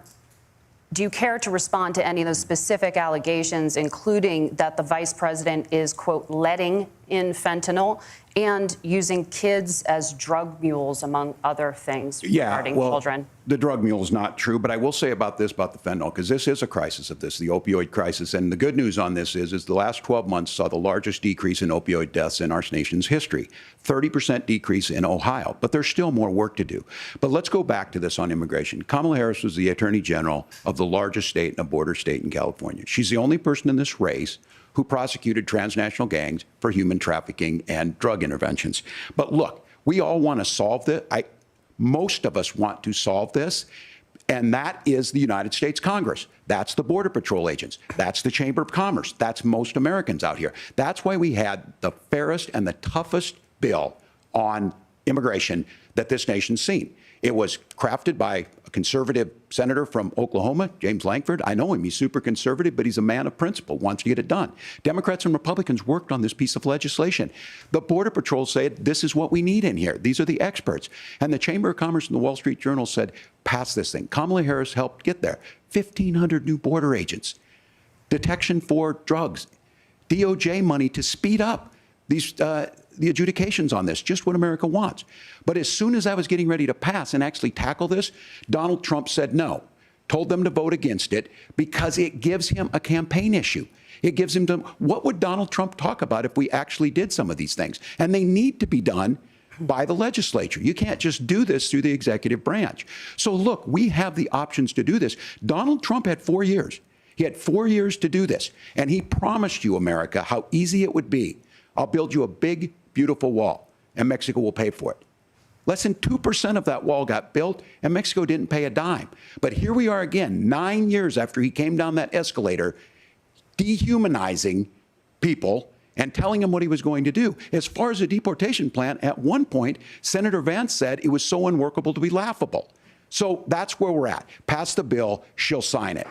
do you care to respond to any of those specific allegations, including that the vice president is, quote, letting in fentanyl and using kids as drug mules, among other things, regarding children. The drug mule is not true, but I will say about this, about the fentanyl, because this is a crisis of this, the opioid crisis. And the good news on this is the last 12 months saw the largest decrease in opioid deaths in our nation's history, 30% decrease in Ohio. But there's still more work to do. But let's go back to this on immigration. Kamala Harris was the Attorney General of the largest state and a border state in California. She's the only person in this race who prosecuted transnational gangs for human trafficking and drug interventions. But look, we all want to solve this. Most of us want to solve this, and that is the United States Congress. That's the Border Patrol agents. That's the Chamber of Commerce. That's most Americans out here. That's why we had the fairest and the toughest bill on immigration that this nation's seen. It was crafted by a conservative senator from Oklahoma, James Lankford. I know him. He's super conservative, but he's a man of principle, wants to get it done. Democrats and Republicans worked on this piece of legislation. The Border Patrol said, this is what we need in here. These are the experts. And the Chamber of Commerce and the Wall Street Journal said, pass this thing. Kamala Harris helped get there. 1,500 new border agents, detection for drugs, DOJ money to speed up these the adjudications on this, just what America wants. But as soon as I was getting ready to pass and actually tackle this, Donald Trump said no, told them to vote against it because it gives him a campaign issue. It gives him what would Donald Trump talk about if we actually did some of these things? And they need to be done by the legislature. You can't just do this through the executive branch. So look, we have the options to do this. Donald Trump had 4 years. He had 4 years to do this. And he promised you, America, how easy it would be. I'll build you a big, beautiful wall, and Mexico will pay for it. Less than 2% of that wall got built, and Mexico didn't pay a dime. But here we are again, 9 years after he came down that escalator, dehumanizing people and telling them what he was going to do. As far as the deportation plan, at one point, Senator Vance said it was so unworkable to be laughable. So that's where we're at. Pass the bill, she'll sign it.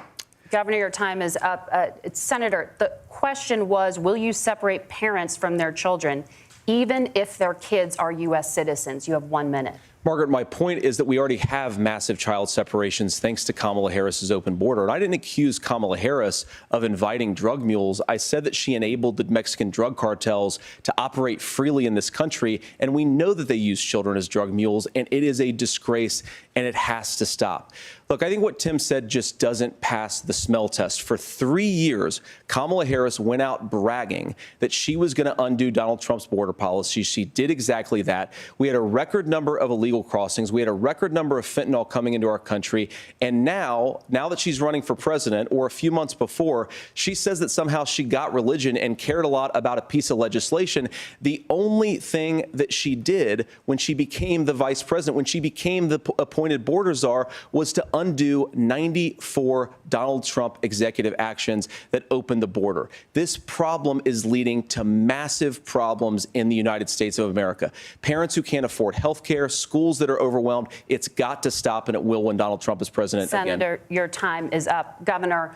Governor, your time is up. Senator, the question was, will you separate parents from their children, even if their kids are U.S. citizens? You have 1 minute. Margaret, my point is that we already have massive child separations thanks to Kamala Harris's open border. And I didn't accuse Kamala Harris of inviting drug mules. I said that she enabled the Mexican drug cartels to operate freely in this country. And we know that they use children as drug mules, and it is a disgrace, and it has to stop. Look, I think what Tim said just doesn't pass the smell test. For 3 years, Kamala Harris went out bragging that she was going to undo Donald Trump's border policy. She did exactly that. We had a record number of illegal crossings. We had a record number of fentanyl coming into our country. And now that she's running for president, or a few months before, she says that somehow she got religion and cared a lot about a piece of legislation. The only thing that she did when she became the vice president, when she became the appointed border czar, was to undo 94 Donald Trump executive actions that opened the border. This problem is leading to massive problems in the United States of America. Parents who can't afford health care, schools that are overwhelmed. It's got to stop, and it will when Donald Trump is president again. Senator, your time is up. Governor,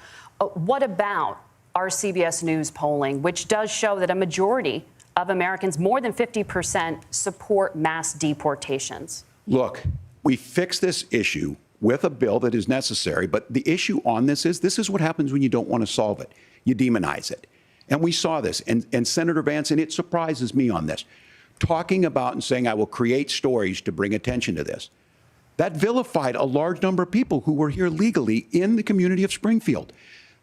what about our CBS News polling, which does show that a majority of Americans, more than 50%, support mass deportations? Look, we fix this issue with a bill that is necessary, but the issue on this is what happens when you don't want to solve it. You demonize it. And we saw this, and Senator Vance, and it surprises me on this, talking about and saying, I will create stories to bring attention to this. That vilified a large number of people who were here legally in the community of Springfield.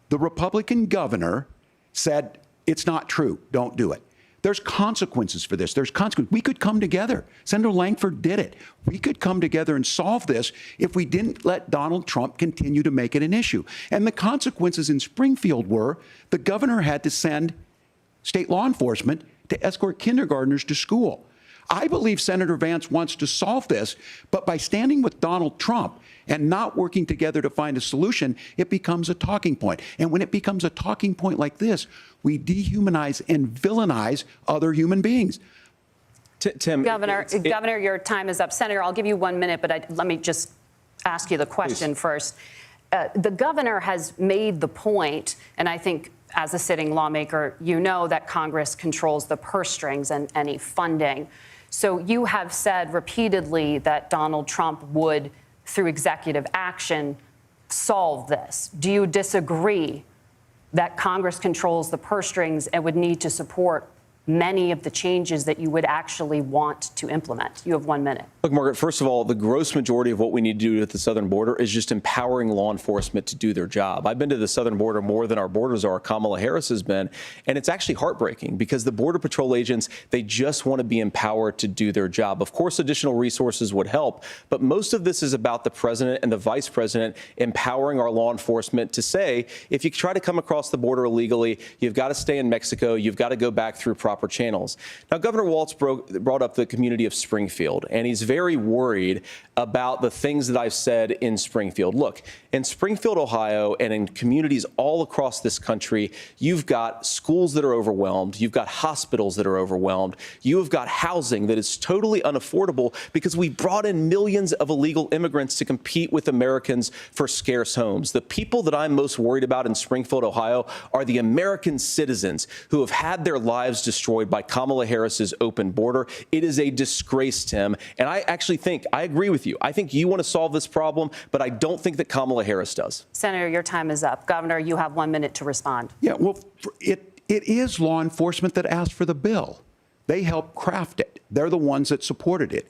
The Republican governor said, it's not true, don't do it. There's consequences for this. There's consequences. We could come together. Senator Lankford did it. We could come together and solve this if we didn't let Donald Trump continue to make it an issue. And the consequences in Springfield were the governor had to send state law enforcement to escort kindergartners to school. I believe Senator Vance wants to solve this, but by standing with Donald Trump and not working together to find a solution, it becomes a talking point. And when it becomes a talking point like this, we dehumanize and villainize other human beings. Tim, Governor, your time is up. Senator, I'll give you 1 minute, but let me just ask you the question first. The governor has made the point, and I think as a sitting lawmaker, you know that Congress controls the purse strings and any funding. So you have said repeatedly that Donald Trump would, through executive action, solve this. Do you disagree that Congress controls the purse strings and would need to support many of the changes that you would actually want to implement? You have 1 minute. Look, Margaret, first of all, the gross majority of what we need to do at the southern border is just empowering law enforcement to do their job. I've been to the southern border more than our borders are. Kamala Harris has been. And it's actually heartbreaking because the Border Patrol agents, they just want to be empowered to do their job. Of course, additional resources would help, but most of this is about the president and the vice president empowering our law enforcement to say, if you try to come across the border illegally, you've got to stay in Mexico, you've got to go back through proper channels. Now, Governor Walz brought up the community of Springfield, and he's very worried about the things that I've said in Springfield. Look, in Springfield, Ohio, and in communities all across this country, you've got schools that are overwhelmed. You've got hospitals that are overwhelmed. You have got housing that is totally unaffordable because we brought in millions of illegal immigrants to compete with Americans for scarce homes. The people that I'm most worried about in Springfield, Ohio, are the American citizens who have had their lives destroyed by Kamala Harris's open border. It is a disgrace, Tim. And I actually think, I agree with you. I think you want to solve this problem, but I don't think that Kamala Harris does. Senator, your time is up. Governor, you have 1 minute to respond. Yeah, well, it is law enforcement that asked for the bill. They helped craft it. They're the ones that supported it.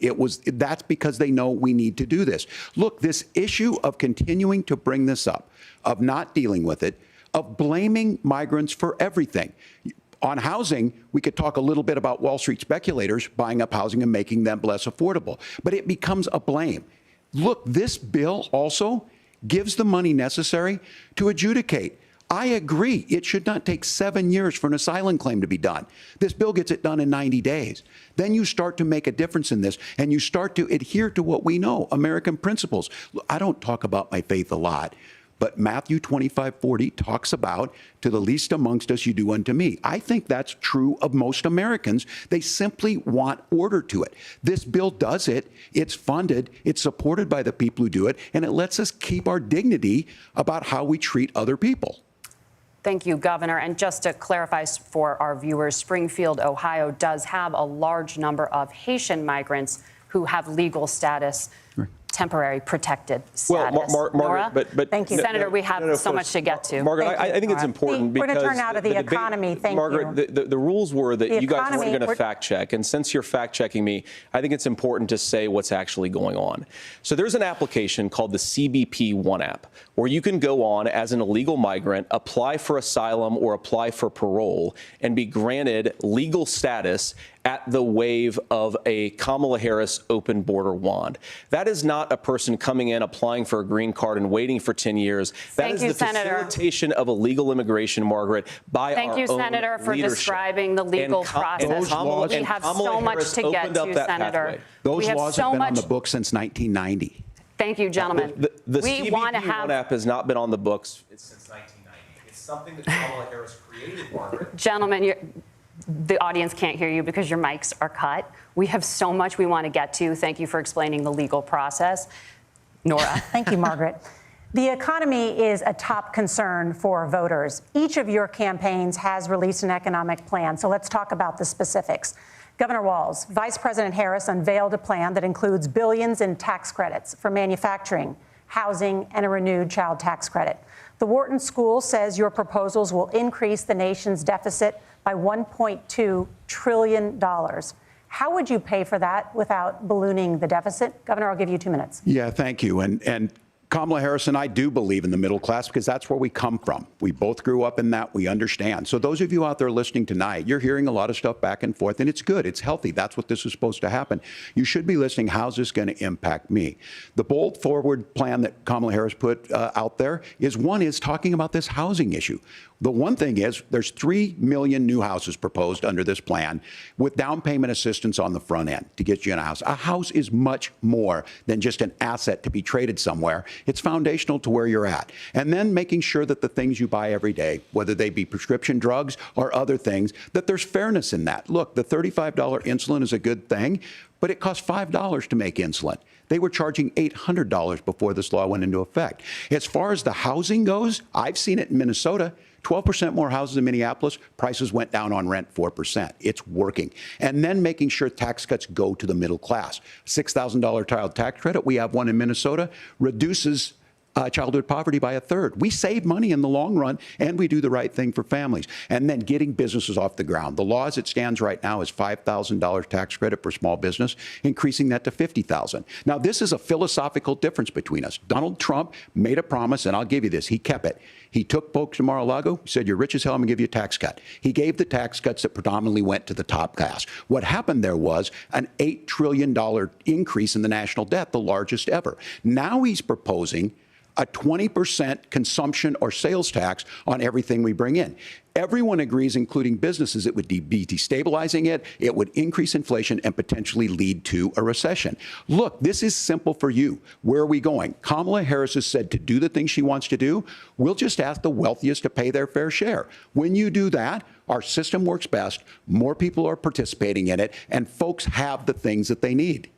That's because they know we need to do this. Look, this issue of continuing to bring this up, of not dealing with it, of blaming migrants for everything. On housing, we could talk a little bit about Wall Street speculators buying up housing and making them less affordable, but it becomes a blame. Look, this bill also gives the money necessary to adjudicate. I agree. It should not take 7 years for an asylum claim to be done. This bill gets it done in 90 days. Then you start to make a difference in this, and you start to adhere to what we know, American principles. I don't talk about my faith a lot, but Matthew 25:40 talks about, to the least amongst us you do unto me. I think that's true of most Americans. They simply want order to it. This bill does it. It's funded. It's supported by the people who do it. And it lets us keep our dignity about how we treat other people. Thank you, Governor. And just to clarify for our viewers, Springfield, Ohio does have a large number of Haitian migrants who have legal status. Right. Temporary protected status. Well, Margaret, but thank you, Senator. We have so much to get to. Margaret, I think it's important because we're going to turn now to the economy. Thank you, Margaret. The rules were that you guys weren't going to fact check, and since you're fact checking me, I think it's important to say what's actually going on. So there's an application called the CBP One app, where you can go on as an illegal migrant, apply for asylum or apply for parole, and be granted legal status at the wave of a Kamala Harris open border wand. That is not a person coming in, applying for a green card and waiting for 10 years. That is the facilitation of illegal immigration, Margaret, by our own leadership. Thank you, Senator, for describing the legal process. We have so much to get to, Senator. Those laws have been on the books since 1990. Thank you, gentlemen. The CBP One app has not been on the books since 1990. It's something that Kamala Harris created, Margaret. Gentlemen, the audience can't hear you because your mics are cut. We have so much we want to get to. Thank you for explaining the legal process. Nora. Thank you, Margaret. The economy is a top concern for voters. Each of your campaigns has released an economic plan, so let's talk about the specifics. Governor Walz, Vice President Harris unveiled a plan that includes billions in tax credits for manufacturing, housing, and a renewed child tax credit. The Wharton School says your proposals will increase the nation's deficit by $1.2 trillion. How would you pay for that without ballooning the deficit? Governor, I'll give you 2 minutes. Yeah, thank you. And Kamala Harris and I do believe in the middle class because that's where we come from. We both grew up in that. We understand. So those of you out there listening tonight, you're hearing a lot of stuff back and forth, and it's good. It's healthy. That's what this is supposed to happen. You should be listening. How's this going to impact me? The bold forward plan that Kamala Harris put out there is talking about this housing issue. The one thing is there's 3 million new houses proposed under this plan with down payment assistance on the front end to get you in a house. A house is much more than just an asset to be traded somewhere. It's foundational to where you're at. And then making sure that the things you buy every day, whether they be prescription drugs or other things, that there's fairness in that. Look, the $35 insulin is a good thing, but it costs $5 to make insulin. They were charging $800 before this law went into effect. As far as the housing goes, I've seen it in Minnesota. 12% more houses in Minneapolis, prices went down on rent 4%. It's working. And then making sure tax cuts go to the middle class. $6,000 child tax credit, we have one in Minnesota, reduces childhood poverty by a third. We save money in the long run, and we do the right thing for families. And then getting businesses off the ground. The law as it stands right now is $5,000 tax credit for small business, increasing that to $50,000. Now, this is a philosophical difference between us. Donald Trump made a promise, and I'll give you this. He kept it. He took folks to Mar-a-Lago, said, you're rich as hell, I'm going to give you a tax cut. He gave the tax cuts that predominantly went to the top class. What happened there was an $8 trillion increase in the national debt, the largest ever. Now he's proposing a 20% consumption or sales tax on everything we bring in. Everyone agrees, including businesses, it would be destabilizing it, it would increase inflation and potentially lead to a recession. Look, this is simple for you. Where are we going? Kamala Harris has said to do the things she wants to do, we'll just ask the wealthiest to pay their fair share. When you do that, our system works best, more people are participating in it, and folks have the things that they need.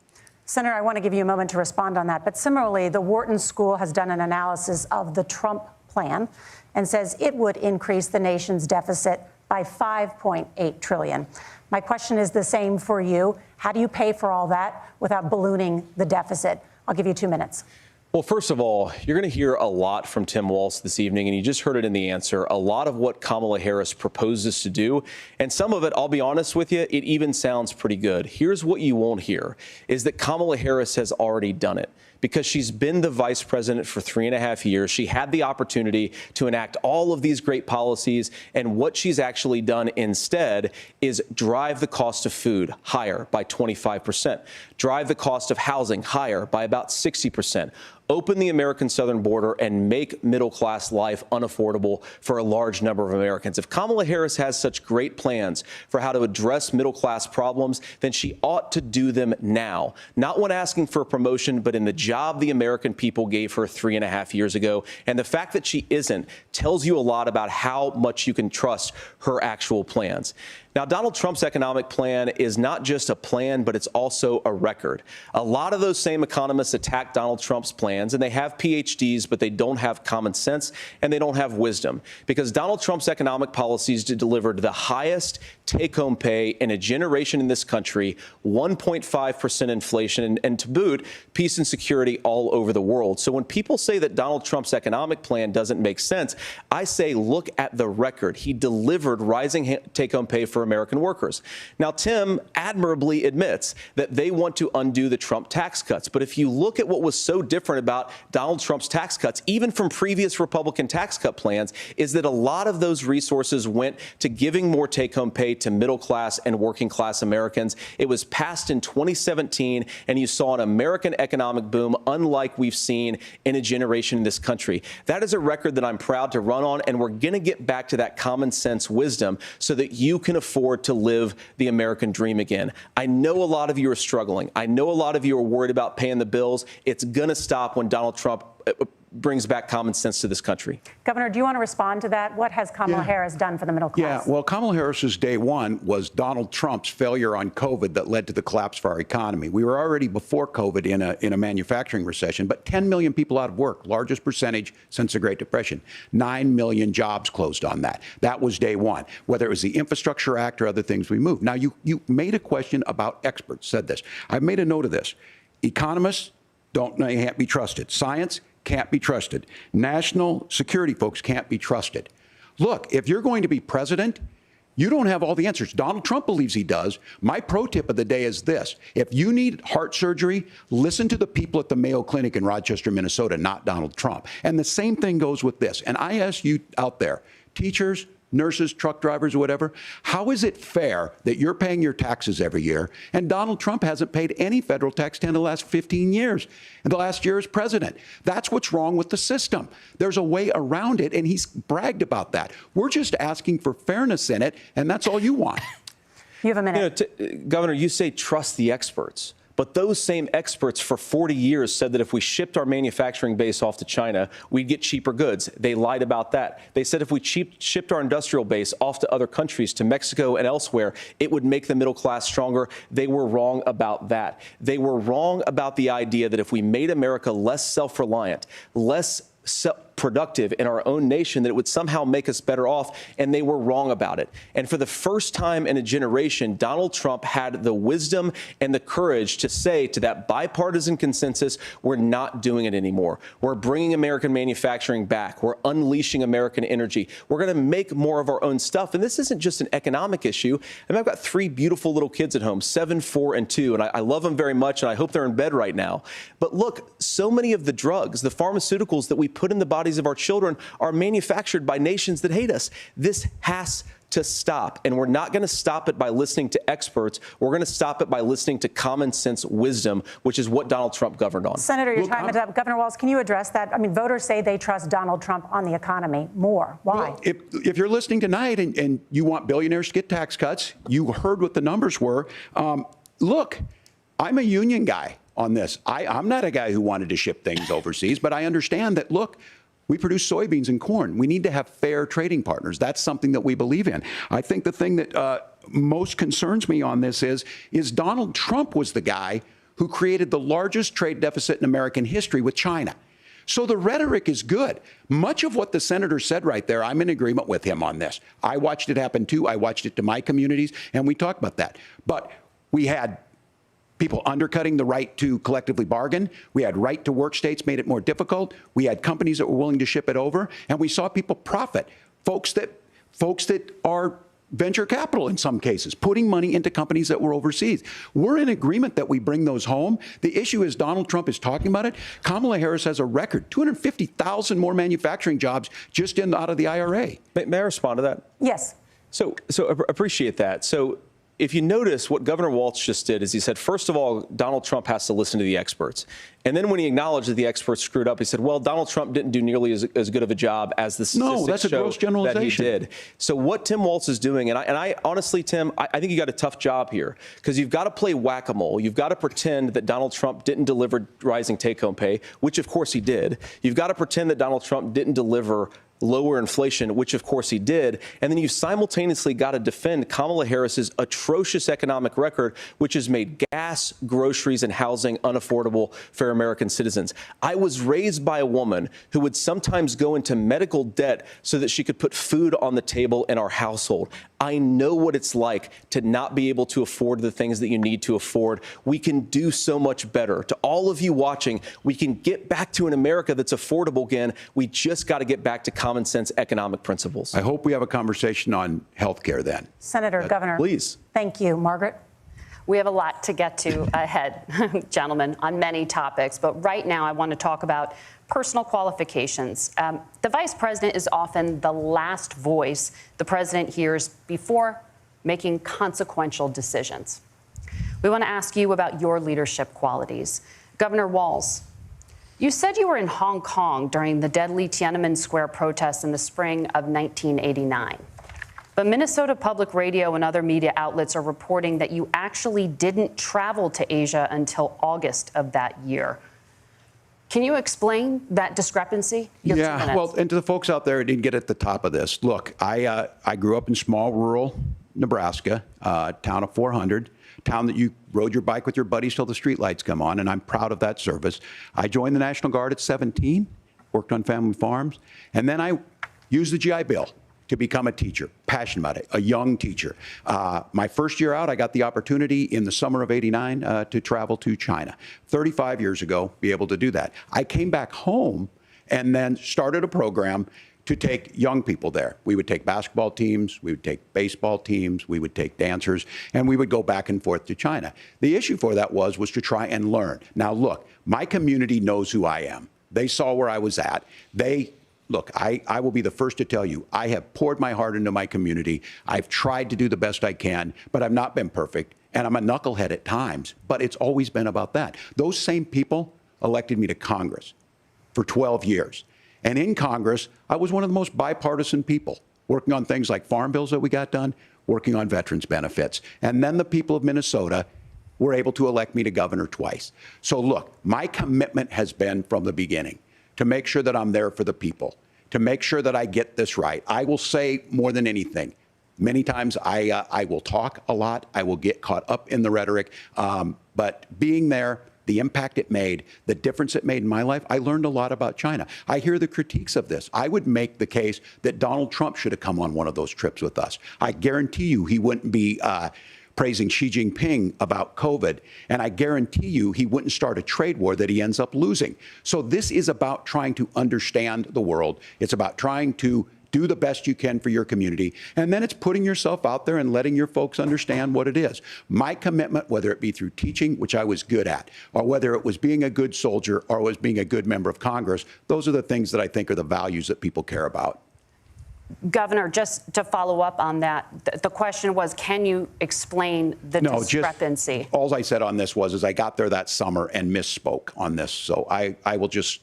Senator, I want to give you a moment to respond on that. But similarly, the Wharton School has done an analysis of the Trump plan and says it would increase the nation's deficit by $5.8 trillion. My question is the same for you. How do you pay for all that without ballooning the deficit? I'll give you 2 minutes. Well, first of all, you're going to hear a lot from Tim Walz this evening, and you just heard it in the answer, a lot of what Kamala Harris proposes to do. And some of it, I'll be honest with you, it even sounds pretty good. Here's what you won't hear, is that Kamala Harris has already done it. Because she's been the vice president for 3.5 years. She had the opportunity to enact all of these great policies. And what she's actually done instead is drive the cost of food higher by 25%, drive the cost of housing higher by about 60%. Open the American southern border and make middle-class life unaffordable for a large number of Americans. If Kamala Harris has such great plans for how to address middle-class problems, then she ought to do them now. Not when asking for a promotion, but in the job the American people gave her 3.5 years ago. And the fact that she isn't tells you a lot about how much you can trust her actual plans. Now, Donald Trump's economic plan is not just a plan, but it's also a record. A lot of those same economists attack Donald Trump's plans, and they have PhDs, but they don't have common sense and they don't have wisdom, because Donald Trump's economic policies delivered the highest take-home pay in a generation in this country, 1.5% inflation, and to boot, peace and security all over the world. So when people say that Donald Trump's economic plan doesn't make sense, I say, look at the record. He delivered rising take-home pay for American workers. Now, Tim admirably admits that they want to undo the Trump tax cuts. But if you look at what was so different about Donald Trump's tax cuts, even from previous Republican tax cut plans, is that a lot of those resources went to giving more take-home pay to middle-class and working-class Americans. It was passed in 2017, and you saw an American economic boom unlike we've seen in a generation in this country. That is a record that I'm proud to run on, and we're going to get back to that common sense wisdom so that you can afford to live the American dream again. I know a lot of you are struggling. I know a lot of you are worried about paying the bills. It's going to stop when Donald Trump brings back common sense to this country. Governor, do you want to respond to that? What has Kamala Harris done for the middle class? Yeah, well, Kamala Harris's day one was Donald Trump's failure on COVID that led to the collapse of our economy. We were already before COVID in a manufacturing recession, but 10 million people out of work, largest percentage since the Great Depression. 9 million jobs closed on that. That was day one. Whether it was the Infrastructure Act or other things we moved. Now, you made a question about experts, said this. I've made a note of this. Economists can't be trusted. Science can't be trusted. National security folks can't be trusted. Look, if you're going to be president, you don't have all the answers. Donald Trump believes he does. My pro tip of the day is this. If you need heart surgery, listen to the people at the Mayo Clinic in Rochester, Minnesota, not Donald Trump. And the same thing goes with this. And I ask you out there, teachers, nurses, truck drivers, or whatever, how is it fair that you're paying your taxes every year and Donald Trump hasn't paid any federal tax in the last 15 years, and the last year as president? That's what's wrong with the system. There's a way around it, and he's bragged about that. We're just asking for fairness in it, and that's all you want. You have a minute. Governor, you say trust the experts. But those same experts for 40 years said that if we shipped our manufacturing base off to China, we'd get cheaper goods. They lied about that. They said if we shipped our industrial base off to other countries, to Mexico and elsewhere, it would make the middle class stronger. They were wrong about that. They were wrong about the idea that if we made America less self-reliant, less productive in our own nation, that it would somehow make us better off, and they were wrong about it. And for the first time in a generation, Donald Trump had the wisdom and the courage to say to that bipartisan consensus, we're not doing it anymore. We're bringing American manufacturing back. We're unleashing American energy. We're going to make more of our own stuff. And this isn't just an economic issue. I mean, I've got 3 beautiful little kids at home, 7, 4, and 2, and I love them very much, and I hope they're in bed right now. But look, so many of the drugs, the pharmaceuticals that we put in the bodies of our children are manufactured by nations that hate us. This has to stop. And we're not going to stop it by listening to experts. We're going to stop it by listening to common sense wisdom, which is what Donald Trump governed on. Senator, your time is up. Governor Walz, can you address that? I mean, voters say they trust Donald Trump on the economy more. Why? Well, if you're listening tonight and you want billionaires to get tax cuts, you heard what the numbers were. Look, I'm a union guy on this. I'm not a guy who wanted to ship things overseas, but I understand that, look, we produce soybeans and corn. We need to have fair trading partners. That's something that we believe in. I think the thing that most concerns me on this is Donald Trump was the guy who created the largest trade deficit in American history with China. So the rhetoric is good. Much of what the senator said right there, I'm in agreement with him on this. I watched it happen too. I watched it to my communities, and we talked about that. But we had people undercutting the right to collectively bargain. We had right to work states made it more difficult. We had companies that were willing to ship it over, and we saw people profit. Folks that are venture capital in some cases, putting money into companies that were overseas. We're in agreement that we bring those home. The issue is Donald Trump is talking about it. Kamala Harris has a record, 250,000 more manufacturing jobs just out of the IRA. May I respond to that? Yes. So appreciate that. So if you notice, what Governor Walz just did is he said, first of all, Donald Trump has to listen to the experts. And then when he acknowledged that the experts screwed up, he said, well, Donald Trump didn't do nearly as good of a job as the statistics that's a gross generalization. That he did. So what Tim Walz is doing, and I honestly, Tim, I think you got a tough job here, because you've got to play whack-a-mole. You've got to pretend that Donald Trump didn't deliver rising take-home pay, which of course he did. You've got to pretend that Donald Trump didn't deliver lower inflation, which of course he did. And then you simultaneously got to defend Kamala Harris's atrocious economic record, which has made gas, groceries, and housing unaffordable for American citizens. I was raised by a woman who would sometimes go into medical debt so that she could put food on the table in our household. I know what it's like to not be able to afford the things that you need to afford. We can do so much better. To all of you watching, we can get back to an America that's affordable again. We just got to get back to common sense economic principles. I hope we have a conversation on health care then. Senator, Governor. Please. Thank you. Margaret? We have a lot to get to ahead, gentlemen, on many topics. But right now, I want to talk about personal qualifications. The vice president is often the last voice the president hears before making consequential decisions. We want to ask you about your leadership qualities. Governor Walz, you said you were in Hong Kong during the deadly Tiananmen Square protests in the spring of 1989. But Minnesota Public Radio and other media outlets are reporting that you actually didn't travel to Asia until August of that year. Can you explain that discrepancy? Yeah, well, and to the folks out there who didn't get at the top of this, look, I grew up in small rural Nebraska, town of 400, town that you rode your bike with your buddies till the streetlights come on, and I'm proud of that service. I joined the National Guard at 17, worked on family farms, and then I used the GI Bill to become a teacher, passionate about it, a young teacher. My first year out, I got the opportunity in the summer of '89 to travel to China. 35 years ago, be able to do that. I came back home and then started a program to take young people there. We would take basketball teams, we would take baseball teams, we would take dancers, and we would go back and forth to China. The issue for that was to try and learn. Now look, my community knows who I am. They saw where I was at. Look, I will be the first to tell you, I have poured my heart into my community. I've tried to do the best I can, but I've not been perfect. And I'm a knucklehead at times, but it's always been about that. Those same people elected me to Congress for 12 years. And in Congress, I was one of the most bipartisan people, working on things like farm bills that we got done, working on veterans benefits. And then the people of Minnesota were able to elect me to governor twice. So look, my commitment has been from the beginning to make sure that I'm there for the people, to make sure that I get this right. I will say more than anything. Many times I will talk a lot. I will get caught up in the rhetoric. But being there, the impact it made, the difference it made in my life, I learned a lot about China. I hear the critiques of this. I would make the case that Donald Trump should have come on one of those trips with us. I guarantee you he wouldn't be praising Xi Jinping about COVID. And I guarantee you he wouldn't start a trade war that he ends up losing. So this is about trying to understand the world. It's about trying to do the best you can for your community. And then it's putting yourself out there and letting your folks understand what it is. My commitment, whether it be through teaching, which I was good at, or whether it was being a good soldier or was being a good member of Congress, those are the things that I think are the values that people care about. Governor, just to follow up on that, the question was, can you explain the discrepancy? All I said on this is I got there that summer and misspoke on this. So I will just,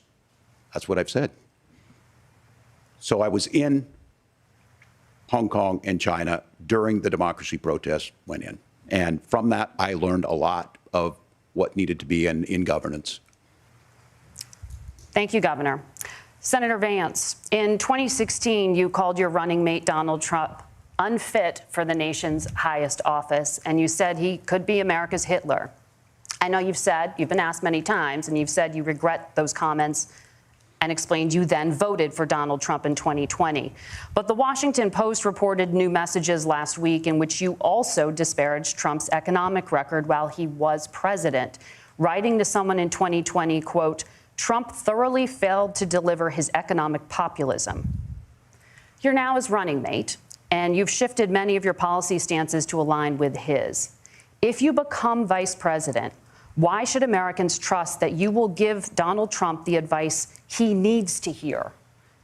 that's what I've said. So I was in Hong Kong and China during the democracy protests went in. And from that, I learned a lot of what needed to be in governance. Thank you, Governor. Senator Vance, in 2016, you called your running mate, Donald Trump, unfit for the nation's highest office, and you said he could be America's Hitler. I know you've been asked many times, and you've said you regret those comments and explained you then voted for Donald Trump in 2020. But the Washington Post reported new messages last week in which you also disparaged Trump's economic record while he was president, writing to someone in 2020, quote, Trump thoroughly failed to deliver his economic populism. You're now his running mate, and you've shifted many of your policy stances to align with his. If you become vice president, why should Americans trust that you will give Donald Trump the advice he needs to hear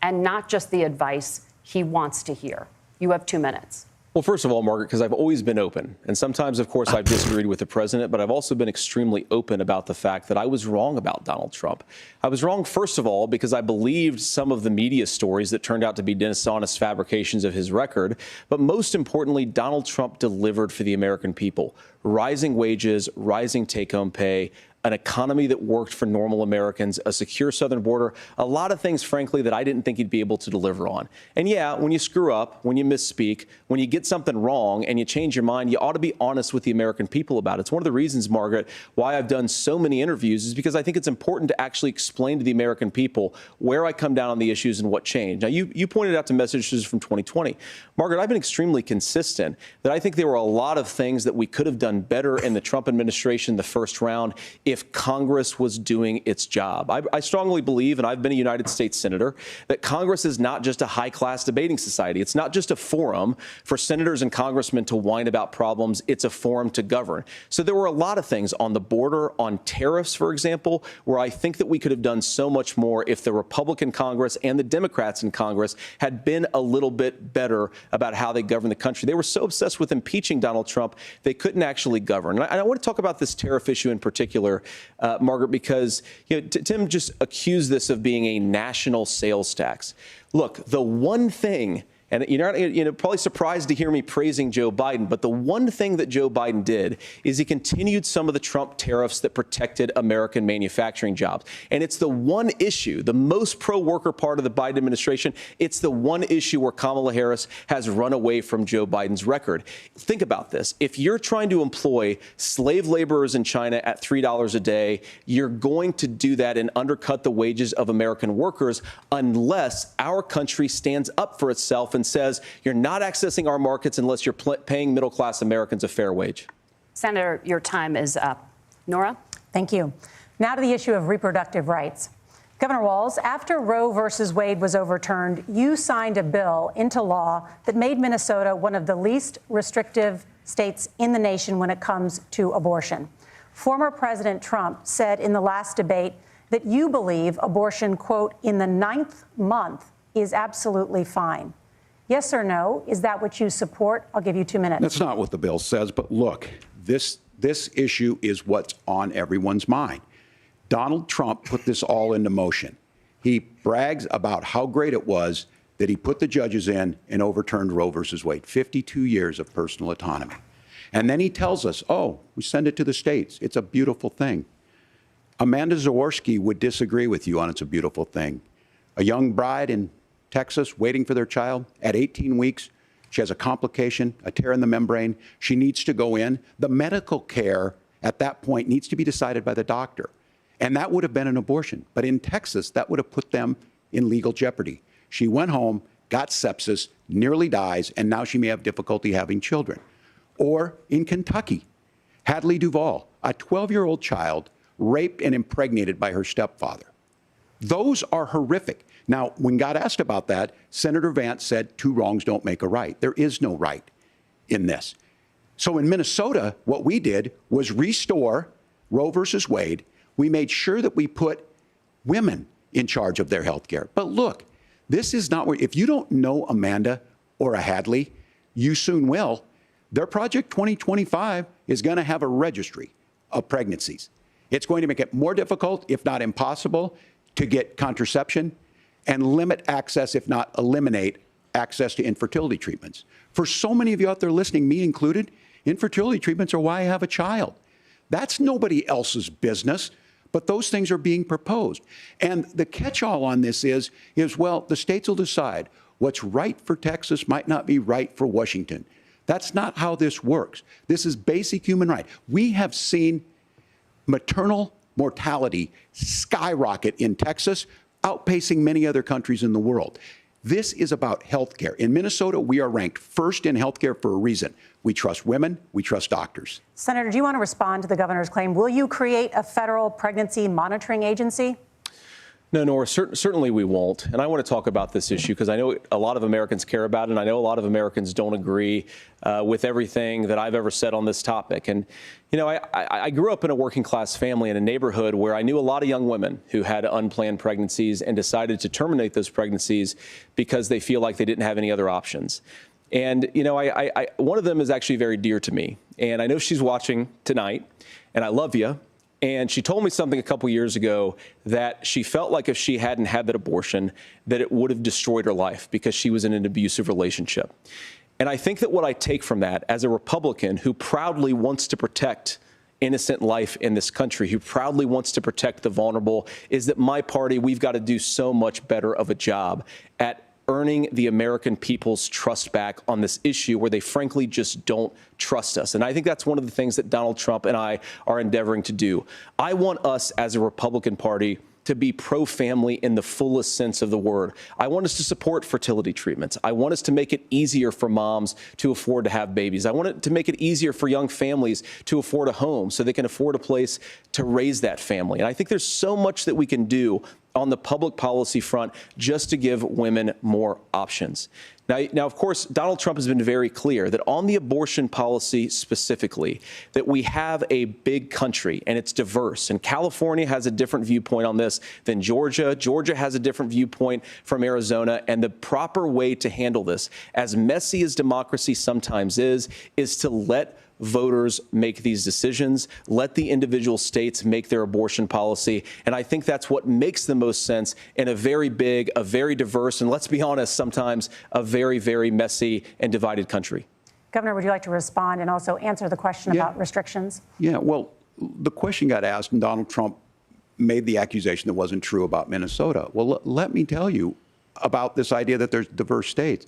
and not just the advice he wants to hear? You have 2 minutes. Well, first of all, Margaret, because I've always been open. And sometimes, of course, I've disagreed with the president, but I've also been extremely open about the fact that I was wrong about Donald Trump. I was wrong, first of all, because I believed some of the media stories that turned out to be dishonest fabrications of his record. But most importantly, Donald Trump delivered for the American people. Rising wages, rising take-home pay, an economy that worked for normal Americans, a secure southern border, a lot of things, frankly, that I didn't think he'd be able to deliver on. And yeah, when you screw up, when you misspeak, when you get something wrong and you change your mind, you ought to be honest with the American people about it. It's one of the reasons, Margaret, why I've done so many interviews is because I think it's important to actually explain to the American people where I come down on the issues and what changed. Now, you pointed out to messages from 2020. Margaret, I've been extremely consistent that I think there were a lot of things that we could have done better in the Trump administration the first round if Congress was doing its job. I strongly believe, and I've been a United States Senator, that Congress is not just a high-class debating society. It's not just a forum for senators and congressmen to whine about problems. It's a forum to govern. So there were a lot of things on the border, on tariffs, for example, where I think that we could have done so much more if the Republican Congress and the Democrats in Congress had been a little bit better about how they govern the country. They were so obsessed with impeaching Donald Trump, they couldn't actually govern. And I want to talk about this tariff issue in particular, Margaret, because Tim just accused this of being a national sales tax. Look, the one thing, and you're probably surprised to hear me praising Joe Biden, but the one thing that Joe Biden did is he continued some of the Trump tariffs that protected American manufacturing jobs. And it's the one issue, the most pro-worker part of the Biden administration, it's the one issue where Kamala Harris has run away from Joe Biden's record. Think about this. If you're trying to employ slave laborers in China at $3 a day, you're going to do that and undercut the wages of American workers unless our country stands up for itself and says you're not accessing our markets unless you're paying middle-class Americans a fair wage. Senator, your time is up. Nora? Thank you. Now to the issue of reproductive rights. Governor Walz, after Roe versus Wade was overturned, you signed a bill into law that made Minnesota one of the least restrictive states in the nation when it comes to abortion. Former President Trump said in the last debate that you believe abortion, quote, in the 9th month is absolutely fine. Yes or no? Is that what you support? I'll give you 2 minutes. That's not what the bill says. But look, this issue is what's on everyone's mind. Donald Trump put this all into motion. He brags about how great it was that he put the judges in and overturned Roe versus Wade, 52 years of personal autonomy. And then he tells us, oh, we send it to the states. It's a beautiful thing. Amanda Zaworski would disagree with you on it's a beautiful thing. A young bride in Texas waiting for their child at 18 weeks. She has a complication, a tear in the membrane. She needs to go in. The medical care at that point needs to be decided by the doctor. And that would have been an abortion. But in Texas, that would have put them in legal jeopardy. She went home, got sepsis, nearly dies, and now she may have difficulty having children. Or in Kentucky, Hadley Duval, a 12-year-old child raped and impregnated by her stepfather. Those are horrific. Now, when God asked about that, Senator Vance said 2 wrongs don't make a right. There is no right in this. So in Minnesota, what we did was restore Roe versus Wade. We made sure that we put women in charge of their health care. But look, this is not where, if you don't know Amanda or a Hadley, you soon will. Their Project 2025 is going to have a registry of pregnancies. It's going to make it more difficult, if not impossible, to get contraception and limit access, if not eliminate access to infertility treatments. For so many of you out there listening, me included, infertility treatments are why I have a child. That's nobody else's business, but those things are being proposed. And the catch-all on this is, well, the states will decide what's right for Texas might not be right for Washington. That's not how this works. This is basic human right. We have seen maternal mortality skyrocket in Texas, outpacing many other countries in the world. This is about health care. In Minnesota, we are ranked first in health care for a reason. We trust women. We trust doctors. Senator, do you want to respond to the governor's claim? Will you create a federal pregnancy monitoring agency? No, Nora, certainly we won't. And I want to talk about this issue because I know a lot of Americans care about it, and I know a lot of Americans don't agree with everything that I've ever said on this topic. And, you know, I grew up in a working class family in a neighborhood where I knew a lot of young women who had unplanned pregnancies and decided to terminate those pregnancies because they feel like they didn't have any other options. And, you know, one of them is actually very dear to me. And I know she's watching tonight, and I love you. And she told me something a couple years ago that she felt like if she hadn't had that abortion, that it would have destroyed her life because she was in an abusive relationship. And I think that what I take from that as a Republican who proudly wants to protect innocent life in this country, who proudly wants to protect the vulnerable, is that my party, we've got to do so much better of a job at earning the American people's trust back on this issue where they frankly just don't trust us. And I think that's one of the things that Donald Trump and I are endeavoring to do. I want us as a Republican Party to be pro-family in the fullest sense of the word. I want us to support fertility treatments. I want us to make it easier for moms to afford to have babies. I want it to make it easier for young families to afford a home so they can afford a place to raise that family. And I think there's so much that we can do on the public policy front just to give women more options. Now, of course, Donald Trump has been very clear that on the abortion policy specifically, that we have a big country and it's diverse. And California has a different viewpoint on this than Georgia. Georgia has a different viewpoint from Arizona. And the proper way to handle this, as messy as democracy sometimes is to let voters make these decisions, let the individual states make their abortion policy. And I think that's what makes the most sense in a very big, a very diverse, and let's be honest, sometimes a very, very messy and divided country. Governor, would you like to respond and also answer the question about restrictions? Yeah, well, the question got asked and Donald Trump made the accusation that wasn't true about Minnesota. Well, let me tell you about this idea that there's diverse states.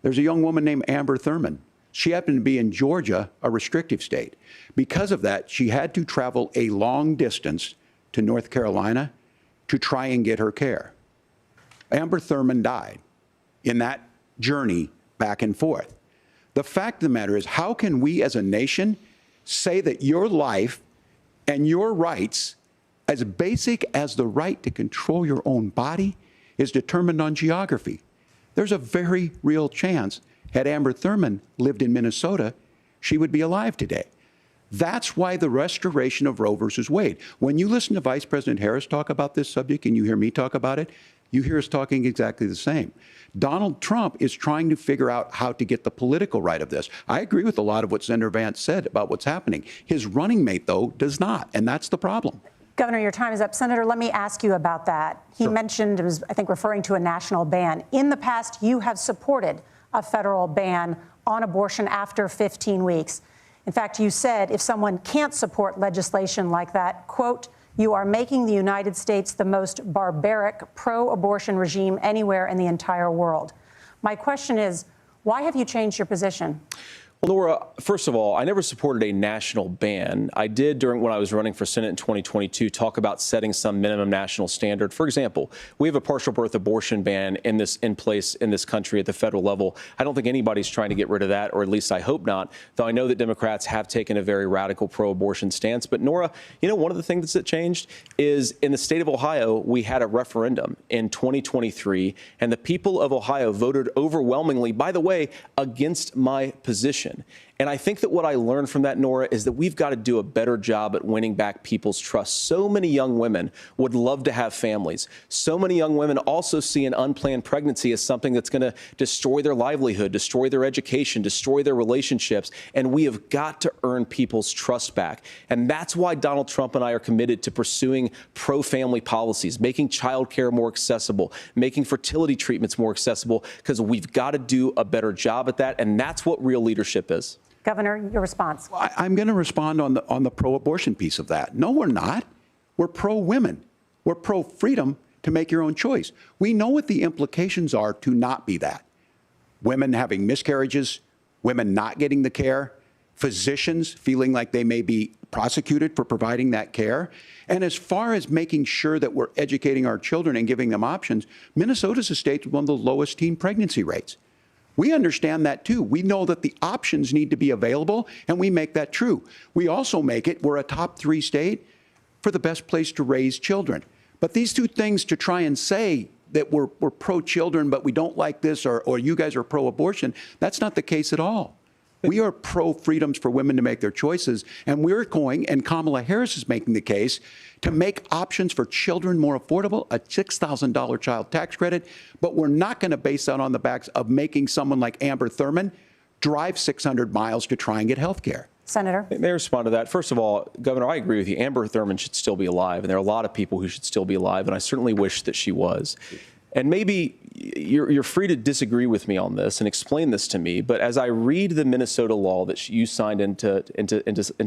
There's a young woman named Amber Thurman. She happened to be in Georgia, a restrictive state. Because of that, she had to travel a long distance to North Carolina to try and get her care. Amber Thurman died in that journey back and forth. The fact of the matter is, how can we as a nation say that your life and your rights, as basic as the right to control your own body, is determined on geography? There's a very real chance had Amber Thurman lived in Minnesota, she would be alive today. That's why the restoration of Roe versus Wade. When you listen to Vice President Harris talk about this subject and you hear me talk about it, you hear us talking exactly the same. Donald Trump is trying to figure out how to get the political right of this. I agree with a lot of what Senator Vance said about what's happening. His running mate, though, does not, and that's the problem. Governor, your time is up. Senator, let me ask you about that. He mentioned, it was, I think, referring to a national ban. In the past, you have supported a federal ban on abortion after 15 weeks. In fact, you said if someone can't support legislation like that, quote, you are making the United States the most barbaric pro-abortion regime anywhere in the entire world. My question is, why have you changed your position? Well, Nora, first of all, I never supported a national ban. I did when I was running for Senate in 2022 talk about setting some minimum national standard. For example, we have a partial birth abortion ban in place in this country at the federal level. I don't think anybody's trying to get rid of that, or at least I hope not, though I know that Democrats have taken a very radical pro-abortion stance. But Nora, one of the things that changed is in the state of Ohio, we had a referendum in 2023, and the people of Ohio voted overwhelmingly, by the way, against my position. And I think that what I learned from that, Nora, is that we've got to do a better job at winning back people's trust. So many young women would love to have families. So many young women also see an unplanned pregnancy as something that's going to destroy their livelihood, destroy their education, destroy their relationships. And we have got to earn people's trust back. And that's why Donald Trump and I are committed to pursuing pro-family policies, making child care more accessible, making fertility treatments more accessible, because we've got to do a better job at that. And that's what real leadership is. Governor, your response. I'm going to respond on the pro-abortion piece of that. No, we're not. We're pro-women. We're pro-freedom to make your own choice. We know what the implications are to not be that. Women having miscarriages, women not getting the care, physicians feeling like they may be prosecuted for providing that care. And as far as making sure that we're educating our children and giving them options, Minnesota's a state with one of the lowest teen pregnancy rates. We understand that too. We know that the options need to be available, and we make that true. We also make it, we're a top 3 state for the best place to raise children. But these two things, to try and say that we're pro-children, but we don't like this, or you guys are pro-abortion, that's not the case at all. We are pro-freedoms for women to make their choices, and we're going, and Kamala Harris is making the case, to make options for children more affordable, a $6,000 child tax credit, but we're not going to base that on the backs of making someone like Amber Thurman drive 600 miles to try and get health care. Senator? May I respond to that? First of all, Governor, I agree with you. Amber Thurman should still be alive, and there are a lot of people who should still be alive, and I certainly wish that she was. And maybe you're free to disagree with me on this and explain this to me, but as I read the Minnesota law that you signed into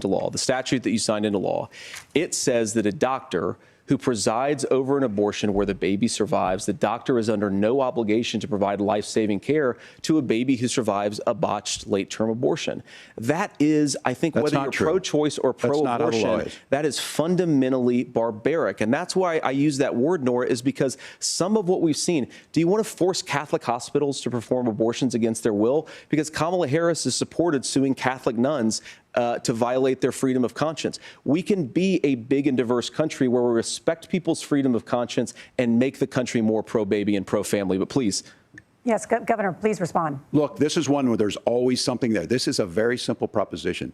law, the statute that you signed into law, it says that a doctor who presides over an abortion where the baby survives, the doctor is under no obligation to provide life-saving care to a baby who survives a botched late-term abortion. That is, I think, That's whether you're true. pro-choice or pro-abortion, that is fundamentally barbaric. And that's why I use that word, Nora, is because some of what we've seen, do you want to force Catholic hospitals to perform abortions against their will? Because Kamala Harris has supported suing Catholic nuns to violate their freedom of conscience. We can be a big and diverse country where we respect people's freedom of conscience and make the country more pro-baby and pro-family. But please. Yes, Governor, please respond. Look, this is one where there's always something there. This is a very simple proposition.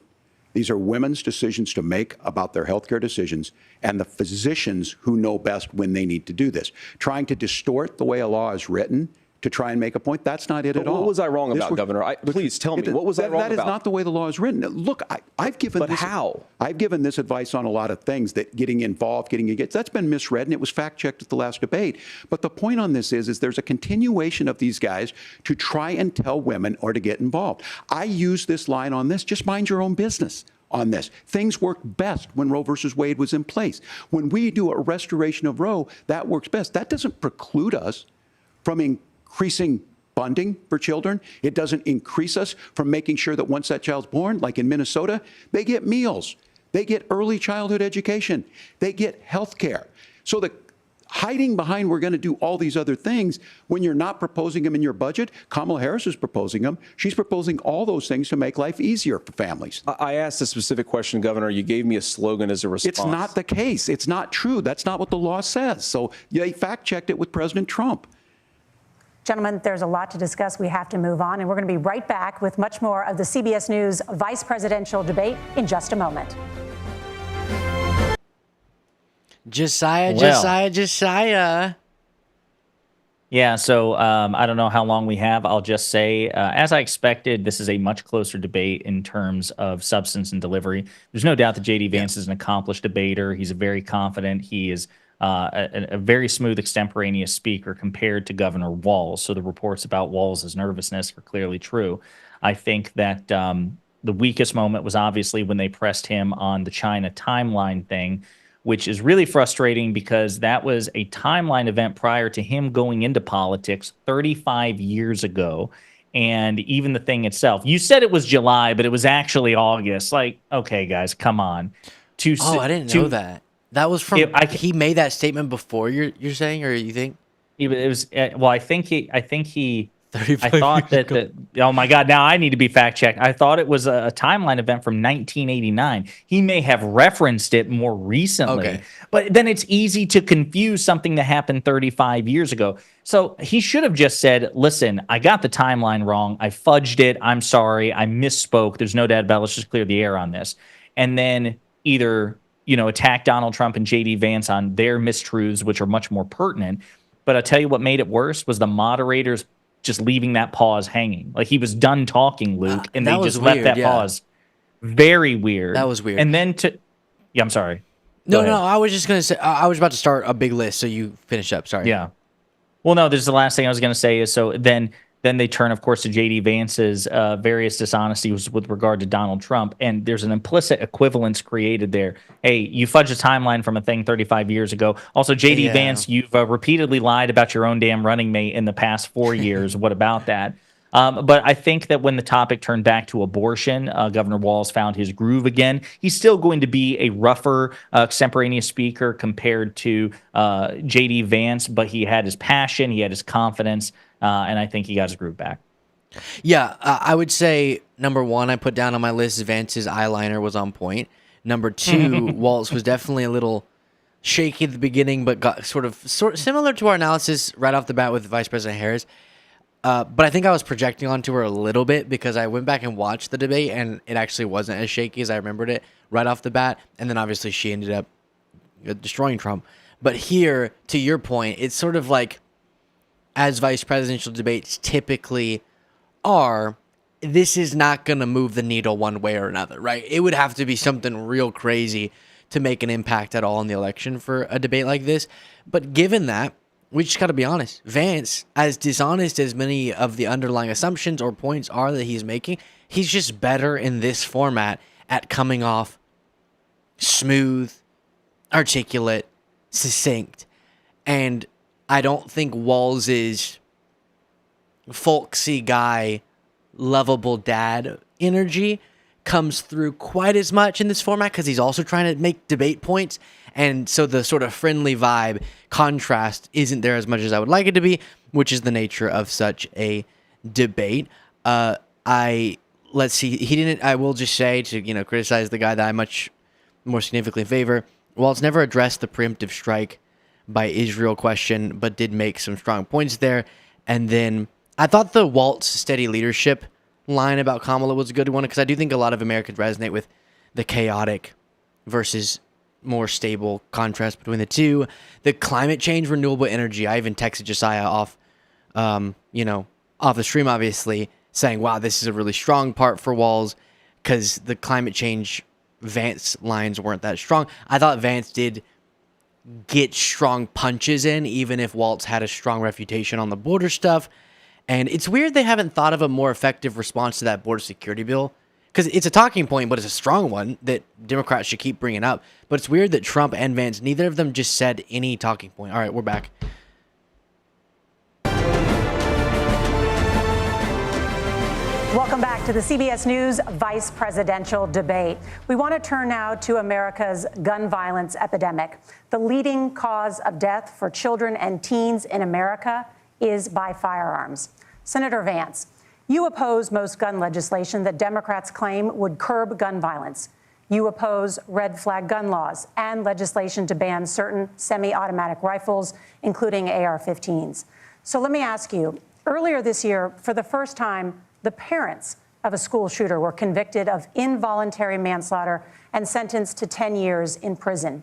These are women's decisions to make about their healthcare decisions, and the physicians who know best when they need to do this. Trying to distort the way a law is written to try and make a point, that's not it at all. What was I wrong about, Governor? Please tell me, what was I wrong about? That is not the way the law is written. Look, I've given But this, how? I've given this advice on a lot of things, that getting involved, getting engaged, that's been misread, and it was fact-checked at the last debate. But the point on this is there's a continuation of these guys to try and tell women or to get involved. I use this line on this, just mind your own business on this. Things worked best when Roe versus Wade was in place. When we do a restoration of Roe, that works best. That doesn't preclude us from increasing funding for children. It doesn't increase us from making sure that once that child's born, like in Minnesota, they get meals, they get early childhood education, they get health care. So the hiding behind we're going to do all these other things when you're not proposing them in your budget, Kamala Harris is proposing them. She's proposing all those things to make life easier for families. I asked a specific question, Governor. You gave me a slogan as a response. It's not the case. It's not true. That's not what the law says. So they fact-checked it with President Trump. Gentlemen, there's a lot to discuss. We have to move on, and we're going to be right back with much more of the CBS News vice presidential debate in just a moment. Josiah. Yeah, so I don't know how long we have. I'll just say, as I expected, this is a much closer debate in terms of substance and delivery. There's no doubt that J.D. Vance is an accomplished debater. He's very confident. He is a very smooth, extemporaneous speaker compared to Governor Walz. So the reports about Walz's nervousness are clearly true. I think that the weakest moment was obviously when they pressed him on the China timeline thing, which is really frustrating because that was a timeline event prior to him going into politics 35 years ago. and even the thing itself. You said it was July, but it was actually August. Like, okay, guys, come on. I didn't know that. That was from he made that statement before you're saying, or you think? It was well. I think he. I 35 thought years that. Oh my God! Now I need to be fact checked. I thought it was a timeline event from 1989. He may have referenced it more recently, Okay. but then it's easy to confuse something that happened 35 years ago. So he should have just said, "Listen, I got the timeline wrong. I fudged it. I'm sorry. I misspoke. There's no doubt about it. Let's just clear the air on this." And then either attack Donald Trump and JD Vance on their mistruths, which are much more pertinent. But I'll tell you what made it worse was the moderators just leaving that pause hanging. Like he was done talking, Luke, and they just left that pause. Very weird. That was weird. And then I'm sorry. No, I was just going to say, I was about to start a big list, so you finish up. Sorry. Yeah. Well, no, this is the last thing I was going to say is so then they turn, of course, to JD Vance's various dishonesties with regard to Donald Trump. And there's an implicit equivalence created there. Hey, you fudged a timeline from a thing 35 years ago. Also, JD Vance, you've repeatedly lied about your own damn running mate in the past 4 years. What about that? But I think that when the topic turned back to abortion, Governor Walz found his groove again. He's still going to be a rougher, extemporaneous speaker compared to JD Vance, but he had his passion, he had his confidence, and I think he got his groove back. Yeah, I would say number one I put down on my list, Vance's eyeliner was on point. Number two, Walz was definitely a little shaky at the beginning, but got sort of similar to our analysis right off the bat with Vice President Harris. But I think I was projecting onto her a little bit because I went back and watched the debate, and it actually wasn't as shaky as I remembered it right off the bat. And then obviously she ended up destroying Trump. But here, to your point, it's sort of like, as vice presidential debates typically are, this is not going to move the needle one way or another, right? It would have to be something real crazy to make an impact at all in the election for a debate like this. But given that, we just got to be honest. Vance, as dishonest as many of the underlying assumptions or points are that he's making, he's just better in this format at coming off smooth, articulate, succinct. And I don't think Walz's folksy guy, lovable dad energy comes through quite as much in this format because he's also trying to make debate points. And so the sort of friendly vibe contrast isn't there as much as I would like it to be, which is the nature of such a debate. Let's see. He didn't, I will just say to, criticize the guy that I much more significantly favor. Walz never addressed the preemptive strike by Israel question, but did make some strong points there. And then I thought the Walz steady leadership line about Kamala was a good one because I do think a lot of Americans resonate with the chaotic versus more stable contrast between the two. The climate change, renewable energy. I even texted Josiah off the stream, obviously, saying, wow, this is a really strong part for Walz because the climate change Vance lines weren't that strong. I thought Vance did get strong punches in, even if Walz had a strong refutation on the border stuff. And it's weird they haven't thought of a more effective response to that border security bill. Because it's a talking point, but it's a strong one that Democrats should keep bringing up. But it's weird that Trump and Vance, neither of them just said any talking point. All right, we're back. Welcome back to the CBS News Vice Presidential Debate. We want to turn now to America's gun violence epidemic. The leading cause of death for children and teens in America is by firearms. Senator Vance, you oppose most gun legislation that Democrats claim would curb gun violence. You oppose red flag gun laws and legislation to ban certain semi-automatic rifles, including AR-15s. So let me ask you, earlier this year, for the first time, the parents of a school shooter were convicted of involuntary manslaughter and sentenced to 10 years in prison.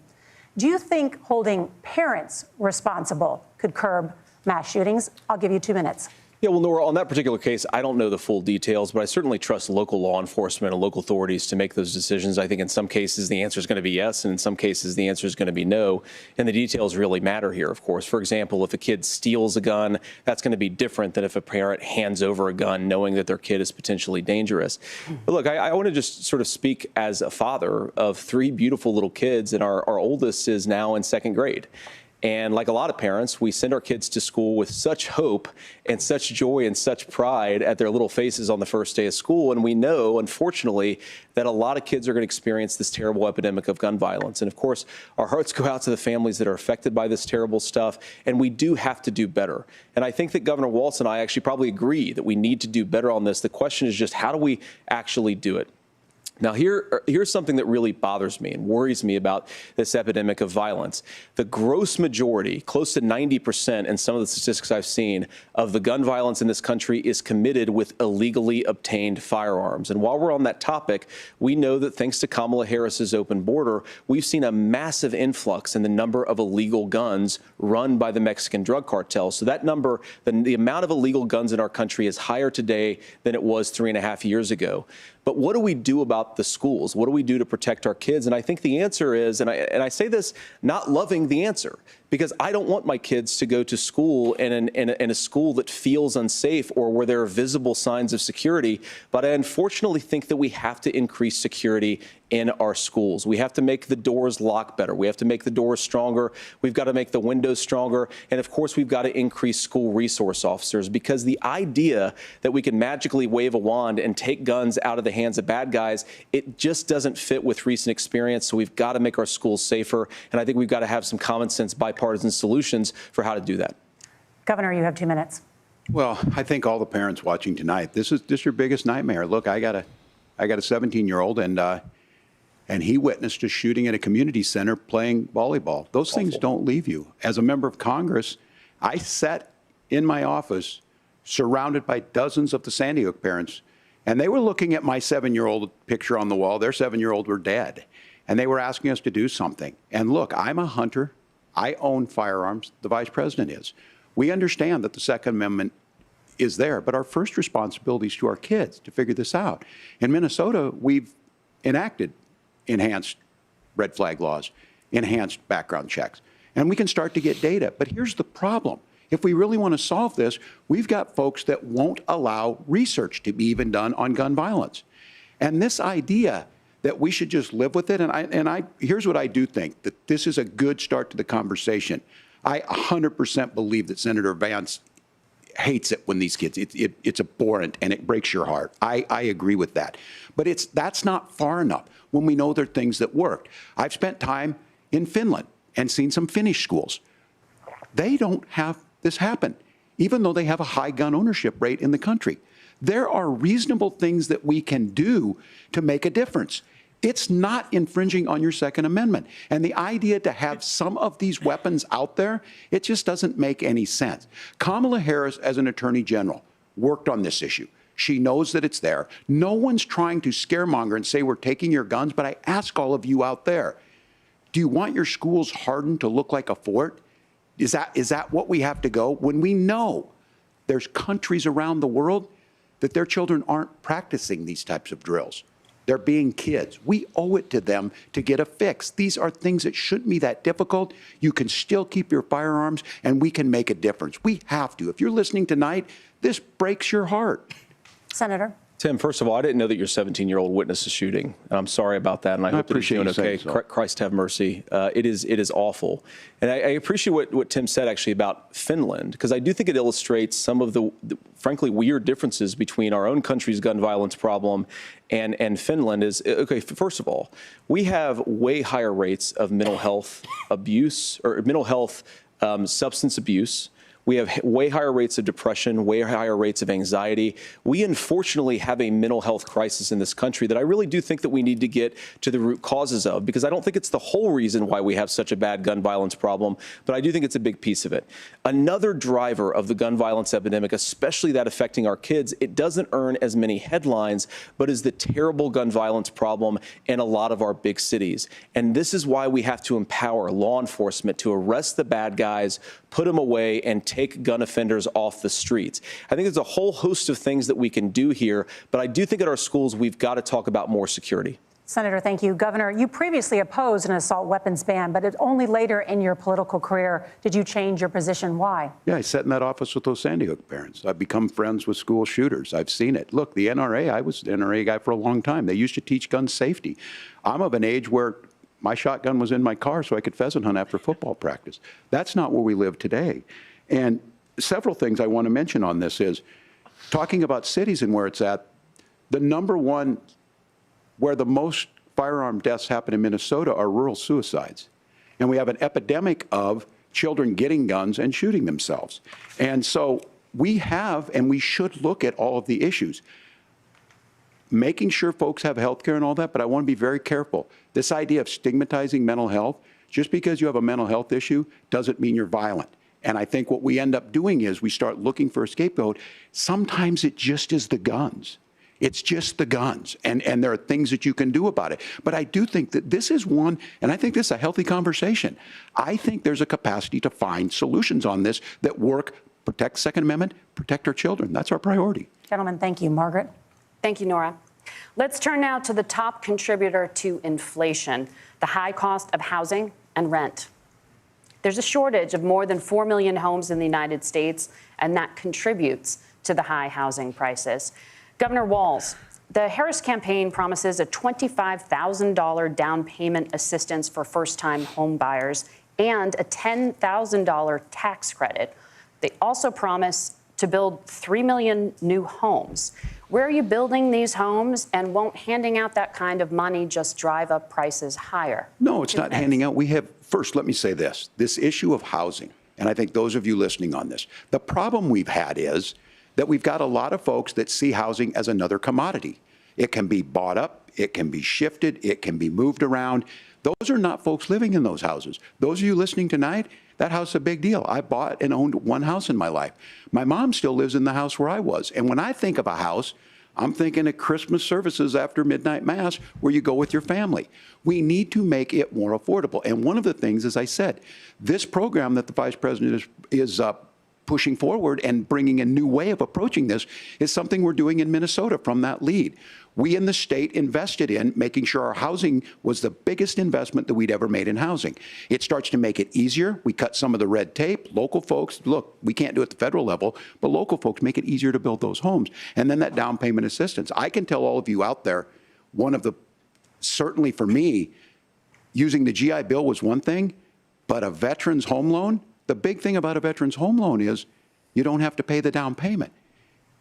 Do you think holding parents responsible could curb mass shootings? I'll give you 2 minutes. Yeah, well, Nora, on that particular case, I don't know the full details, but I certainly trust local law enforcement and local authorities to make those decisions. I think in some cases the answer is going to be yes, and in some cases the answer is going to be no. And the details really matter here, of course. For example, if a kid steals a gun, that's going to be different than if a parent hands over a gun knowing that their kid is potentially dangerous. But look, I want to just sort of speak as a father of 3 beautiful little kids, and our oldest is now in 2nd grade. And like a lot of parents, we send our kids to school with such hope and such joy and such pride at their little faces on the first day of school. And we know, unfortunately, that a lot of kids are going to experience this terrible epidemic of gun violence. And of course, our hearts go out to the families that are affected by this terrible stuff. And we do have to do better. And I think that Governor Walz and I actually probably agree that we need to do better on this. The question is just, how do we actually do it? Now, here's something that really bothers me and worries me about this epidemic of violence. The gross majority, close to 90% in some of the statistics I've seen, of the gun violence in this country is committed with illegally obtained firearms. And while we're on that topic, we know that thanks to Kamala Harris's open border, we've seen a massive influx in the number of illegal guns run by the Mexican drug cartel. So that number, the amount of illegal guns in our country is higher today than it was 3.5 years ago. But what do we do about the schools? What do we do to protect our kids? And I think the answer is, and I say this not loving the answer, because I don't want my kids to go to school in a school that feels unsafe or where there are visible signs of security. But I unfortunately think that we have to increase security in our schools. We have to make the doors lock better. We have to make the doors stronger. We've got to make the windows stronger. And of course, we've got to increase school resource officers, because the idea that we can magically wave a wand and take guns out of the hands of bad guys, it just doesn't fit with recent experience. So we've got to make our schools safer. And I think we've got to have some common sense bipartisan solutions for how to do that. Governor, you have 2 minutes. Well, I think all the parents watching tonight, this is your biggest nightmare. Look, I got a 17-year-old, and he witnessed a shooting at a community center playing volleyball. Those things don't leave you. As a member of Congress, I sat in my office surrounded by dozens of the Sandy Hook parents, and they were looking at my 7-year-old picture on the wall. Their 7-year-old were dead, and they were asking us to do something. And look, I'm a hunter. I own firearms. The vice president is. We understand that the Second Amendment is there, but our first responsibility is to our kids to figure this out. In Minnesota, we've enacted enhanced red flag laws, enhanced background checks, and we can start to get data. But here's the problem. If we really want to solve this, we've got folks that won't allow research to be even done on gun violence. And this idea that we should just live with it, and here's what I do think, that this is a good start to the conversation. I 100% believe that Senator Vance hates it when these kids, it's abhorrent and it breaks your heart. I agree with that. But that's not far enough when we know there are things that worked. I've spent time in Finland and seen some Finnish schools. They don't have this happen, even though they have a high gun ownership rate in the country. There are reasonable things that we can do to make a difference. It's not infringing on your Second Amendment. And the idea to have some of these weapons out there, it just doesn't make any sense. Kamala Harris, as an attorney general, worked on this issue. She knows that it's there. No one's trying to scaremonger and say we're taking your guns, but I ask all of you out there, do you want your schools hardened to look like a fort? Is that what we have to go? When we know there's countries around the world that their children aren't practicing these types of drills. They're being kids. We owe it to them to get a fix. These are things that shouldn't be that difficult. You can still keep your firearms, and we can make a difference. We have to. If you're listening tonight, this breaks your heart. Senator. Tim, first of all, I didn't know that your 17-year-old witnessed a shooting. I'm sorry about that, and I hope that he's doing okay. Christ have mercy. It is awful. And I appreciate what Tim said, actually, about Finland, because I do think it illustrates some of the frankly, weird differences between our own country's gun violence problem and Finland. Is, okay, first of all, we have way higher rates of mental health abuse, or mental health substance abuse. We have way higher rates of depression, way higher rates of anxiety. We unfortunately have a mental health crisis in this country that I really do think that we need to get to the root causes of, because I don't think it's the whole reason why we have such a bad gun violence problem, but I do think it's a big piece of it. Another driver of the gun violence epidemic, especially that affecting our kids, it doesn't earn as many headlines, but is the terrible gun violence problem in a lot of our big cities. And this is why we have to empower law enforcement to arrest the bad guys, put them away, and take gun offenders off the streets. I think there's a whole host of things that we can do here, but I do think at our schools we've got to talk about more security. Senator, thank you. Governor, you previously opposed an assault weapons ban, but only later in your political career did you change your position. Why? Yeah, I sat in that office with those Sandy Hook parents. I've become friends with school shooters. I've seen it. Look, the NRA, I was the NRA guy for a long time. They used to teach gun safety. I'm of an age where my shotgun was in my car so I could pheasant hunt after football practice. That's not where we live today. And several things I want to mention on this is, talking about cities and where it's at, the number one where the most firearm deaths happen in Minnesota are rural suicides. And we have an epidemic of children getting guns and shooting themselves. And so we have, and we should look at all of the issues, making sure folks have health care and all that, but I want to be very careful. This idea of stigmatizing mental health, just because you have a mental health issue doesn't mean you're violent. And I think what we end up doing is we start looking for a scapegoat. Sometimes it just is the guns. It's just the guns, and there are things that you can do about it. But I do think that this is one, and I think this is a healthy conversation. I think there's a capacity to find solutions on this that work, protect Second Amendment, protect our children. That's our priority. Gentlemen, thank you. Margaret? Thank you, Nora. Let's turn now to the top contributor to inflation, the high cost of housing and rent. There's a shortage of more than 4 million homes in the United States, and that contributes to the high housing prices. Governor Walz, the Harris campaign promises a $25,000 down payment assistance for first-time home buyers and a $10,000 tax credit. They also promise to build 3 million new homes. Where are you building these homes, and won't handing out that kind of money just drive up prices higher? No, it's not handing out. We have, first, let me say this issue of housing, and I think those of you listening on this, the problem we've had is that we've got a lot of folks that see housing as another commodity. It can be bought up, it can be shifted, it can be moved around. Those are not folks living in those houses. Those of you listening tonight, that house is a big deal. I bought and owned one house in my life. My mom still lives in the house where I was. And when I think of a house, I'm thinking of Christmas services after midnight mass where you go with your family. We need to make it more affordable. And one of the things, as I said, this program that the Vice President is pushing forward and bringing a new way of approaching this is something we're doing in Minnesota from that lead. We in the state invested in making sure our housing was the biggest investment that we'd ever made in housing. It starts to make it easier. We cut some of the red tape. Local folks, look, we can't do it at the federal level, but local folks make it easier to build those homes. And then that down payment assistance. I can tell all of you out there, one of the, certainly for me, using the GI Bill was one thing, but a veteran's home loan, the big thing about a veteran's home loan is you don't have to pay the down payment.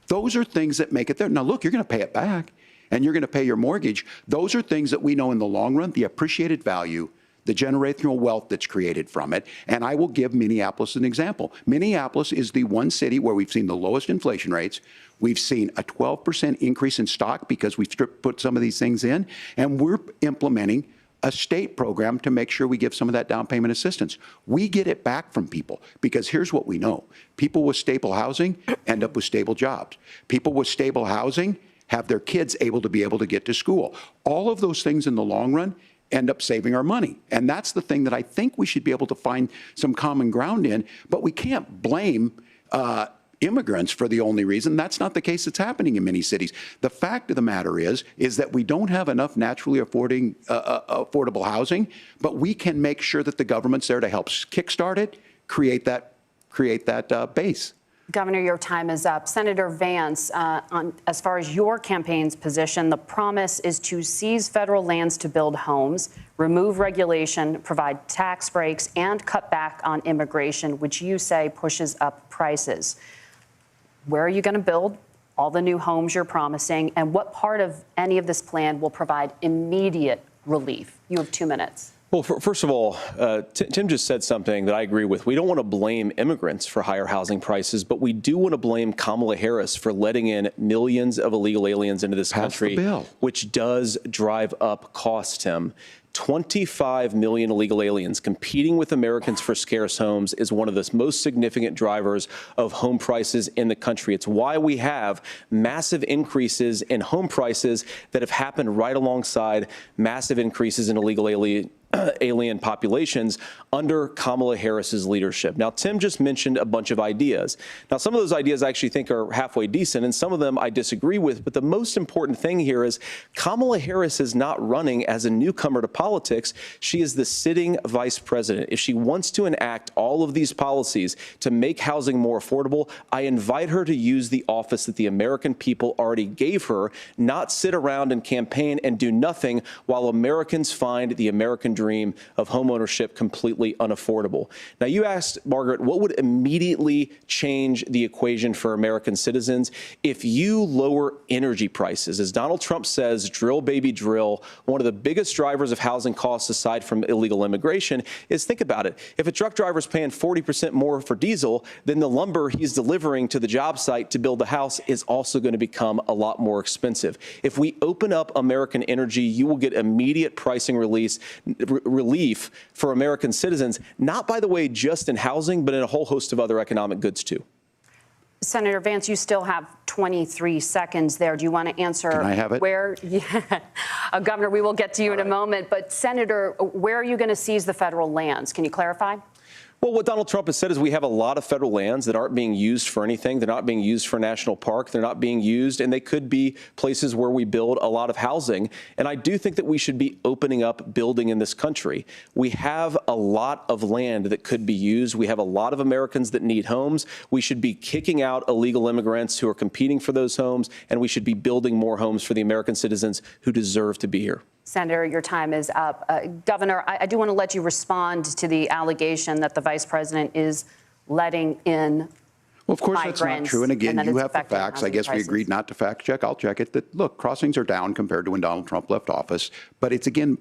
Those are things that make it there. Now, look, you're going to pay it back, and you're going to pay your mortgage. Those are things that we know in the long run, the appreciated value, the generational wealth that's created from it. And I will give Minneapolis an example. Minneapolis is the one city where we've seen the lowest inflation rates. We've seen a 12% increase in stock because we've put some of these things in, and we're implementing a state program to make sure we give some of that down payment assistance. We get it back from people because here's what we know. People with stable housing end up with stable jobs. People with stable housing have their kids able to get to school. All of those things in the long run end up saving our money. And that's the thing that I think we should be able to find some common ground in, but we can't blame immigrants for the only reason. That's not the case that's happening in many cities. The fact of the matter is that we don't have enough naturally affordable housing, but we can make sure that the government's there to help kickstart it, create that base. Governor, your time is up. Senator Vance, as far as your campaign's position, the promise is to seize federal lands to build homes, remove regulation, provide tax breaks, and cut back on immigration, which you say pushes up prices. Where are you going to build all the new homes you're promising, and what part of any of this plan will provide immediate relief? You have 2 minutes. Well, first of all, Tim just said something that I agree with. We don't want to blame immigrants for higher housing prices, but we do want to blame Kamala Harris for letting in millions of illegal aliens into this country, which does drive up costs, Tim. 25 million illegal aliens competing with Americans for scarce homes is one of the most significant drivers of home prices in the country. It's why we have massive increases in home prices that have happened right alongside massive increases in illegal alien populations under Kamala Harris's leadership. Now, Tim just mentioned a bunch of ideas. Now, some of those ideas I actually think are halfway decent, and some of them I disagree with. But the most important thing here is Kamala Harris is not running as a newcomer to politics. She is the sitting vice president. If she wants to enact all of these policies to make housing more affordable, I invite her to use the office that the American people already gave her, not sit around and campaign and do nothing while Americans find the American dream of homeownership completely unaffordable. Now, you asked, Margaret, what would immediately change the equation for American citizens if you lower energy prices? As Donald Trump says, drill, baby, drill. One of the biggest drivers of housing costs, aside from illegal immigration, is, think about it. If a truck driver's paying 40% more for diesel, then the lumber he's delivering to the job site to build the house is also going to become a lot more expensive. If we open up American energy, you will get immediate pricing relief for American citizens, not, by the way, just in housing, but in a whole host of other economic goods, too. Senator Vance, you still have 23 seconds there. Do you want to answer? Can I have it? Where, yeah. Governor, we will get to you in a moment. But, Senator, where are you going to seize the federal lands? Can you clarify? Well, what Donald Trump has said is we have a lot of federal lands that aren't being used for anything. They're not being used for national park. They're not being used, and they could be places where we build a lot of housing. And I do think that we should be opening up building in this country. We have a lot of land that could be used. We have a lot of Americans that need homes. We should be kicking out illegal immigrants who are competing for those homes, and we should be building more homes for the American citizens who deserve to be here. Senator, your time is up. Governor, I do want to let you respond to the allegation that the vice president is letting in. Well, of course, that's not true. And again, you have the facts. I guess we agreed not to fact check. I'll check it. That, look, crossings are down compared to when Donald Trump left office. But it's, again,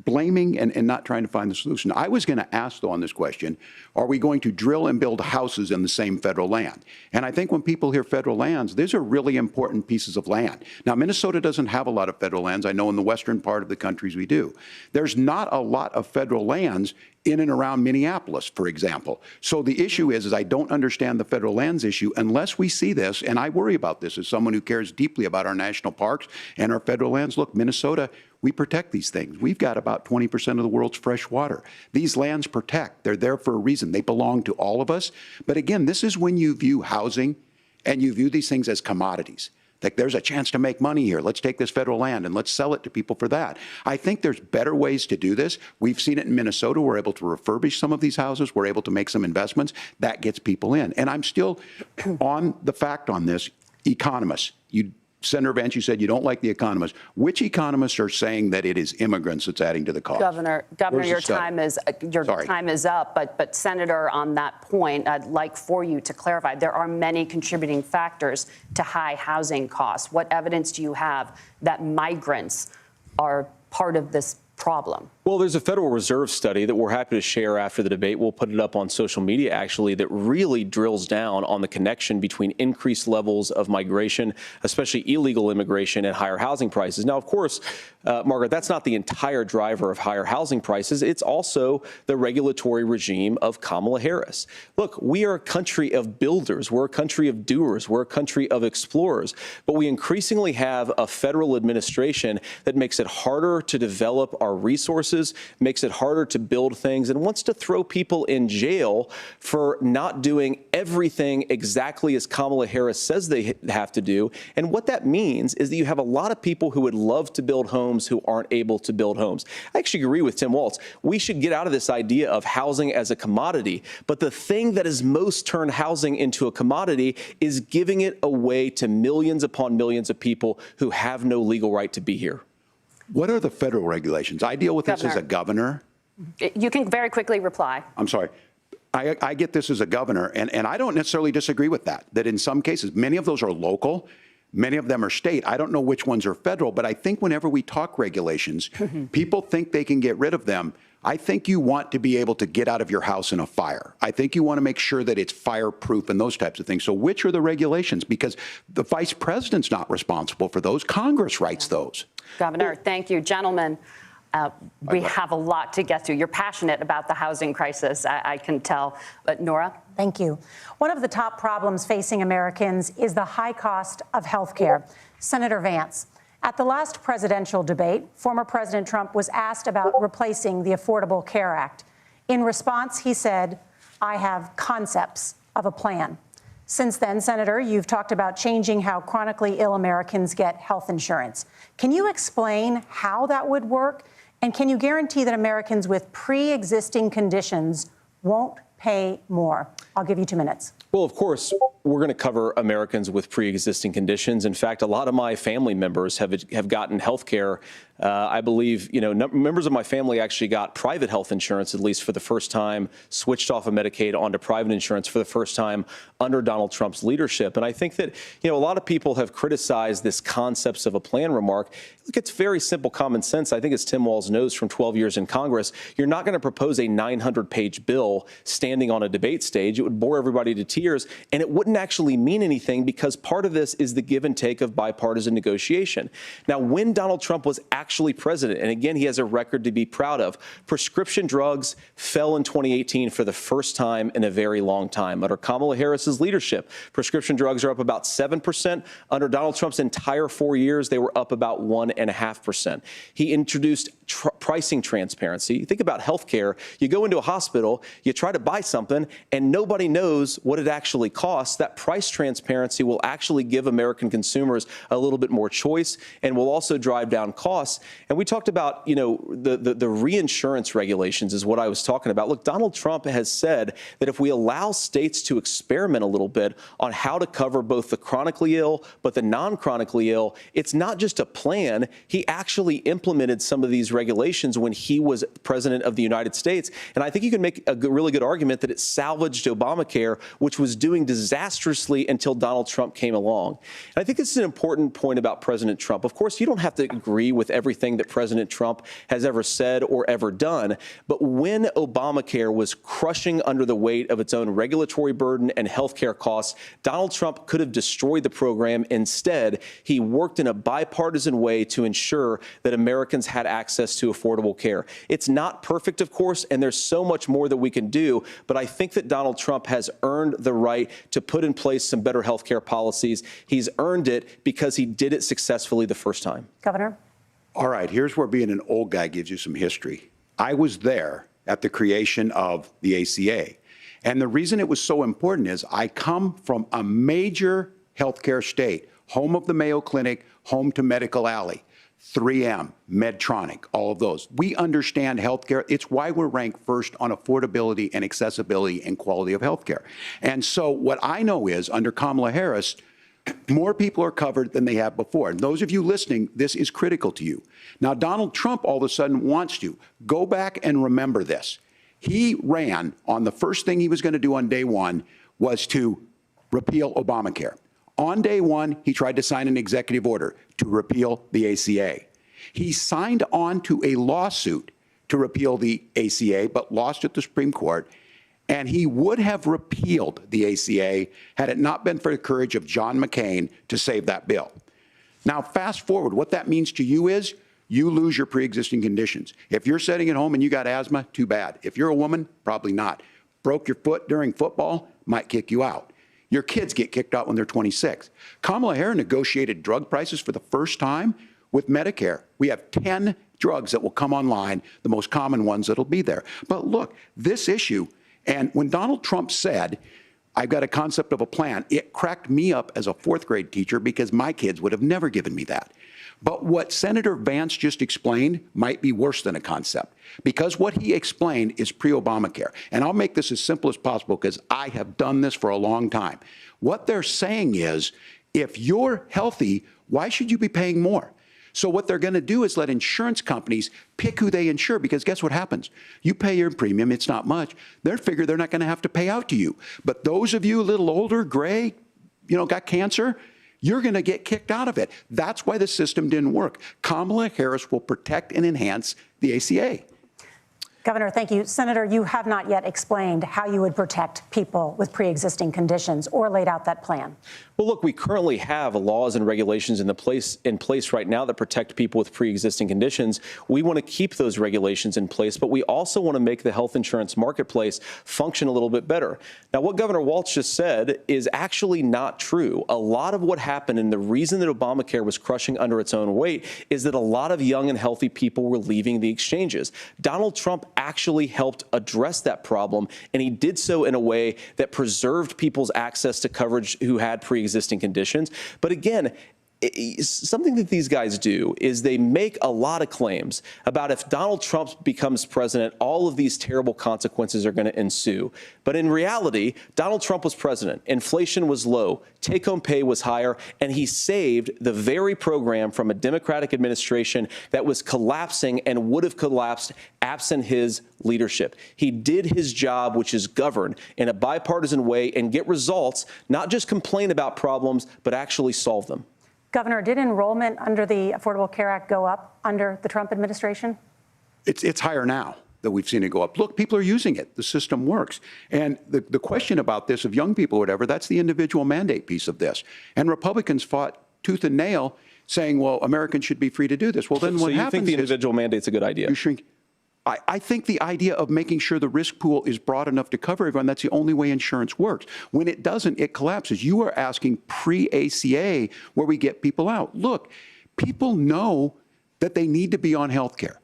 blaming and not trying to find the solution. I was going to ask, though, on this question, are we going to drill and build houses in the same federal land? And I think when people hear federal lands, these are really important pieces of land. Now, Minnesota doesn't have a lot of federal lands. I know in the western part of the countries we do. There's not a lot of federal lands in and around Minneapolis, for example. So the issue is I don't understand the federal lands issue unless we see this, and I worry about this as someone who cares deeply about our national parks and our federal lands. Look, Minnesota, we protect these things. We've got about 20% of the world's fresh water. These lands protect. They're there for a reason. They belong to all of us. But again, this is when you view housing and you view these things as commodities. Like, there's a chance to make money here. Let's take this federal land and let's sell it to people for that. I think there's better ways to do this. We've seen it in Minnesota. We're able to refurbish some of these houses. We're able to make some investments. That gets people in. And I'm still on the fact on this. Economists, Senator Vance, you said you don't like the economists. Which economists are saying that it is immigrants that's adding to the cost? Governor, your time is up. But Senator, on that point, I'd like for you to clarify. There are many contributing factors to high housing costs. What evidence do you have that migrants are part of this problem? Well, there's a Federal Reserve study that we're happy to share after the debate. We'll put it up on social media, actually, that really drills down on the connection between increased levels of migration, especially illegal immigration, and higher housing prices. Now, of course, Margaret, that's not the entire driver of higher housing prices. It's also the regulatory regime of Kamala Harris. Look, we are a country of builders. We're a country of doers. We're a country of explorers. But we increasingly have a federal administration that makes it harder to develop our resources, makes it harder to build things, and wants to throw people in jail for not doing everything exactly as Kamala Harris says they have to do. And what that means is that you have a lot of people who would love to build homes who aren't able to build homes. I actually agree with Tim Walz. We should get out of this idea of housing as a commodity. But the thing that has most turned housing into a commodity is giving it away to millions upon millions of people who have no legal right to be here. What are the federal regulations? I deal with this as a governor. You can very quickly reply. I'm sorry. I get this as a governor, and I don't necessarily disagree with that in some cases, many of those are local, many of them are state. I don't know which ones are federal, but I think whenever we talk regulations, people think they can get rid of them. I think you want to be able to get out of your house in a fire. I think you want to make sure that it's fireproof and those types of things. So which are the regulations? Because the vice president's not responsible for those. Congress writes those. Governor, thank you. Gentlemen, we have a lot to get to. You're passionate about the housing crisis, I can tell. But Nora? Thank you. One of the top problems facing Americans is the high cost of health care. Senator Vance, at the last presidential debate, former President Trump was asked about replacing the Affordable Care Act. In response, he said, "I have concepts of a plan." Since then, Senator, you've talked about changing how chronically ill Americans get health insurance. Can you explain how that would work? And can you guarantee that Americans with pre-existing conditions won't pay more? I'll give you 2 minutes. Well, of course, we're going to cover Americans with pre-existing conditions. In fact, a lot of my family members have gotten health care I believe, members of my family actually got private health insurance, at least for the first time, switched off of Medicaid onto private insurance for the first time under Donald Trump's leadership. And I think that, a lot of people have criticized this concepts of a plan remark. Look, it's very simple common sense. I think as Tim Walz knows from 12 years in Congress, you're not going to propose a 900-page bill standing on a debate stage. It would bore everybody to tears, and it wouldn't actually mean anything because part of this is the give and take of bipartisan negotiation. Now, when Donald Trump was actually president, and again, he has a record to be proud of, prescription drugs fell in 2018 for the first time in a very long time. Under Kamala Harris's leadership, prescription drugs are up about 7%. Under Donald Trump's entire 4 years, they were up about 1.5%. He introduced pricing transparency. Think about healthcare. You go into a hospital, you try to buy something, and nobody knows what it actually costs. That price transparency will actually give American consumers a little bit more choice and will also drive down costs. And we talked about, the reinsurance regulations is what I was talking about. Look, Donald Trump has said that if we allow states to experiment a little bit on how to cover both the chronically ill but the non-chronically ill, it's not just a plan. He actually implemented some of these regulations when he was president of the United States. And I think you can make a really good argument that it salvaged Obamacare, which was doing disastrously until Donald Trump came along. And I think this is an important point about President Trump. Of course, you don't have to agree with everything that President Trump has ever said or ever done. But when Obamacare was crushing under the weight of its own regulatory burden and healthcare costs, Donald Trump could have destroyed the program. Instead, he worked in a bipartisan way to ensure that Americans had access to affordable care. It's not perfect, of course, and there's so much more that we can do. But I think that Donald Trump has earned the right to put in place some better healthcare policies. He's earned it because he did it successfully the first time. Governor? All right, here's where being an old guy gives you some history. I was there at the creation of the ACA. And the reason it was so important is I come from a major healthcare state, home of the Mayo Clinic, home to Medical Alley, 3M, Medtronic, all of those. We understand healthcare. It's why we're ranked first on affordability and accessibility and quality of healthcare. And so what I know is under Kamala Harris, more people are covered than they have before. And those of you listening, this is critical to you. Now, Donald Trump all of a sudden wants to go back and remember this. He ran on the first thing he was going to do on day one was to repeal Obamacare. On day one, he tried to sign an executive order to repeal the ACA. He signed on to a lawsuit to repeal the ACA, but lost at the Supreme Court. And he would have repealed the ACA had it not been for the courage of John McCain to save that bill. Now, fast forward, what that means to you is you lose your pre-existing conditions. If you're sitting at home and you got asthma, too bad. If you're a woman, probably not. Broke your foot during football, might kick you out. Your kids get kicked out when they're 26. Kamala Harris negotiated drug prices for the first time with Medicare. We have 10 drugs that will come online, the most common ones that'll be there. But look, this issue, and when Donald Trump said, I've got a concept of a plan, it cracked me up as a fourth grade teacher because my kids would have never given me that. But what Senator Vance just explained might be worse than a concept, because what he explained is pre-Obamacare. And I'll make this as simple as possible because I have done this for a long time. What they're saying is, if you're healthy, why should you be paying more? So what they're going to do is let insurance companies pick who they insure, because guess what happens? You pay your premium, it's not much. They figure they're not going to have to pay out to you. But those of you a little older, gray, got cancer, you're going to get kicked out of it. That's why the system didn't work. Kamala Harris will protect and enhance the ACA. Governor, thank you. Senator, you have not yet explained how you would protect people with pre-existing conditions or laid out that plan. Well, look, we currently have laws and regulations in place right now that protect people with pre-existing conditions. We want to keep those regulations in place, but we also want to make the health insurance marketplace function a little bit better. Now, what Governor Walz just said is actually not true. A lot of what happened, and the reason that Obamacare was crushing under its own weight, is that a lot of young and healthy people were leaving the exchanges. Donald Trump actually helped address that problem, and he did so in a way that preserved people's access to coverage who had pre-existing conditions. But again, something that these guys do is they make a lot of claims about if Donald Trump becomes president, all of these terrible consequences are going to ensue. But in reality, Donald Trump was president. Inflation was low. Take-home pay was higher. And he saved the very program from a Democratic administration that was collapsing and would have collapsed absent his leadership. He did his job, which is govern in a bipartisan way and get results, not just complain about problems, but actually solve them. Governor, did enrollment under the Affordable Care Act go up under the Trump administration? It's higher now that we've seen it go up. Look, people are using it. The system works. And the question about this of young people or whatever, that's the individual mandate piece of this. And Republicans fought tooth and nail saying, well, Americans should be free to do this. Well, then what happens is... So you think the individual mandate's a good idea? You shrink. I think the idea of making sure the risk pool is broad enough to cover everyone, that's the only way insurance works. When it doesn't, it collapses. You are asking pre-ACA where we get people out. Look, people know that they need to be on health care.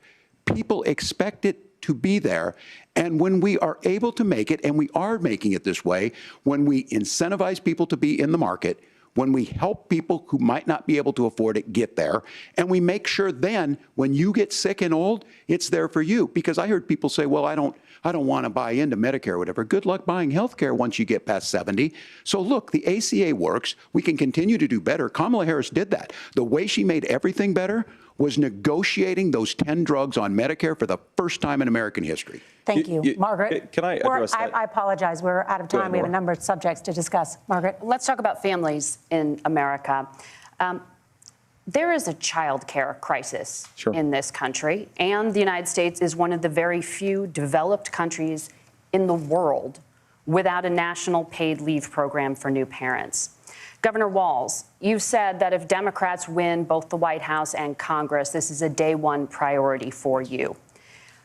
People expect it to be there. And when we are able to make it, and we are making it this way, when we incentivize people to be in the market, when we help people who might not be able to afford it get there, and we make sure then when you get sick and old, it's there for you. Because I heard people say, well, I don't want to buy into Medicare or whatever. Good luck buying health care once you get past 70. So look, the ACA works. We can continue to do better. Kamala Harris did that. The way she made everything better was negotiating those 10 drugs on Medicare for the first time in American history. Thank you. Margaret? Can I address that? I apologize. We're out of time. We have a number of subjects to discuss. Margaret? Let's talk about families in America. There is a child care crisis in this country, and the United States is one of the very few developed countries in the world without a national paid leave program for new parents. Governor Walz, you've said that if Democrats win both the White House and Congress, this is a day one priority for you.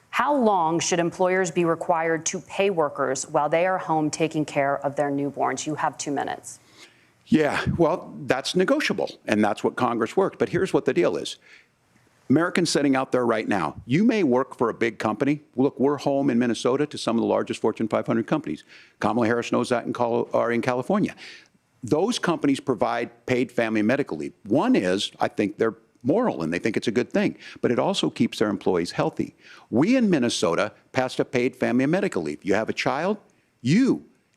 How long should employers be required to pay workers while they are home taking care of their newborns? You have 2 minutes. Yeah, well, that's negotiable, and that's what Congress works. But here's what the deal is. Americans sitting out there right now, you may work for a big company. Look, we're home in Minnesota to some of the largest Fortune 500 companies. Kamala Harris knows that in California. Those companies provide paid family and medical leave. One is, I think they're moral and they think it's a good thing, but it also keeps their employees healthy. We in Minnesota passed a paid family and medical leave. You have a child,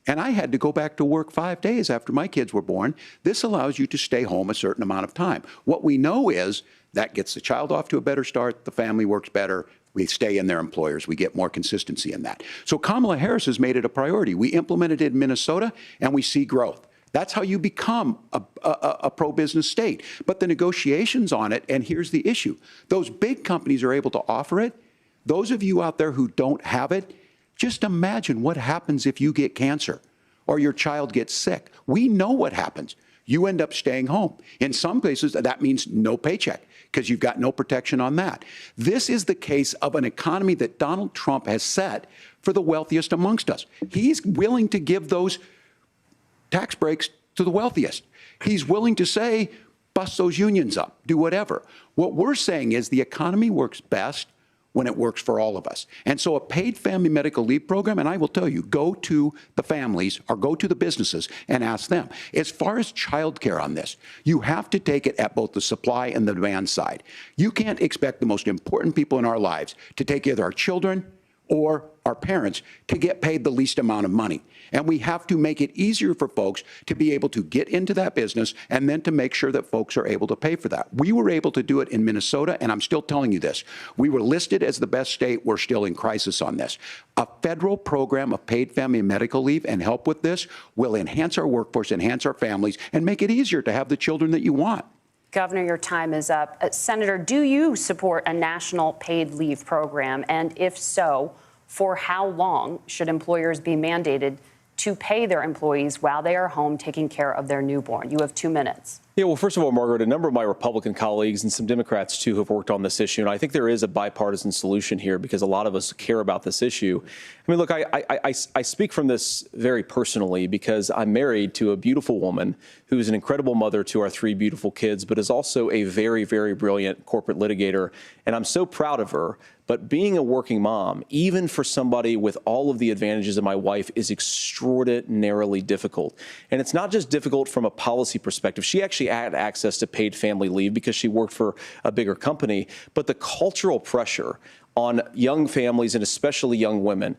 and I had to go back to work 5 days after my kids were born. This allows you to stay home a certain amount of time. What we know is that gets the child off to a better start, the family works better, we stay in their employers, we get more consistency in that. So Kamala Harris has made it a priority. We implemented it in Minnesota and we see growth. That's how you become a pro-business state. But the negotiations on it, and here's the issue. Those big companies are able to offer it. Those of you out there who don't have it, just imagine what happens if you get cancer or your child gets sick. We know what happens. You end up staying home. In some places, that means no paycheck because you've got no protection on that. This is the case of an economy that Donald Trump has set for the wealthiest amongst us. He's willing to give those tax breaks to the wealthiest. He's willing to say, bust those unions up, do whatever. What we're saying is the economy works best when it works for all of us. And so a paid family medical leave program, and I will tell you, go to the families or go to the businesses and ask them. As far as childcare on this, you have to take it at both the supply and the demand side. You can't expect the most important people in our lives to take either our children or our parents to get paid the least amount of money. And we have to make it easier for folks to be able to get into that business and then to make sure that folks are able to pay for that. We were able to do it in Minnesota, and I'm still telling you this. We were listed as the best state. We're still in crisis on this. A federal program of paid family and medical leave and help with this will enhance our workforce, enhance our families, and make it easier to have the children that you want. Governor, your time is up. Senator, do you support a national paid leave program? And if so, for how long should employers be mandated to pay their employees while they are home taking care of their newborn? You have 2 minutes. Yeah, well, first of all, Margaret, a number of my Republican colleagues and some Democrats, too, have worked on this issue. And I think there is a bipartisan solution here because a lot of us care about this issue. I mean, look, I speak from this very personally because I'm married to a beautiful woman who is an incredible mother to our 3 beautiful kids, but is also a very, very brilliant corporate litigator. And I'm so proud of her. But being a working mom, even for somebody with all of the advantages of my wife, is extraordinarily difficult. And it's not just difficult from a policy perspective. She actually she had access to paid family leave because she worked for a bigger company. But the cultural pressure on young families and especially young women,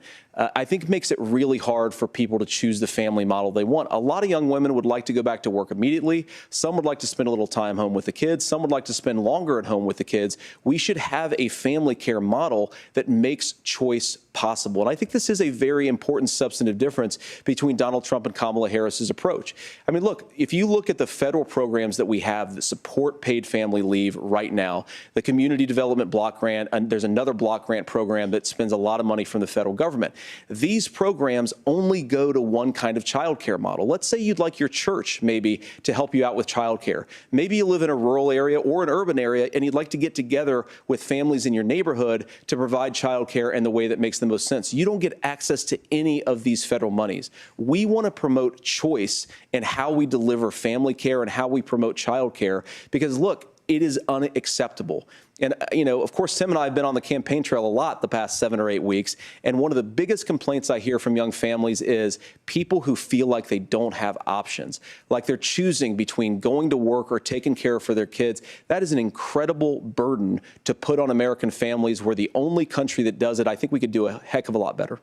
I think makes it really hard for people to choose the family model they want. A lot of young women would like to go back to work immediately. Some would like to spend a little time home with the kids. Some would like to spend longer at home with the kids. We should have a family care model that makes choice possible. And I think this is a very important substantive difference between Donald Trump and Kamala Harris's approach. I mean, look, if you look at the federal programs that we have that support paid family leave right now, the Community Development Block Grant, and there's another block grant program that spends a lot of money from the federal government. These programs only go to one kind of childcare model. Let's say you'd like your church maybe to help you out with childcare. Maybe you live in a rural area or an urban area and you'd like to get together with families in your neighborhood to provide childcare in the way that makes the most sense. You don't get access to any of these federal monies. We want to promote choice in how we deliver family care and how we promote childcare because, look, it is unacceptable. And, you know, of course, Tim and I have been on the campaign trail a lot the past 7 or 8 weeks. And one of the biggest complaints I hear from young families is people who feel like they don't have options, like they're choosing between going to work or taking care for their kids. That is an incredible burden to put on American families. We're the only country that does it. I think we could do a heck of a lot better.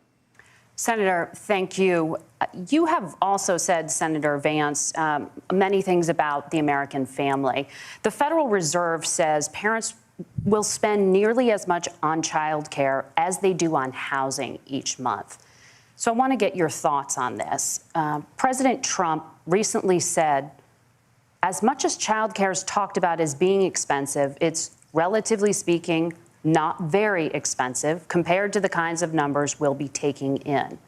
Senator, thank you. You have also said, Senator Vance, many things about the American family. The Federal Reserve says parents will spend nearly as much on child care as they do on housing each month. So I want to get your thoughts on this. President Trump recently said, as much as child care is talked about as being expensive, it's relatively speaking not very expensive compared to the kinds of numbers we'll be taking in.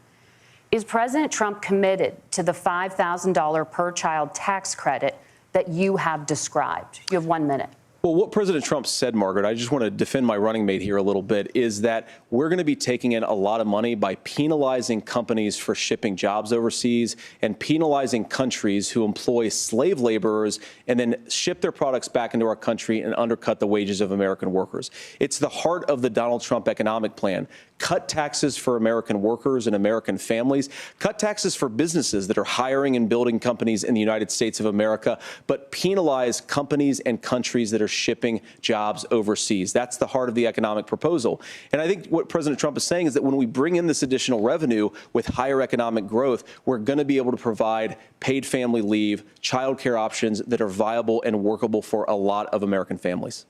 Is President Trump committed to the $5,000 per child tax credit that you have described? You have 1 minute. Well, what President Trump said, Margaret, I just want to defend my running mate here a little bit, is that we're going to be taking in a lot of money by penalizing companies for shipping jobs overseas and penalizing countries who employ slave laborers and then ship their products back into our country and undercut the wages of American workers. It's the heart of the Donald Trump economic plan. Cut taxes for American workers and American families. Cut taxes for businesses that are hiring and building companies in the United States of America, but penalize companies and countries that are shipping jobs overseas. That's the heart of the economic proposal. And I think what President Trump is saying is that when we bring in this additional revenue with higher economic growth, we're going to be able to provide paid family leave, child care options that are viable and workable for a lot of American families.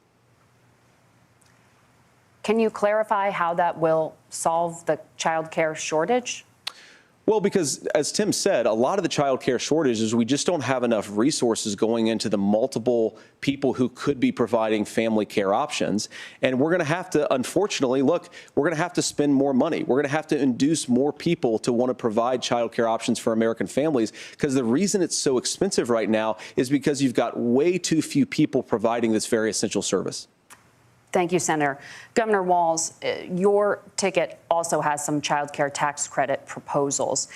Can you clarify how that will solve the child care shortage? Well, because as Tim said, a lot of the child care shortage is we just don't have enough resources going into the multiple people who could be providing family care options. And we're going to have to, unfortunately, look, we're going to have to spend more money. We're going to have to induce more people to want to provide child care options for American families, because the reason it's so expensive right now is because you've got way too few people providing this very essential service. Thank you, Senator. Governor Walz, your ticket also has some child care tax credit proposals.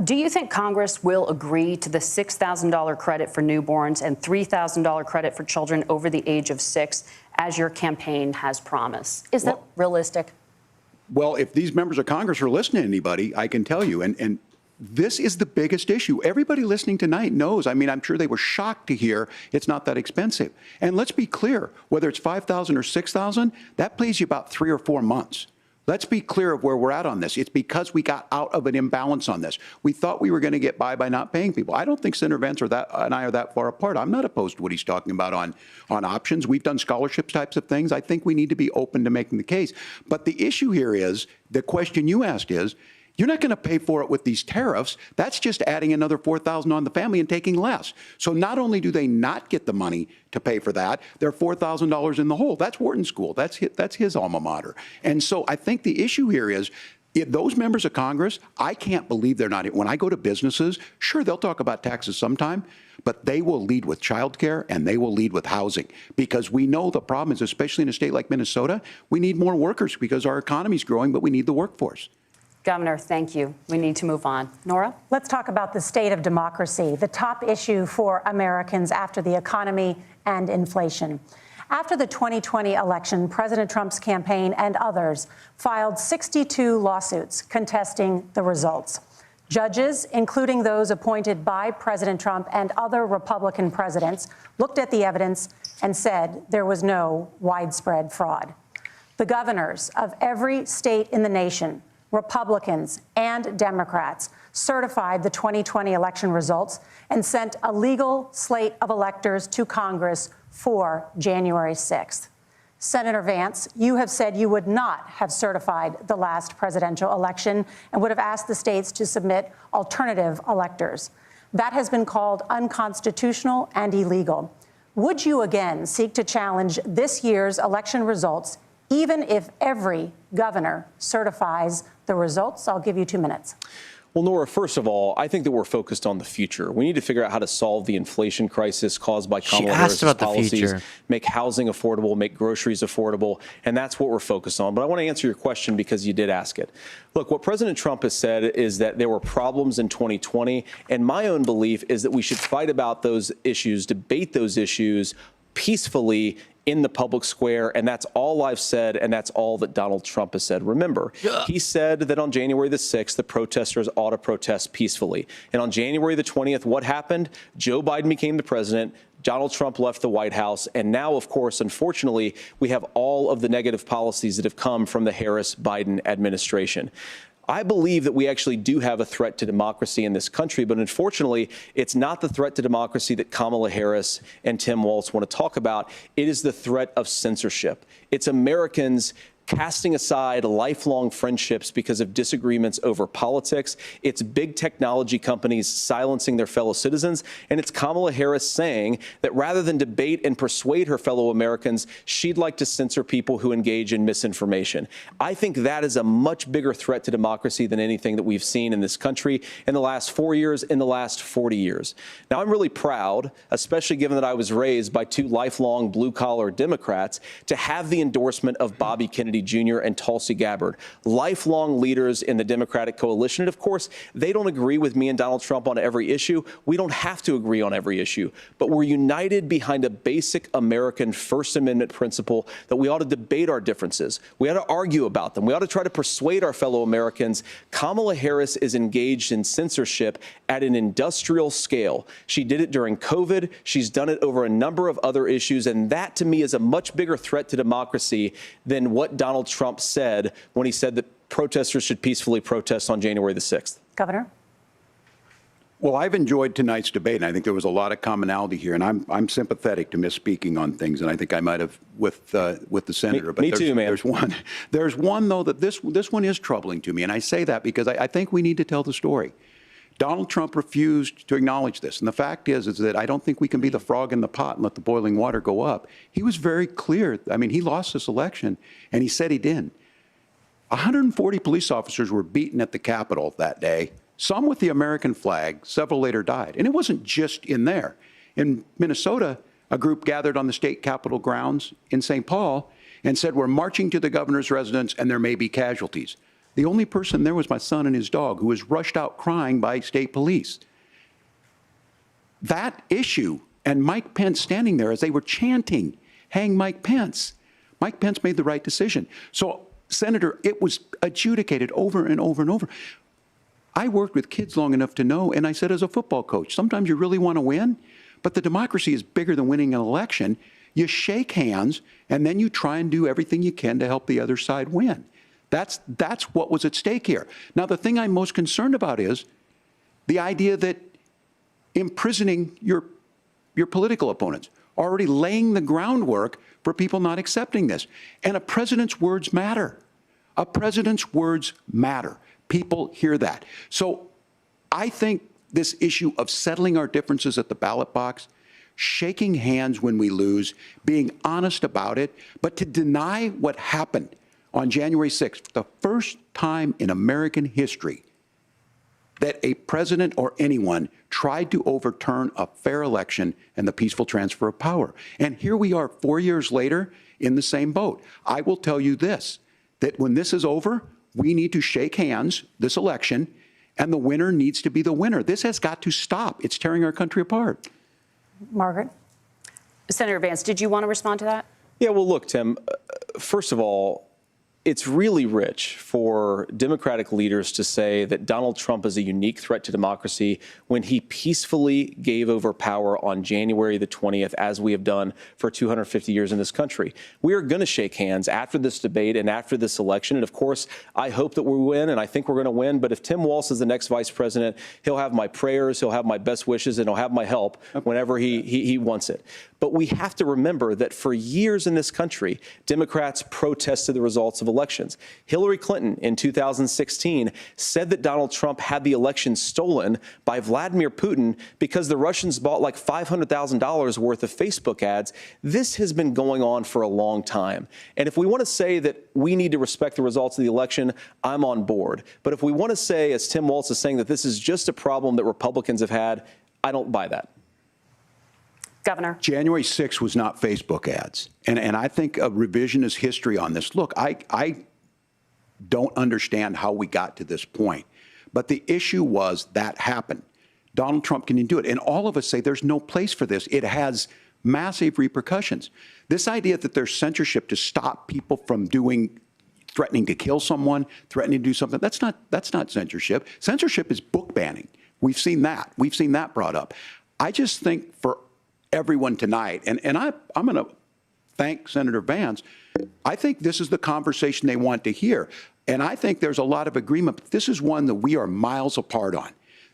Do you think Congress will agree to the $6,000 credit for newborns and $3,000 credit for children over the age of 6, as your campaign has promised? Is that realistic? Well, if these members of Congress are listening to anybody, I can tell you, and this is the biggest issue. Everybody listening tonight knows. I mean, I'm sure they were shocked to hear it's not that expensive. And let's be clear, whether it's $5,000 or $6,000, that pays you about 3 or 4 months. Let's be clear of where we're at on this. It's because we got out of an imbalance on this. We thought we were going to get by not paying people. I don't think Senator Vance and I are that far apart. I'm not opposed to what he's talking about on options. We've done scholarships types of things. I think we need to be open to making the case. But the issue here is, the question you asked is, you're not going to pay for it with these tariffs. That's just adding another $4,000 on the family and taking less. So not only do they not get the money to pay for that, they're $4,000 in the hole. That's Wharton School. That's his alma mater. And so I think the issue here is, if those members of Congress, I can't believe they're not. When I go to businesses, sure, they'll talk about taxes sometime, but they will lead with childcare and they will lead with housing, because we know the problem is, especially in a state like Minnesota, we need more workers because our economy is growing, but we need the workforce. Governor, thank you. We need to move on. Nora? Let's talk about the state of democracy, the top issue for Americans after the economy and inflation. After the 2020 election, President Trump's campaign and others filed 62 lawsuits contesting the results. Judges, including those appointed by President Trump and other Republican presidents, looked at the evidence and said there was no widespread fraud. The governors of every state in the nation, Republicans and Democrats, certified the 2020 election results and sent a legal slate of electors to Congress for January 6th. Senator Vance, you have said you would not have certified the last presidential election and would have asked the states to submit alternative electors. That has been called unconstitutional and illegal. Would you again seek to challenge this year's election results, even if every governor certifies the results? I'll give you 2 minutes. Well, Nora, first of all, I think that we're focused on the future. We need to figure out how to solve the inflation crisis caused by Kamala Harris's policies, make housing affordable, make groceries affordable, and that's what we're focused on. But I want to answer your question because you did ask it. Look, what President Trump has said is that there were problems in 2020, and my own belief is that we should fight about those issues, debate those issues peacefully in the public square, and that's all I've said, and that's all that Donald Trump has said. Remember, he said that on January the 6th, the protesters ought to protest peacefully. And on January the 20th, what happened? Joe Biden became the president. Donald Trump left the White House. And now, of course, unfortunately, we have all of the negative policies that have come from the Harris-Biden administration. I believe that we actually do have a threat to democracy in this country, but unfortunately, it's not the threat to democracy that Kamala Harris and Tim Walz want to talk about. It is the threat of censorship. It's Americans casting aside lifelong friendships because of disagreements over politics. It's big technology companies silencing their fellow citizens. And it's Kamala Harris saying that rather than debate and persuade her fellow Americans, she'd like to censor people who engage in misinformation. I think that is a much bigger threat to democracy than anything that we've seen in this country in the last 4 years, in the last 40 years. Now, I'm really proud, especially given that I was raised by two lifelong blue-collar Democrats, to have the endorsement of Bobby Kennedy Jr. and Tulsi Gabbard, lifelong leaders in the Democratic coalition. And of course, they don't agree with me and Donald Trump on every issue. We don't have to agree on every issue, but we're united behind a basic American First Amendment principle that we ought to debate our differences. We ought to argue about them. We ought to try to persuade our fellow Americans. Kamala Harris is engaged in censorship at an industrial scale. She did it during COVID. She's done it over a number of other issues. And that, to me, is a much bigger threat to democracy than what Donald Trump said when he said that protesters should peacefully protest on January the 6th. Governor? Well, I've enjoyed tonight's debate, and I think there was a lot of commonality here. And I'm sympathetic to misspeaking on things, and I think I might have with the senator. Me too, man. There's one though that this one is troubling to me, and I say that because I think we need to tell the story. Donald Trump refused to acknowledge this, and the fact is that I don't think we can be the frog in the pot and let the boiling water go up. He was very clear. I mean, he lost this election, and he said he didn't. 140 police officers were beaten at the Capitol that day. Some with the American flag, several later died. And it wasn't just in there. In Minnesota, a group gathered on the state capitol grounds in St. Paul and said, we're marching to the governor's residence and there may be casualties. The only person there was my son and his dog, who was rushed out crying by state police. That issue and Mike Pence standing there as they were chanting, hang Mike Pence. Mike Pence made the right decision. So, Senator, it was adjudicated over and over and over. I worked with kids long enough to know, and I said as a football coach, sometimes you really want to win, but the democracy is bigger than winning an election. You shake hands, and then you try and do everything you can to help the other side win. That's what was at stake here. Now, the thing I'm most concerned about is the idea that imprisoning your political opponents, already laying the groundwork for people not accepting this. And a president's words matter. A president's words matter. People hear that. So I think this issue of settling our differences at the ballot box, shaking hands when we lose, being honest about it, but to deny what happened on January 6th, the first time in American history that a president or anyone tried to overturn a fair election and the peaceful transfer of power. And here we are 4 years later in the same boat. I will tell you this, that when this is over, we need to shake hands this election, and the winner needs to be the winner. This has got to stop. It's tearing our country apart. Margaret? Senator Vance, did you want to respond to that? Yeah, well, look, Tim, first of all, it's really rich for Democratic leaders to say that Donald Trump is a unique threat to democracy when he peacefully gave over power on January the 20th, as we have done for 250 years in this country. We are going to shake hands after this debate and after this election. And of course, I hope that we win, and I think we're going to win. But if Tim Walz is the next vice president, he'll have my prayers, he'll have my best wishes, and he'll have my help whenever he wants it. But we have to remember that for years in this country, Democrats protested the results of elections. Hillary Clinton in 2016 said that Donald Trump had the election stolen by Vladimir Putin because the Russians bought like $500,000 worth of Facebook ads. This has been going on for a long time. And if we want to say that we need to respect the results of the election, I'm on board. But if we want to say, as Tim Walz is saying, that this is just a problem that Republicans have had, I don't buy that. Governor. January 6th was not Facebook ads. And I think a revisionist history on this. Look, I don't understand how we got to this point. But the issue was that happened. Donald Trump can do it. And all of us say there's no place for this. It has massive repercussions. This idea that there's censorship to stop people from threatening to kill someone, threatening to do something, that's not censorship. Censorship is book banning. We've seen that. We've seen that brought up. I just think for everyone tonight, and I'm going to thank Senator Vance, I think this is the conversation they want to hear. And I think there's a lot of agreement, but this is one that we are miles apart on.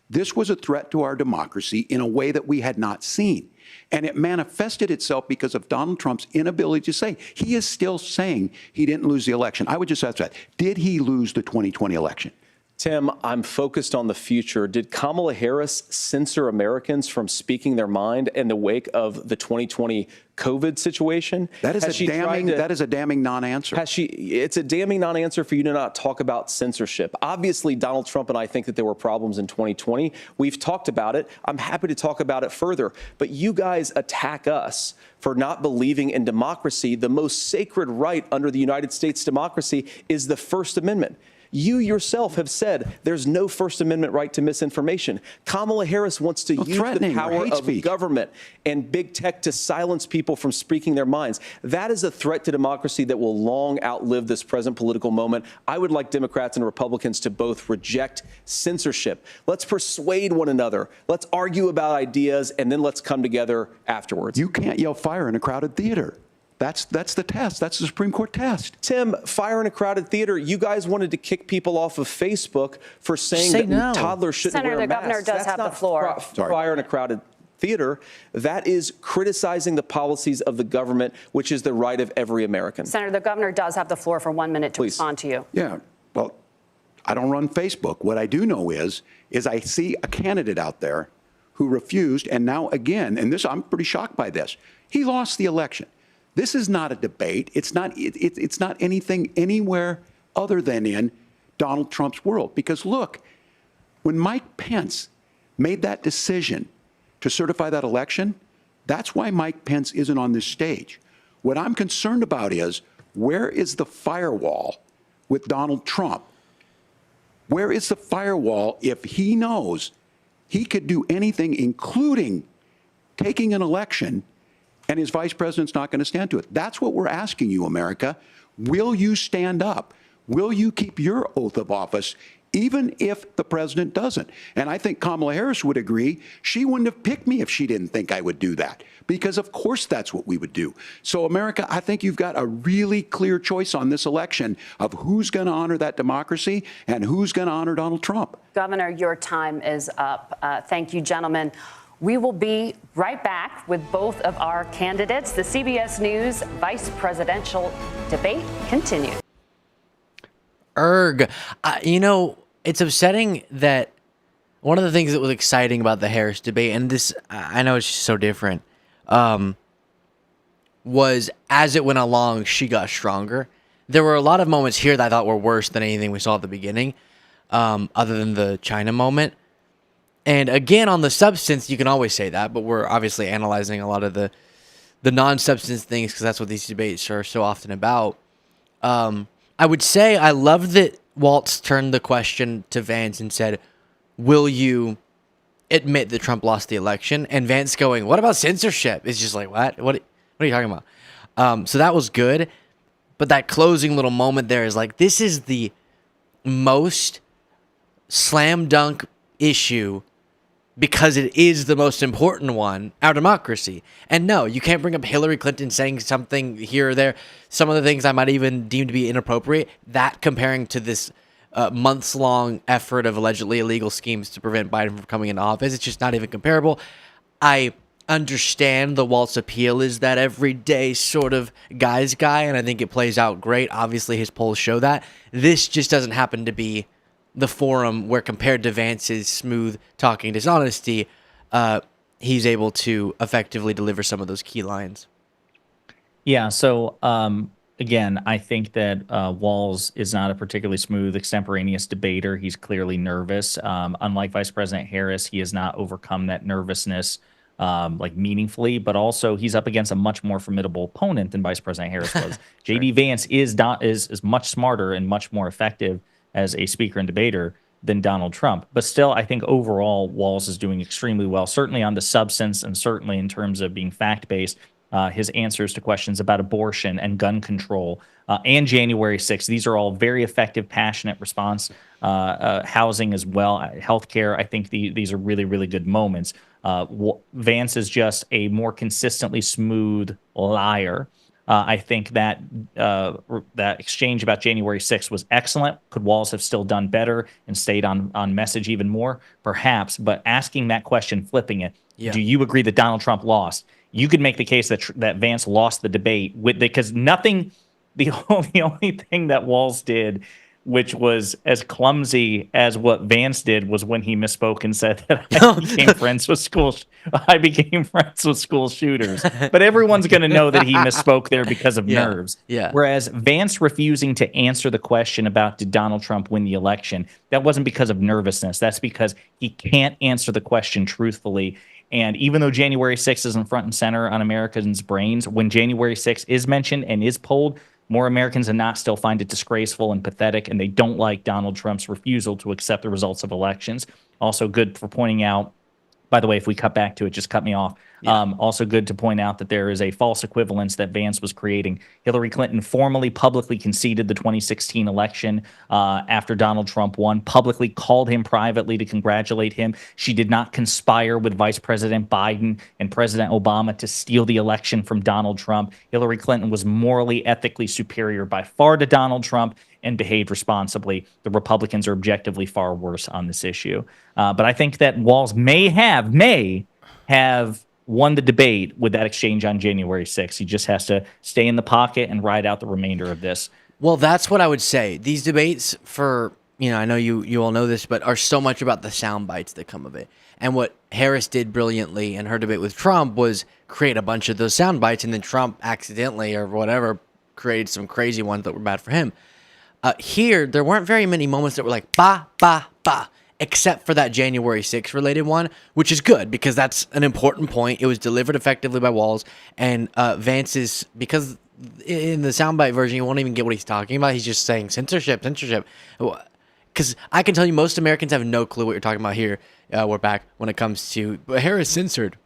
This was a threat to our democracy in a way that we had not seen. And it manifested itself because of Donald Trump's inability to say. He is still saying he didn't lose the election. I would just ask that. Did he lose the 2020 election? Tim, I'm focused on the future. Did Kamala Harris censor Americans from speaking their mind in the wake of the 2020 COVID situation? That is a damning non-answer. It's a damning non-answer for you to not talk about censorship. Obviously, Donald Trump and I think that there were problems in 2020. We've talked about it. I'm happy to talk about it further. But you guys attack us for not believing in democracy. The most sacred right under the United States democracy is the First Amendment. You yourself have said there's no First Amendment right to misinformation. Kamala Harris wants to use the power of government and big tech to silence people from speaking their minds. That is a threat to democracy that will long outlive this present political moment. I would like Democrats and Republicans to both reject censorship. Let's persuade one another. Let's argue about ideas, and then let's come together afterwards. You can't yell fire in a crowded theater. That's the test. That's the Supreme Court test. Tim, fire in a crowded theater. You guys wanted to kick people off of Facebook for saying that toddlers shouldn't wear masks. Senator, the governor does have the floor. Fire in a crowded theater. That is criticizing the policies of the government, which is the right of every American. Senator, the governor does have the floor for 1 minute to respond to you. Yeah. Well, I don't run Facebook. What I do know is I see a candidate out there who refused, and now again, and this I'm pretty shocked by this. He lost the election. This is not a debate. It's not anything anywhere other than in Donald Trump's world. Because look, when Mike Pence made that decision to certify that election, that's why Mike Pence isn't on this stage. What I'm concerned about is, where is the firewall with Donald Trump? Where is the firewall if he knows he could do anything, including taking an election, and his vice president's not going to stand to it? That's what we're asking you, America. Will you stand up? Will you keep your oath of office, even if the president doesn't? And I think Kamala Harris would agree. She wouldn't have picked me if she didn't think I would do that, because of course that's what we would do. So America, I think you've got a really clear choice on this election of who's going to honor that democracy and who's going to honor Donald Trump. Governor, your time is up. Thank you, gentlemen. We will be right back with both of our candidates. The CBS News vice presidential debate continues. It's upsetting that one of the things that was exciting about the Harris debate, and this, I know it's just so different, was as it went along, she got stronger. There were a lot of moments here that I thought were worse than anything we saw at the beginning, other than the China moment. And again, on the substance, you can always say that, but we're obviously analyzing a lot of the non-substance things because that's what these debates are so often about. I would say I love that Walz turned the question to Vance and said, will you admit that Trump lost the election? And Vance going, what about censorship? It's just like, what? What are you talking about? So that was good. But that closing little moment there is like, this is the most slam dunk issue because it is the most important one, our democracy. And no, you can't bring up Hillary Clinton saying something here or there. Some of the things I might even deem to be inappropriate, that comparing to this months-long effort of allegedly illegal schemes to prevent Biden from coming into office, it's just not even comparable. I understand the Walt's appeal is that everyday sort of guy's guy, and I think it plays out great. Obviously, his polls show that. This just doesn't happen to be the forum where, compared to Vance's smooth talking dishonesty, he's able to effectively deliver some of those key lines. Yeah. So again, I think that Walz is not a particularly smooth, extemporaneous debater. He's clearly nervous. Unlike Vice President Harris, he has not overcome that nervousness like meaningfully, but also he's up against a much more formidable opponent than Vice President Harris was. JD Vance is much smarter and much more effective as a speaker and debater than Donald Trump. But still, I think overall, Walz is doing extremely well, certainly on the substance and certainly in terms of being fact-based. His answers to questions about abortion and gun control and January 6th. These are all very effective, passionate response. Housing as well, healthcare. I think these are really, really good moments. Vance is just a more consistently smooth liar. I think that that exchange about January 6th was excellent. Could Walz have still done better and stayed on message even more? Perhaps. But asking that question, flipping it, do you agree that Donald Trump lost? You could make the case that Vance lost the debate because nothing. The only thing that Walz did, which was as clumsy as what Vance did, was when he misspoke and said that I became friends with school shooters. But everyone's going to know that he misspoke there because of nerves. Yeah. Whereas Vance refusing to answer the question about did Donald Trump win the election, that wasn't because of nervousness. That's because he can't answer the question truthfully. And even though January 6th isn't front and center on Americans' brains, when January 6th is mentioned and is polled, more Americans than not still find it disgraceful and pathetic, and they don't like Donald Trump's refusal to accept the results of elections. Also good for pointing out, by the way, if we cut back to it, just cut me off. Also good to point out that there is a false equivalence that Vance was creating. Hillary Clinton formally publicly conceded the 2016 election after Donald Trump won, publicly called him privately to congratulate him. She did not conspire with Vice President Biden and President Obama to steal the election from Donald Trump. Hillary Clinton was morally, ethically superior by far to Donald Trump and behaved responsibly. The Republicans are objectively far worse on this issue. But I think that Walz may have won the debate with that exchange on January 6th. He just has to stay in the pocket and ride out the remainder of this. Well, that's what I would say. These debates I know you all know this, but are so much about the sound bites that come of it. And what Harris did brilliantly in her debate with Trump was create a bunch of those sound bites, and then Trump accidentally or whatever created some crazy ones that were bad for him. Here, there weren't very many moments that were like, ba, ba, ba, except for that January 6th related one, which is good because that's an important point. It was delivered effectively by Walz, and Vance is, because in the soundbite version, you won't even get what he's talking about. He's just saying censorship. Because I can tell you most Americans have no clue what you're talking about here. We're back when it comes to Harris censored.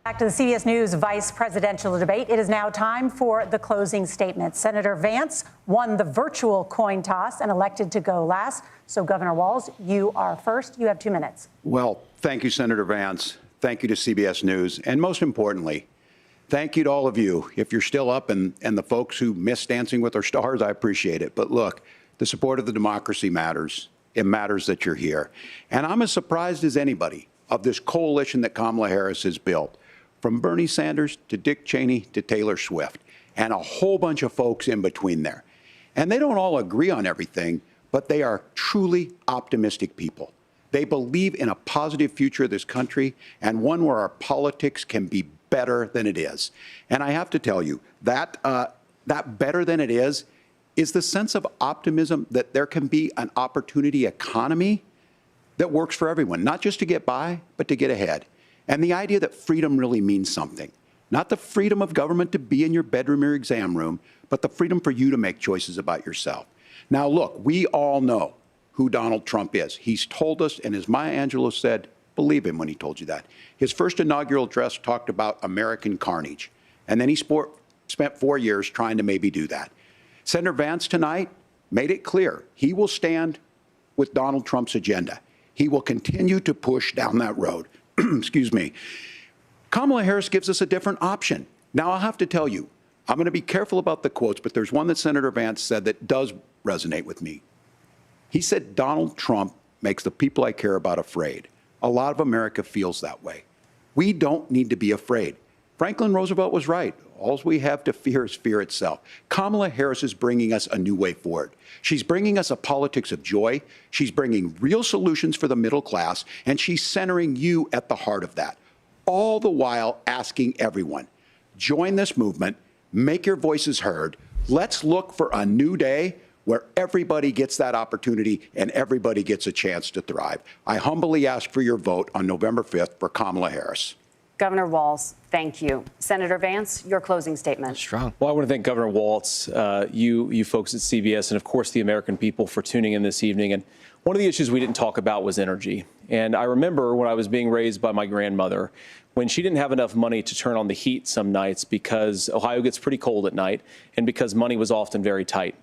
Back to the CBS News vice presidential debate. It is now time for the closing statements. Senator Vance won the virtual coin toss and elected to go last. So, Governor Walz, you are first. You have 2 minutes. Well, thank you, Senator Vance. Thank you to CBS News. And most importantly, thank you to all of you. If you're still up and the folks who miss Dancing with Our Stars, I appreciate it. But look, the support of the democracy matters. It matters that you're here. And I'm as surprised as anybody of this coalition that Kamala Harris has built, from Bernie Sanders to Dick Cheney to Taylor Swift, and a whole bunch of folks in between there. And they don't all agree on everything, but they are truly optimistic people. They believe in a positive future of this country and one where our politics can be better than it is. And I have to tell you, that better than it is the sense of optimism that there can be an opportunity economy that works for everyone, not just to get by, but to get ahead. And the idea that freedom really means something. Not the freedom of government to be in your bedroom or exam room, but the freedom for you to make choices about yourself. Now, look, we all know who Donald Trump is. He's told us, and as Maya Angelou said, believe him when he told you that. His first inaugural address talked about American carnage, and then he spent 4 years trying to maybe do that. Senator Vance tonight made it clear he will stand with Donald Trump's agenda. He will continue to push down that road. Excuse me. Kamala Harris gives us a different option. Now, I'll have to tell you, I'm going to be careful about the quotes, but there's one that Senator Vance said that does resonate with me. He said, Donald Trump makes the people I care about afraid. A lot of America feels that way. We don't need to be afraid. Franklin Roosevelt was right. All we have to fear is fear itself. Kamala Harris is bringing us a new way forward. She's bringing us a politics of joy. She's bringing real solutions for the middle class, and she's centering you at the heart of that. All the while asking everyone, join this movement, make your voices heard. Let's look for a new day where everybody gets that opportunity and everybody gets a chance to thrive. I humbly ask for your vote on November 5th for Kamala Harris. Governor Walz, thank you. Senator Vance, your closing statement. Strong. Well, I want to thank Governor Walz, you folks at CBS, and of course the American people for tuning in this evening. And one of the issues we didn't talk about was energy. And I remember when I was being raised by my grandmother, when she didn't have enough money to turn on the heat some nights because Ohio gets pretty cold at night and because money was often very tight.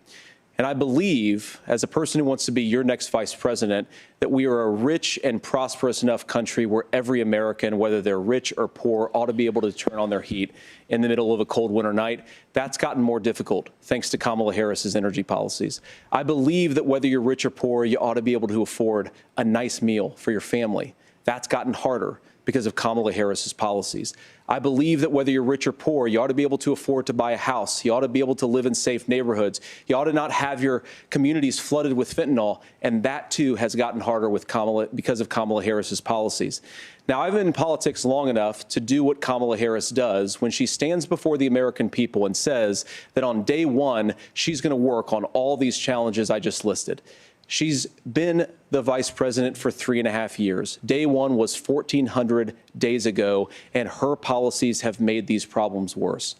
And I believe, as a person who wants to be your next vice president, that we are a rich and prosperous enough country where every American, whether they're rich or poor, ought to be able to turn on their heat in the middle of a cold winter night. That's gotten more difficult thanks to Kamala Harris's energy policies. I believe that whether you're rich or poor, you ought to be able to afford a nice meal for your family. That's gotten harder because of Kamala Harris's policies. I believe that whether you're rich or poor, you ought to be able to afford to buy a house. You ought to be able to live in safe neighborhoods. You ought to not have your communities flooded with fentanyl. And that, too, has gotten harder with because of Kamala Harris's policies. Now, I've been in politics long enough to do what Kamala Harris does when she stands before the American people and says that on day one, she's going to work on all these challenges I just listed. She's been the vice president for 3.5 years. Day one was 1,400 days ago, and her policies have made these problems worse.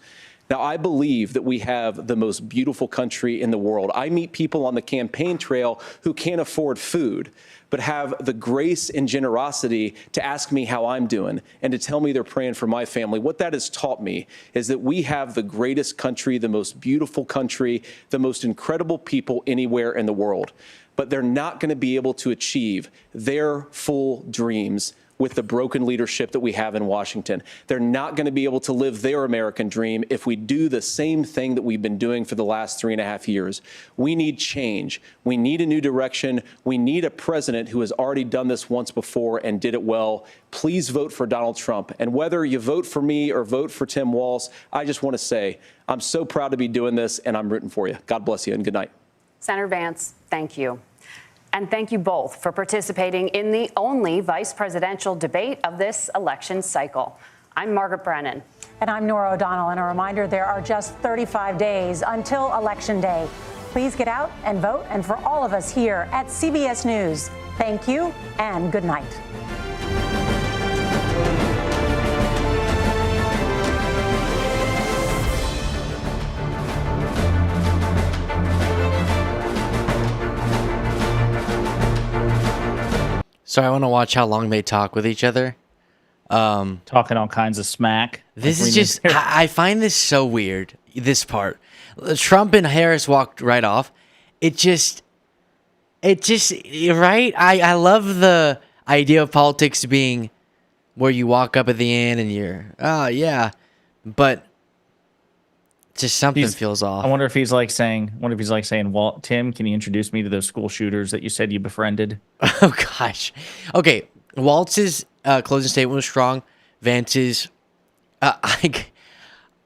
Now, I believe that we have the most beautiful country in the world. I meet people on the campaign trail who can't afford food, but have the grace and generosity to ask me how I'm doing and to tell me they're praying for my family. What that has taught me is that we have the greatest country, the most beautiful country, the most incredible people anywhere in the world. But they're not going to be able to achieve their full dreams with the broken leadership that we have in Washington. They're not going to be able to live their American dream if we do the same thing that we've been doing for the last 3.5 years. We need change. We need a new direction. We need a president who has already done this once before and did it well. Please vote for Donald Trump. And whether you vote for me or vote for Tim Walz, I just want to say I'm so proud to be doing this, and I'm rooting for you. God bless you, and good night. Senator Vance, thank you. And thank you both for participating in the only vice presidential debate of this election cycle. I'm Margaret Brennan. And I'm Nora O'Donnell. And a reminder, there are just 35 days until Election Day. Please get out and vote. And for all of us here at CBS News, thank you and good night. So I want to watch how long they talk with each other. Talking all kinds of smack. This is just, I find this so weird, this part. Trump and Harris walked right off. It just, right? I love the idea of politics being where you walk up at the end and you're, oh, yeah. But just something feels off. I wonder if he's like saying, Walt, Tim, can you introduce me to those school shooters that you said you befriended? Oh, gosh. Okay. Waltz's closing statement was strong. Vance's,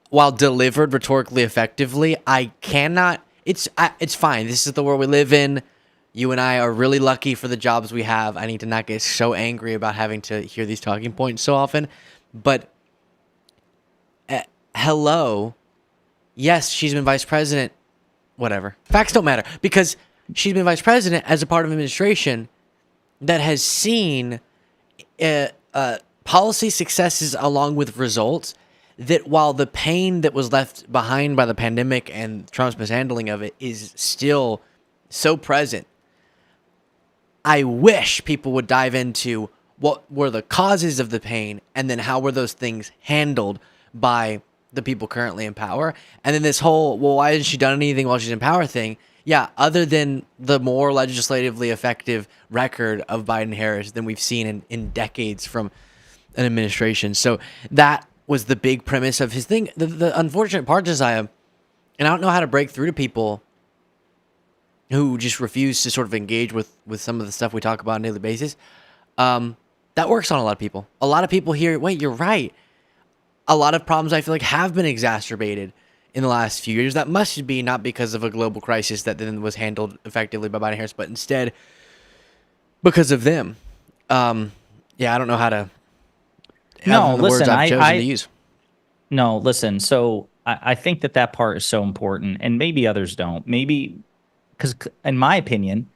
while delivered rhetorically effectively, I cannot, it's fine. This is the world we live in. You and I are really lucky for the jobs we have. I need to not get so angry about having to hear these talking points so often. But, hello. Yes, she's been vice president. Whatever. Facts don't matter because she's been vice president as a part of an administration that has seen policy successes along with results that while the pain that was left behind by the pandemic and Trump's mishandling of it is still so present, I wish people would dive into what were the causes of the pain and then how were those things handled by the people currently in power. And then this whole, well, why hasn't she done anything while she's in power thing? Yeah, other than the more legislatively effective record of Biden-Harris than we've seen in decades from an administration. So that was the big premise of his thing. The unfortunate part, Josiah, and I don't know how to break through to people who just refuse to sort of engage with some of the stuff we talk about on a daily basis. That works on a lot of people. A lot of people hear, wait, you're right. A lot of problems I feel like have been exacerbated in the last few years. That must be not because of a global crisis that then was handled effectively by Biden-Harris, but instead because of them. Yeah, I don't know how to. No, the words listen, I've chosen to use. No, listen. So I think that part is so important, and maybe others don't. Maybe because, in my opinion,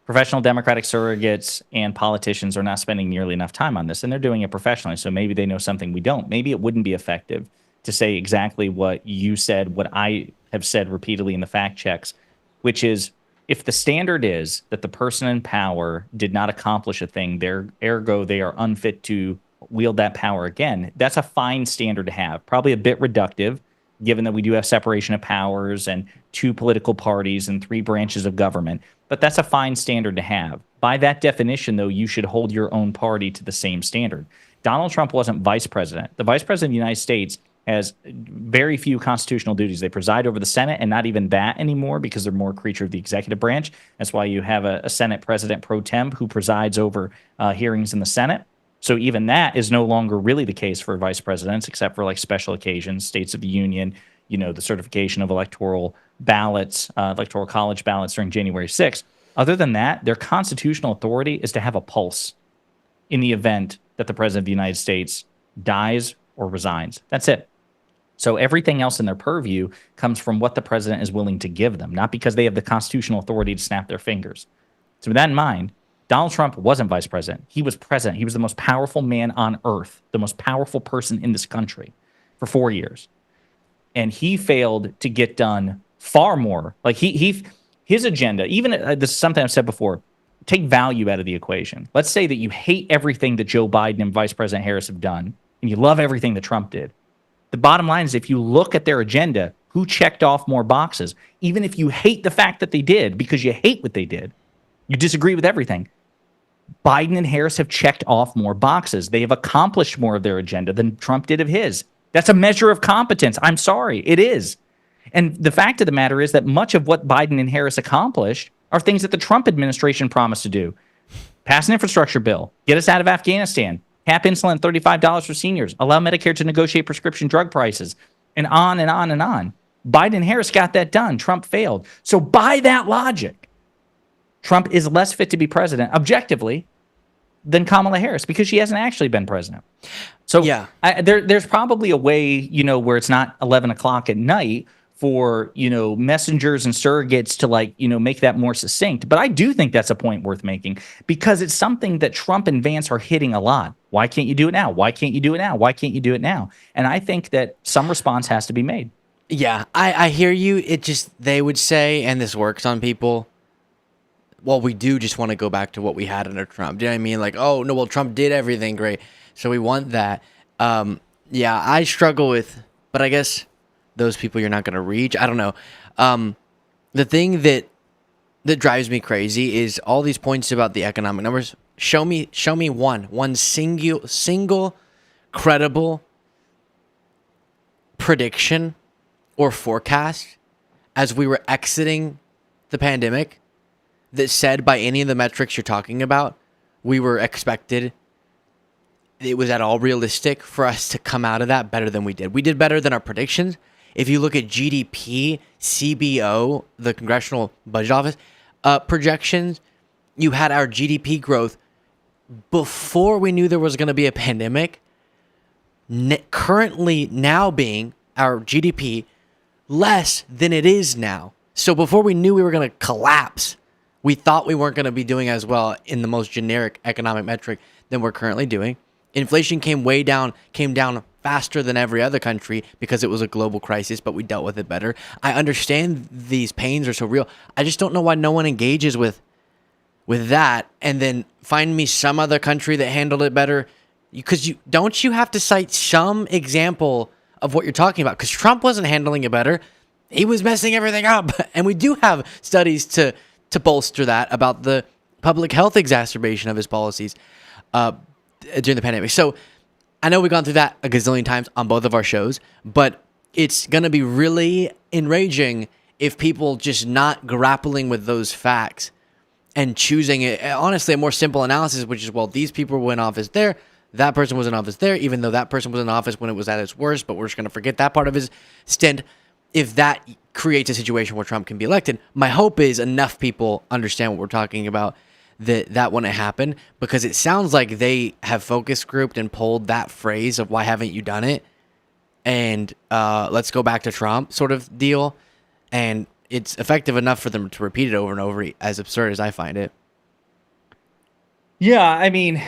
professional Democratic surrogates and politicians are not spending nearly enough time on this, and they're doing it professionally. So maybe they know something we don't. Maybe it wouldn't be effective to say exactly what you said, what I have said repeatedly in the fact checks, which is if the standard is that the person in power did not accomplish a thing, ergo they are unfit to wield that power again. That's a fine standard to have. Probably a bit reductive, given that we do have separation of powers and 2 political parties and 3 branches of government. But that's a fine standard to have. By that definition, though, you should hold your own party to the same standard. Donald Trump wasn't vice president. The vice president of the United States has very few constitutional duties. They preside over the Senate, and not even that anymore because they're more a creature of the executive branch. That's why you have a Senate president pro tem who presides over hearings in the Senate. So even that is no longer really the case for vice presidents, except for like special occasions, states of the union, the certification of electoral ballots, electoral college ballots during January 6th. Other than that, their constitutional authority is to have a pulse in the event that the president of the United States dies or resigns. That's it. So everything else in their purview comes from what the president is willing to give them, not because they have the constitutional authority to snap their fingers. So with that in mind, Donald Trump wasn't vice president. He was president. He was the most powerful man on earth, the most powerful person in this country for 4 years. And he failed to get done far more. Like his agenda, even this is something I've said before, take value out of the equation. Let's say that you hate everything that Joe Biden and Vice President Harris have done, and you love everything that Trump did. The bottom line is if you look at their agenda, who checked off more boxes? Even if you hate the fact that they did, because you hate what they did, you disagree with everything. Biden and Harris have checked off more boxes. They have accomplished more of their agenda than Trump did of his. That's a measure of competence. I'm sorry, it is. And the fact of the matter is that much of what Biden and Harris accomplished are things that the Trump administration promised to do. Pass an infrastructure bill, get us out of Afghanistan, cap insulin $35 for seniors, allow Medicare to negotiate prescription drug prices, and on and on and on. Biden and Harris got that done. Trump failed. So by that logic, Trump is less fit to be president, objectively, than Kamala Harris because she hasn't actually been president. So yeah, there's probably a way, where it's not 11 o'clock at night for, messengers and surrogates to make that more succinct. But I do think that's a point worth making because it's something that Trump and Vance are hitting a lot. Why can't you do it now? Why can't you do it now? Why can't you do it now? And I think that some response has to be made. Yeah, I hear you. They would say, and this works on people, well, we do just want to go back to what we had under Trump. Do you know what I mean? Like, oh, no, well, Trump did everything great, so we want that. Yeah, I struggle with, but I guess those people you're not going to reach. I don't know. The thing that drives me crazy is all these points about the economic numbers. Show me one single credible prediction or forecast as we were exiting the pandemic that said by any of the metrics you're talking about, we were expected, it was at all realistic for us to come out of that better than we did. We did better than our predictions. If you look at GDP, CBO, the Congressional Budget Office projections, you had our GDP growth before we knew there was going to be a pandemic, currently now being our GDP less than it is now. So before we knew we were going to collapse, we thought we weren't going to be doing as well in the most generic economic metric than we're currently doing. Inflation came down faster than every other country because it was a global crisis, but we dealt with it better. I understand these pains are so real. I just don't know why no one engages with that and then find me some other country that handled it better. Because don't you have to cite some example of what you're talking about, because Trump wasn't handling it better. He was messing everything up. And we do have studies to bolster that about the public health exacerbation of his policies during the pandemic. So I know we've gone through that a gazillion times on both of our shows, but it's going to be really enraging if people just not grappling with those facts and choosing it. Honestly, a more simple analysis, which is, well, these people were in office there, that person was in office there, even though that person was in office when it was at its worst, but we're just going to forget that part of his stint. If that creates a situation where Trump can be elected, my hope is enough people understand what we're talking about that wouldn't happen, because it sounds like they have focus grouped and pulled that phrase of why haven't you done it, and let's go back to Trump sort of deal, and it's effective enough for them to repeat it over and over, as absurd as I find it. Yeah, I mean,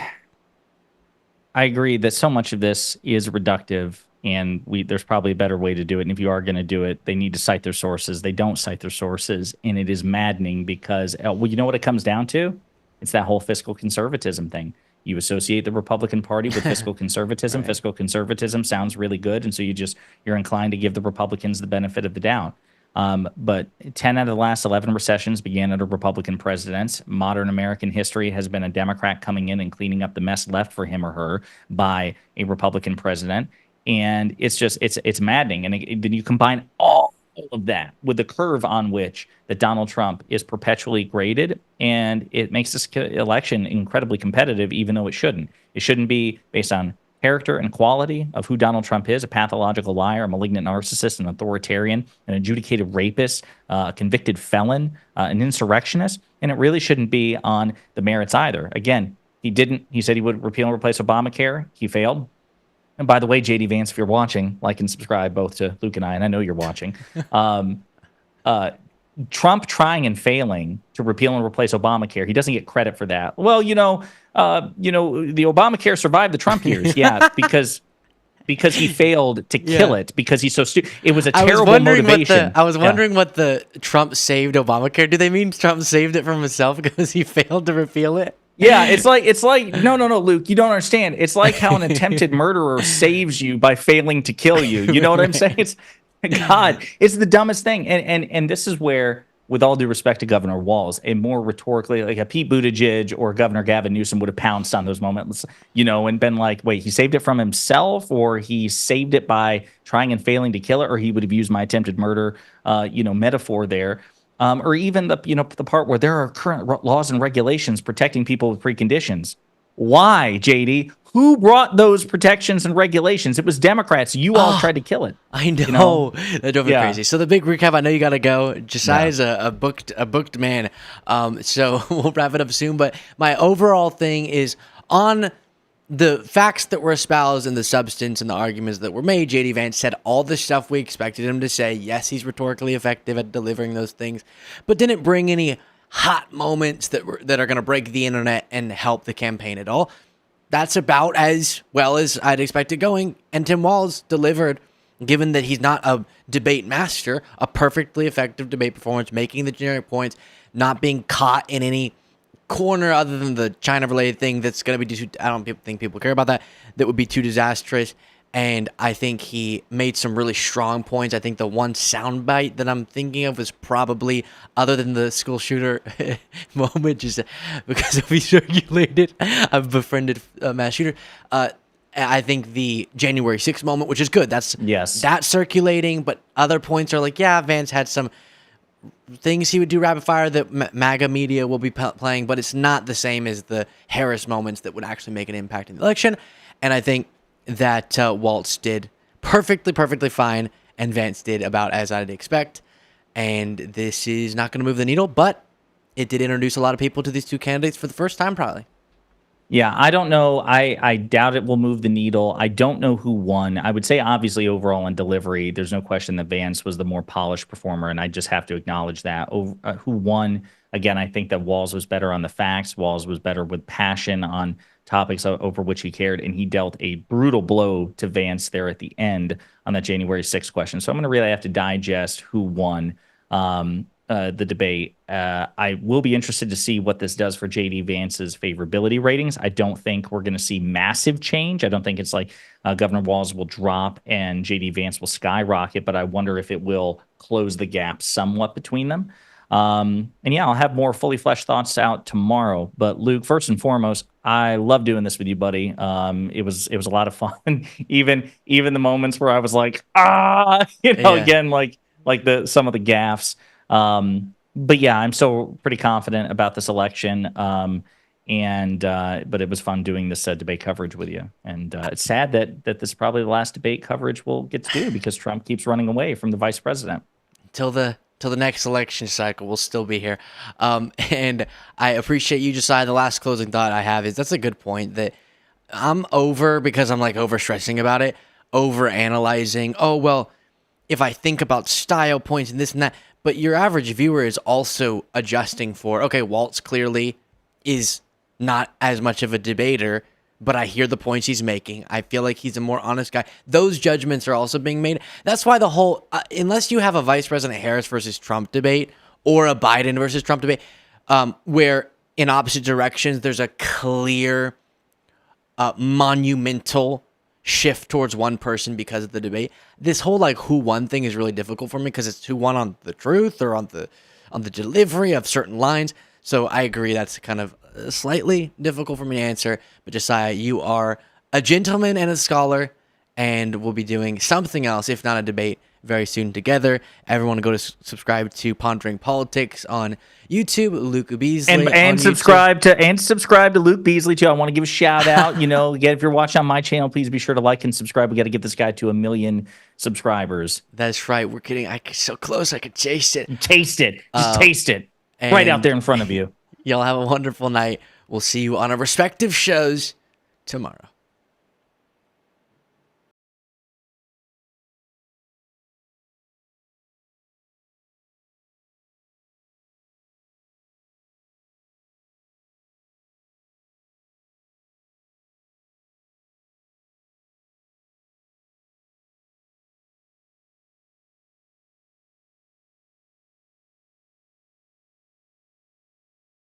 I agree that so much of this is reductive, and there's probably a better way to do it. And if you are going to do it, they need to cite their sources. They don't cite their sources, and it is maddening because, well, you know what it comes down to? It's that whole fiscal conservatism thing. You associate the Republican Party with fiscal conservatism. Right. Fiscal conservatism sounds really good, and so you're inclined to give the Republicans the benefit of the doubt. But 10 out of the last 11 recessions began under Republican presidents. Modern American history has been a Democrat coming in and cleaning up the mess left for him or her by a Republican president. And it's maddening. And then you combine all of that with the curve on which that Donald Trump is perpetually graded, and it makes this election incredibly competitive, even though it shouldn't. It shouldn't be based on character and quality of who Donald Trump is: a pathological liar, a malignant narcissist, an authoritarian, an adjudicated rapist, a convicted felon, an insurrectionist. And it really shouldn't be on the merits either. Again, he said he would repeal and replace Obamacare. He failed. And by the way, JD Vance, if you're watching, like and subscribe both to Luke and I know you're watching. Trump trying and failing to repeal and replace Obamacare, he doesn't get credit for that. Well, the Obamacare survived the Trump years. Yeah, because he failed to kill it, because he's so stupid. It was a terrible motivation. I was wondering what the Trump saved Obamacare. Do they mean Trump saved it from himself because he failed to repeal it? Yeah, it's like no, Luke, you don't understand. It's like how an attempted murderer saves you by failing to kill you. You know what I'm saying? It's the dumbest thing. And this is where, with all due respect to Governor Walz, a more rhetorically, like a Pete Buttigieg or Governor Gavin Newsom would have pounced on those moments, and been like, wait, he saved it from himself, or he saved it by trying and failing to kill it, or he would have used my attempted murder, metaphor there. Or even the part where there are current laws and regulations protecting people with preconditions. Why, JD? Who brought those protections and regulations? It was Democrats. You all tried to kill it. I know. That drove me crazy. So the big recap, I know you got to go. Josiah's a booked man. So we'll wrap it up soon. But my overall thing is on the facts that were espoused and the substance and the arguments that were made. JD Vance said all the stuff we expected him to say. Yes, he's rhetorically effective at delivering those things, but didn't bring any hot moments that are going to break the internet and help the campaign at all. That's about as well as I'd expect it going. And Tim Walz delivered, given that he's not a debate master, a perfectly effective debate performance, making the generic points, not being caught in any corner other than the China-related thing that's going to be I don't think people care about that would be too disastrous. And I think he made some really strong points. I think the one soundbite that I'm thinking of is probably, other than the school shooter moment, just because if he circulated, I've befriended a mass shooter. I think the January 6th moment, which is good. That's circulating, but other points are like, yeah, Vance had some things he would do rapid fire that MAGA media will be playing, but it's not the same as the Harris moments that would actually make an impact in the election. And I think that Walz did perfectly fine, and Vance did about as I'd expect. And this is not going to move the needle, but it did introduce a lot of people to these two candidates for the first time, probably. Yeah, I don't know. I doubt it will move the needle. I don't know who won. I would say, obviously, overall in delivery, there's no question that Vance was the more polished performer, and I just have to acknowledge that. Who won? Again, I think that Walz was better on the facts. Walz was better with passion on topics over which he cared, and he dealt a brutal blow to Vance there at the end on that January 6th question. So I'm going to really have to digest who won. the debate. I will be interested to see what this does for JD Vance's favorability ratings. I don't think we're going to see massive change. I don't think it's like Governor Walz will drop and JD Vance will skyrocket, but I wonder if it will close the gap somewhat between them. And yeah, I'll have more fully fleshed thoughts out tomorrow. But Luke, first and foremost, I love doing this with you, buddy. It was a lot of fun. even the moments where I was like, again, like some of the gaffes. But yeah, I'm still pretty confident about this election. But it was fun doing this debate coverage with you. And it's sad that this is probably the last debate coverage we'll get to do because Trump keeps running away from the vice president. Till the next election cycle, we'll still be here. And I appreciate you, Josiah. The last closing thought I have is that's a good point that I'm over because I'm like over stressing about it, over analyzing. Oh, well, if I think about style points and this and that, but your average viewer is also adjusting for, okay, Waltz clearly is not as much of a debater, but I hear the points he's making. I feel like he's a more honest guy. Those judgments are also being made. That's why the whole, unless you have a Vice President Harris versus Trump debate or a Biden versus Trump debate, where in opposite directions, there's a clear, monumental shift towards one person because of the debate. This whole like who won thing is really difficult for me because it's who won on the truth or on the delivery of certain lines. So I agree that's kind of slightly difficult for me to answer. But Josiah, you are a gentleman and a scholar, and we'll be doing something else, if not a debate, very soon together. Everyone go to subscribe to Pondering Politics on YouTube. Luke Beasley and subscribe to Luke Beasley too. I want to give a shout out. Again, if you're watching on my channel, please be sure to like and subscribe. We got to get this guy to 1 million subscribers. That's right. We're getting so close. I could taste it. Taste it. Just taste it. Right out there in front of you. Y'all have a wonderful night. We'll see you on our respective shows tomorrow.